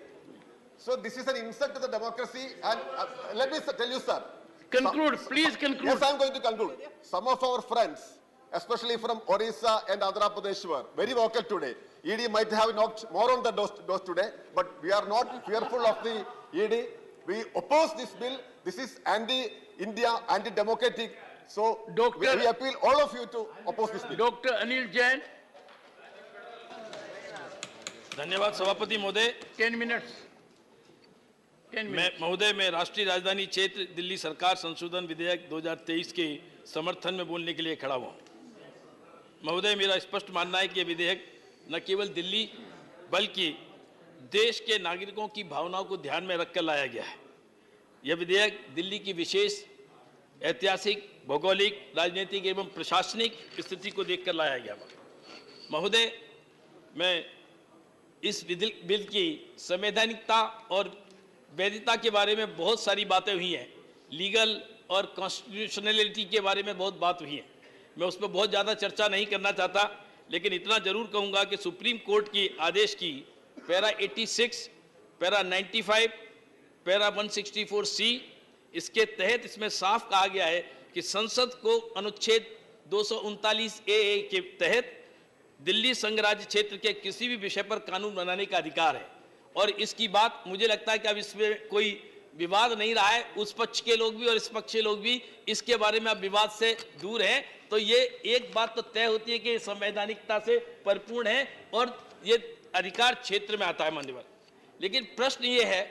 So this is an insult to the democracy. And let me tell you, sir. Conclude, please conclude. Yes, I am going to conclude. Some of our friends, especially from Orissa and Andhra Pradesh, were very vocal today. ED might have knocked more on the doors today, but we are not fearful of the ED. We oppose this bill. This is anti-India, anti-democratic. So we appeal all of you to oppose this bill. Dr. Anil Jain. धन्यवाद सभापति महोदय। 10 minutes. महोदय, मैं राष्ट्रीय राजधानी क्षेत्र दिल्ली सरकार संशोधन विधेयक 2023 के समर्थन में बोलने के लिए खड़ा हुआ हूँ। महोदय, मेरा स्पष्ट मानना है कि यह विधेयक न केवल दिल्ली बल्कि देश के नागरिकों की भावनाओं को ध्यान में रखकर लाया गया है। यह विधेयक दिल्ली की विशेष ऐतिहासिक, भौगोलिक, राजनीतिक एवं प्रशासनिक स्थिति को देखकर लाया गया। महोदय, मैं इस बिल की संवैधानिकता और वैधता के बारे में बहुत सारी बातें हुई हैं, लीगल और कॉन्स्टिट्यूशनलिटी के बारे में बहुत बात हुई है, मैं उस पर बहुत ज़्यादा चर्चा नहीं करना चाहता, लेकिन इतना जरूर कहूँगा कि सुप्रीम कोर्ट की आदेश की पैरा 86, पैरा 95, पैरा 164C, इसके तहत इसमें साफ कहा गया है कि संसद को अनुच्छेद 239A के तहत दिल्ली संघ राज्य क्षेत्र के किसी भी विषय पर कानून बनाने का अधिकार है। और इसकी बात मुझे लगता है कि अब इसमें कोई विवाद नहीं रहा है, उस पक्ष के लोग भी और इस पक्ष के लोग भी इसके बारे में अब विवाद से दूर हैं। तो ये एक बात तो तय होती है कि संवैधानिकता से परिपूर्ण है और ये अधिकार क्षेत्र में आता है माननीय। लेकिन प्रश्न ये है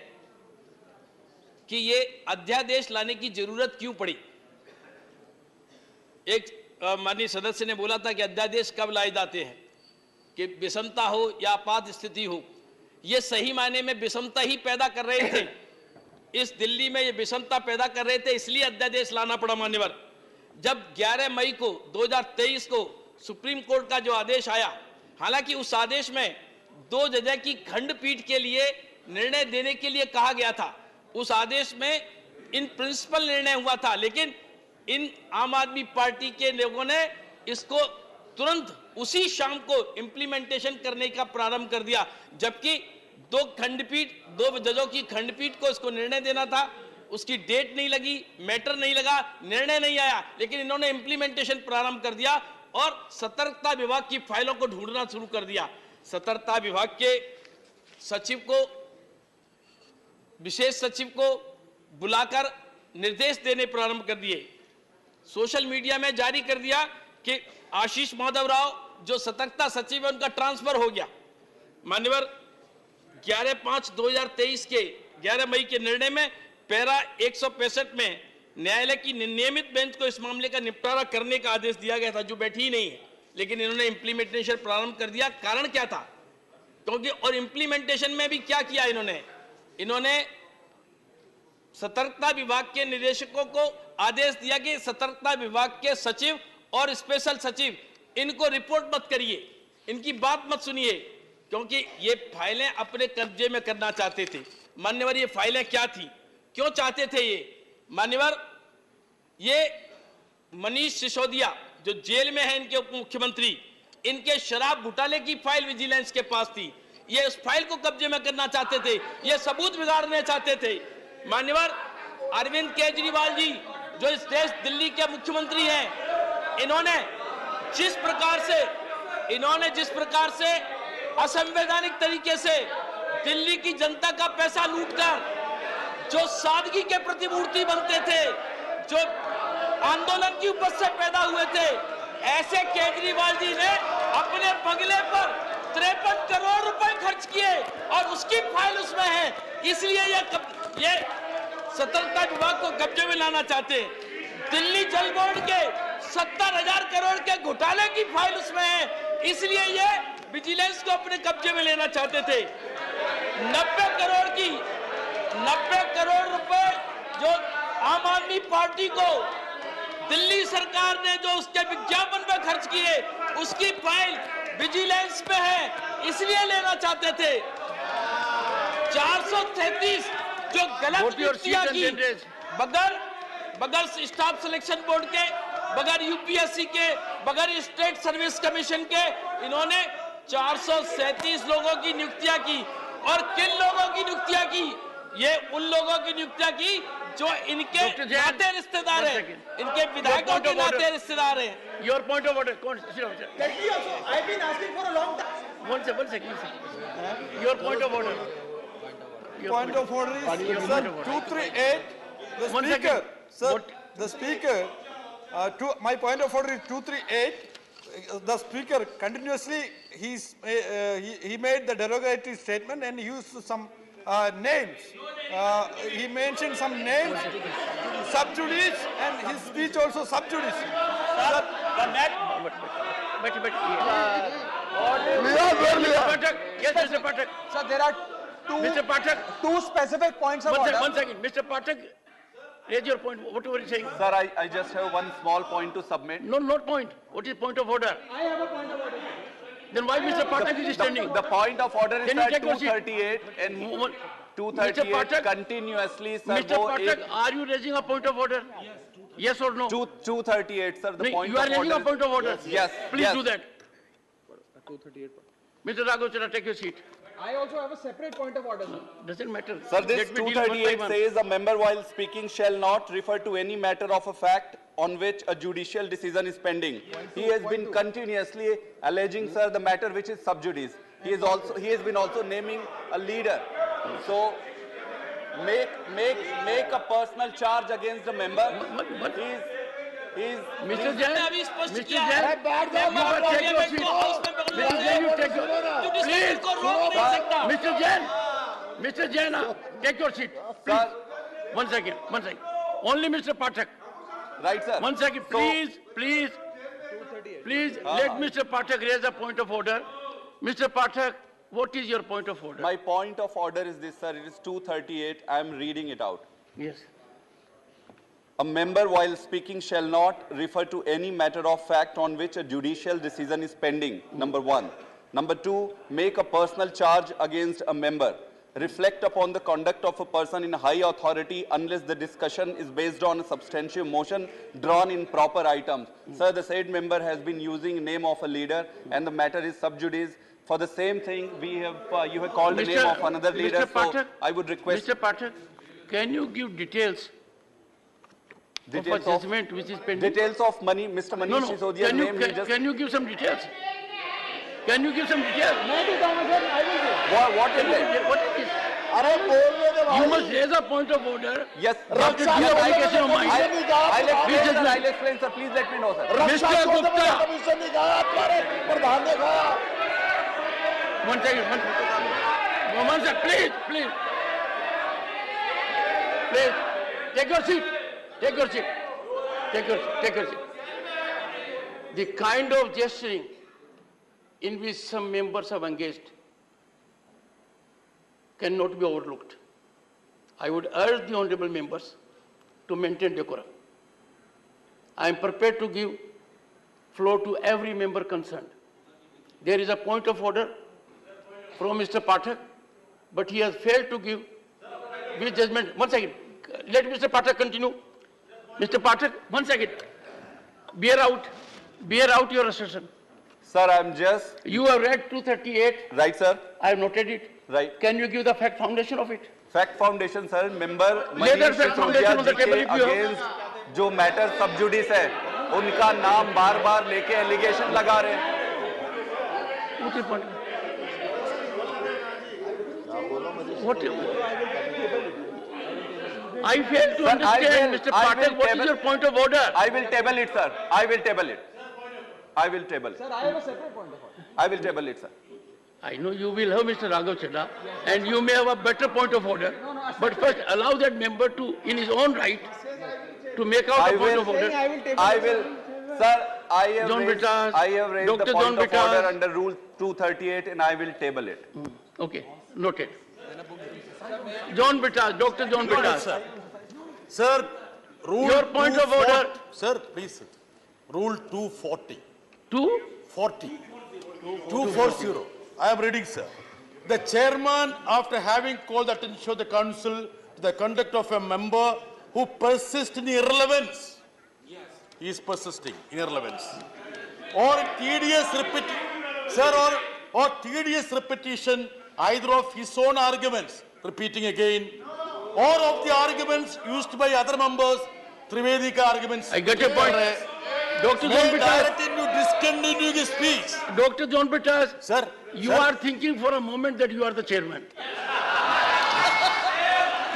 कि ये अध्यादेश लाने की जरूरत क्यों पड़ी। एक माननीय सदस्य ने बोला था कि अध्यादेश कब लाए जाते हैं, कि विषमता हो या आपात स्थिति हो। ये सही मायने में विषमता ही पैदा कर रहे थे, इस दिल्ली में ये विषमता पैदा कर रहे थे, इसलिए अध्यादेश लाना पड़ा मान्यवर। जब 11 मई को 2023 को सुप्रीम कोर्ट का जो आदेश आया, हालांकि उस आदेश में 2 जज की खंडपीठ के लिए निर्णय देने के लिए कहा गया था, उस आदेश में इन प्रिंसिपल निर्णय हुआ था, लेकिन इन आम आदमी पार्टी के लोगों ने इसको तुरंत उसी शाम को इंप्लीमेंटेशन करने का प्रारंभ कर दिया, जबकि 2 जजों की खंडपीठ को इसको निर्णय देना था, उसकी डेट नहीं लगी, मैटर नहीं लगा, निर्णय नहीं आया, लेकिन इन्होंने इंप्लीमेंटेशन प्रारंभ कर दिया और सतर्कता विभाग की फाइलों को ढूंढना शुरू कर दिया। सतर्कता विभाग के सचिव को, विशेष सचिव को बुलाकर निर्देश देने प्रारंभ कर दिए। सोशल मीडिया में जारी कर दिया कि आशीष माधव राव जो सतर्कता सचिव है उनका ट्रांसफर हो गया। मान्यवर, 11/5/2023 के 11 मई के निर्णय में पैरा 165 में न्यायालय की नियमित बेंच को इस मामले का निपटारा करने का आदेश दिया गया था, जो बैठी ही नहीं है, लेकिन इन्होंने इंप्लीमेंटेशन प्रारंभ कर दिया। कारण क्या था? क्योंकि और इंप्लीमेंटेशन में भी क्या किया इन्होंने सतर्कता विभाग के निदेशकों को आदेश दिया कि सतर्कता विभाग के सचिव और स्पेशल सचिव इनको रिपोर्ट मत करिए, इनकी बात मत सुनिए, क्योंकि ये फाइलें अपने कब्जे में करना चाहते थे। मान्यवर, ये फाइलें क्या थी, क्यों चाहते थे ये? मान्यवर, ये मनीष सिसोदिया जो जेल में है, इनके उप मुख्यमंत्री, इनके शराब घोटाले की फाइल विजिलेंस के पास थी, ये उस फाइल को कब्जे में करना चाहते थे, ये सबूत बिगाड़ने चाहते थे। मान्यवर, अरविंद केजरीवाल जी जो इस देश दिल्ली के मुख्यमंत्री हैं, इन्होंने जिस प्रकार से असंवैधानिक तरीके से दिल्ली की जनता का पैसा लूटकर जो सादगी के प्रतिमूर्ति बनते थे, जो आंदोलन की उपज से पैदा हुए थे, ऐसे केजरीवाल जी ने अपने बंगले पर 53 करोड़ रुपए खर्च किए और उसकी फाइल उसमें है। इसलिए ये सतर्कता विभाग को कब्जे में लाना चाहते हैं। दिल्ली जल बोर्ड के 70,000 करोड़ के घोटाले की फाइल उसमें है, इसलिए ये विजिलेंस को अपने कब्जे में लेना चाहते थे। 90 करोड़ रुपए जो आम आदमी पार्टी को दिल्ली सरकार ने जो उसके विज्ञापन पर खर्च किए, उसकी फाइल विजिलेंस पे है, इसलिए लेना चाहते थे। 433 जो गलत नियुक्तियां की, बगैर स्टाफ सिलेक्शन बोर्ड के, बगैर यूपीएससी के, बगैर स्टेट सर्विस कमीशन के, इन्होंने 437 लोगों की नियुक्तियां की। और किन लोगों की नियुक्तियां की? ये उन लोगों की नियुक्तियां की जो इनके नाते रिश्तेदार हैं, इनके विधायकों के नाते रिश्तेदार हैं। Your point of order. I've been asking for a long time. One second. Your point of order. Point of order is, sir, 238. The speaker, sir, the speaker. My point of order is 238. The speaker continuously he made the derogatory statement and used some names. He mentioned some names, sub judice, and his speech also sub judice. Yes, Mr. Pathak. Sir, there are Mr. Pathak. two specific points of order. One second. Mr. Pathak, raise your point. Whatever you're saying. Sir, I just have one small point to submit. No, not point. What is point of order? I have a point of order. Then why Mr. Pathak is standing? The point of order is Can you that take your seat? 238 and 238 continuously, sir. Mr. Pathak, are you raising a point of order? Yes or no? 238, sir. The No, point you are of raising a order. point of order. Yes. Please yes. do that. 238. Mr. Raghav Chadha, take your seat. I also have a separate point of order, sir. Doesn't matter. Sir, this Let me deal one by 238 one. says a member while speaking shall not refer to any matter of a fact on which a judicial decision is pending. He has been continuously alleging, sir, the matter which is sub judice. He has been also naming a leader. So make a personal charge against the member. He's Mr. Jain, Mr. Jain, you take your seat. Mr. Jain, Mr. Jain, take your seat. Please. One second. Only Mr. Pathak. Right, sir. One second, please. Let Mr. Pathak raise a point of order. Mr. Pathak, what is your point of order? My point of order is this, sir. It is 238. I am reading it out. Yes. A member while speaking shall not refer to any matter of fact on which a judicial decision is pending, number 1. Number 2, make a personal charge against a member. Reflect upon the conduct of a person in high authority unless the discussion is based on a substantive motion drawn in proper items. Sir, the said member has been using name of a leader and the matter is sub judice. For the same thing, you have called the name of another leader. Mr. Pathak, so I would request... Mr. Pathak, can you give details of a judgment which is pending? Details of money, Mr. Manish Sisodia's name. Can you give some details? Can you give some details? What is it? What is it? You must raise a point of order. Yes. After due application of mind. I'll explain, sir. Please let me know, sir. Mr. Gupta. One second. Please. Take your seat. The kind of gesturing in which some members have engaged cannot be overlooked. I would urge the honorable members to maintain decorum. I am prepared to give floor to every member concerned. There is a point of order from Mr. Pathak, but he has failed to give with judgment. One second. Let Mr. Pathak continue. Mr. Pathak, 1 second. Bear out your assertion. Sir, I'm just... You have read 238. Right, sir. I have noted it. Right. Can you give the fact foundation of it? Fact foundation, sir. Member Manish Sisodiya जी के against जो matter sub judice है, उनका नाम बार-बार लेके allegation लगा रहे हैं. What? I fail to understand, Mr. Pathak, what is your point of order? I will table it, sir. I will table it. Sir, I have a separate point of order. I will table it, sir. I know you will have Mr. Raghav Chadha, and you may have a better point of order. But first, allow that member to, in his own right, to make out a point of order. I will, sir. I have raised the point of order under Rule 238, and I will table it. Okay, noted. Dr. John Bitas. Sir, Rule your point of order. Sir, please sit. Rule 240. 240. 240. I am reading, sir. The chairman, after having called the attention of the council to the conduct of a member who persists in irrelevance, he is persisting in irrelevance, or tedious repetition either of his own arguments, repeating again, or of the arguments used by other members, Trivedika arguments. I get your point. Dr. John Bitas. To discontinue his speech. Dr. John Bitas. Sir. You are thinking for a moment that you are the chairman.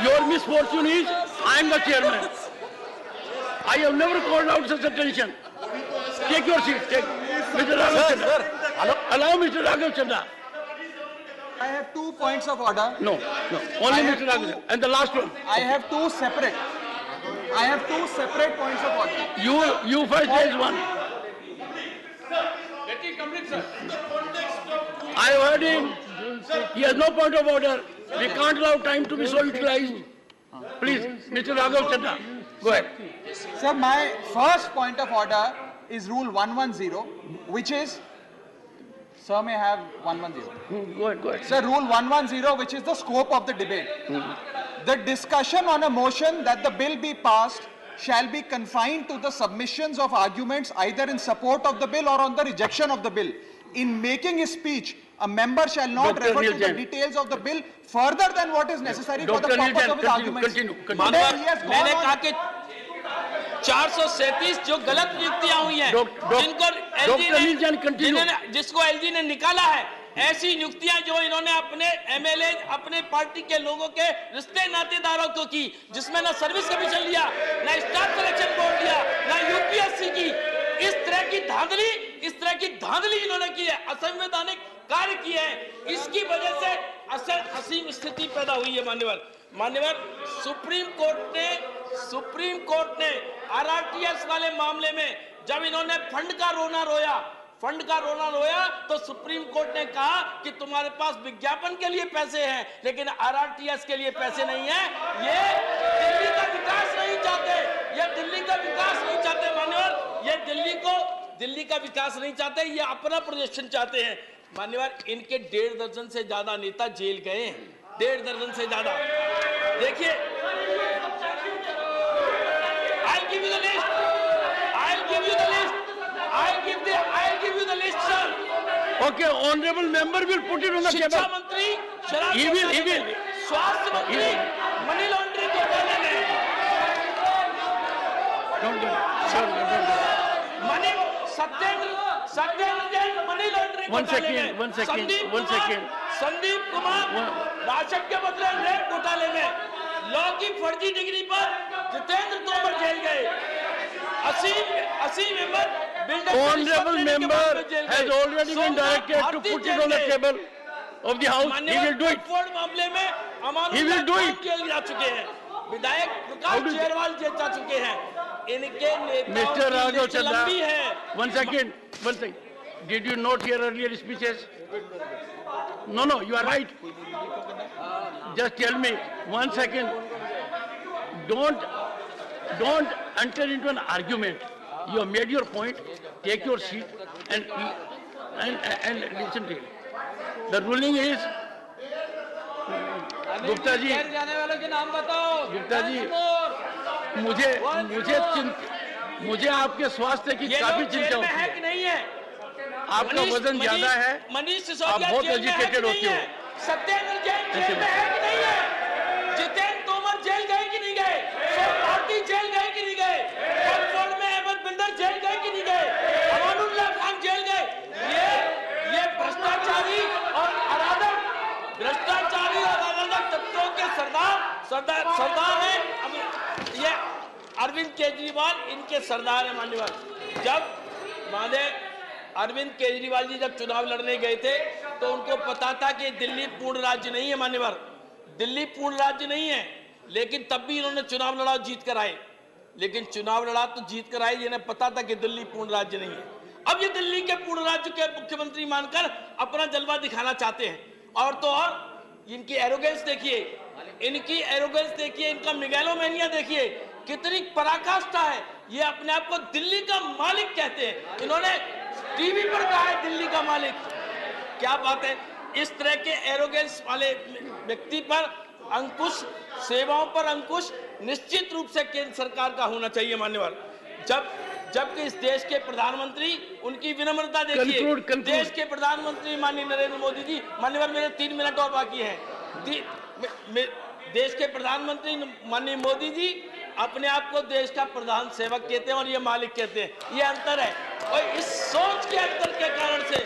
Your misfortune is, I am the chairman. I have never called out such attention. Take your seat. Mr. Raghav Chadha. Allow Mr. Raghav Chadha. I have 2 points of order. No. Only Mr. Raghav Chadha. And the last one. I have two separate points of order. You first raise one. I heard him. He has no point of order. We can't allow time to be so utilized. Please, Mr. Raghav Chadha, go ahead. Sir, my first point of order is Rule 110, which is, sir may have 110. Go ahead. Sir, Rule 110, which is the scope of the debate. The discussion on a motion that the bill be passed shall be confined to the submissions of arguments either in support of the bill or on the rejection of the bill. In making his speech, a member shall not refer to the details of the bill further than what is necessary for the purpose of his arguments. मानवर मैंने कहा कि 437 जो गलत नियुक्तियां हुई हैं, जिसको LG ने निकाला है, ऐसी नियुक्तियां जो इन्होंने अपने एमएलए, अपने पार्टी के लोगों के रिश्ते नातेदारों को की, जिसमें ना सर्विस कमीशन लिया, ना स्टाफ सिलेक्शन बोर्ड लिया, ना यूपीएससी की, इस तरह की धांधली इन्होंने की है, असंवैधानिक कार्य किए हैं। इसकी वजह से असीम स्थिति पैदा हुई है। मान्यवर सुप्रीम कोर्ट ने आरआरटीएस वाले मामले में जब इन्होंने फंड का रोना रोया तो सुप्रीम कोर्ट ने कहा कि तुम्हारे पास विज्ञापन के लिए पैसे हैं लेकिन आरआरटीएस के लिए पैसे नहीं है। ये दिल्ली का विकास नहीं चाहते, मान्यवर, ये दिल्ली का विकास नहीं चाहते, ये अपना प्रोजेक्शन चाहते हैं। मान्यवर, इनके 1.5 दर्जन से ज्यादा नेता जेल गए हैं, 1.5 दर्जन से ज्यादा। देखिए, I'll give you the list, sir. Okay, honorable member will put it on the table. शिक्षा मंत्री, he will. स्वास्थ्य मंत्री, मनी लॉन्ड्रिंग घोटाले में, सत्येंद्र जैन मनी लॉन्ड्रिंग घोटाले में, संदीप कुमार राशन के बदले रेप घोटाले में, लॉ की फर्जी डिग्री पर जितेंद्र तोमर जेल गए, असीम Ahmad honorable member has already been directed to put it on the table of the house. He will do it. मामले में He will do it. जा चुके हैं, विधायक प्रकाश जेरवाल जेल जा चुके हैं। इनके नेताओं Mr. Raghav की लंबी है। Chadha, one second. Did you not hear earlier speeches? No, you are right. Just tell me, 1 second. Don't enter into an argument. You have made your point. Take your seat and listen to it. The ruling is, Gupta ji, मुझे आपके स्वास्थ्य की काफी चिंता होती है। कि नहीं है? आपका वजन ज्यादा है, आप बहुत एजुकेटेड होते हो। सत्येंद्र जैन जेल में है कि नहीं है? जितेंद्र तोमर जेल गए कि नहीं गए? भारती जेल गए कि नहीं गए? ऑक्सफोर्ड में अहमद बिल्डर जेल गए कि नहीं गए? अमानुल्लाह खान जेल गए। ये भ्रष्टाचारी और अराजक तत्वों के सरदार हैं। ये अरविंद केजरीवाल इनके सरदार हैं। मान्यवर, जब अरविंद केजरीवाल जी जब चुनाव लड़ने गए थे तो उनको पता था कि दिल्ली पूर्ण राज्य नहीं है। मान्यवर, दिल्ली पूर्ण राज्य नहीं है, लेकिन तब भी इन्होंने चुनाव लड़ा, जीत कर आए। लेकिन चुनाव लड़ा तो जीत कर आए, इन्हें पता था कि दिल्ली पूर्ण राज्य नहीं है। अब ये दिल्ली के पूर्ण राज्य के मुख्यमंत्री मानकर अपना जलवा दिखाना चाहते हैं। और तो और इनकी एरोगेंस देखिए, इनका मेगालोमेनिया देखिए, कितनी पराकाष्ठा है। ये अपने आप को दिल्ली का मालिक कहते हैं। इन्होंने टीवी पर कहा है दिल्ली का मालिक। क्या बात है। इस तरह के एरोगेंस वाले व्यक्ति पर अंकुश, सेवाओं पर अंकुश निश्चित रूप से केंद्र सरकार का होना चाहिए। मान्यवर, जबकि इस देश के प्रधानमंत्री, उनकी विनम्रता देखिए, देश के प्रधानमंत्री माननीय नरेंद्र मोदी जी, मान्यवर मेरे 3 मिनट और बाकी हैं। देश के प्रधानमंत्री माननीय मोदी जी अपने आप को देश का प्रधान सेवक कहते हैं और ये मालिक कहते हैं। ये अंतर है और इस सोच के अंतर के कारण से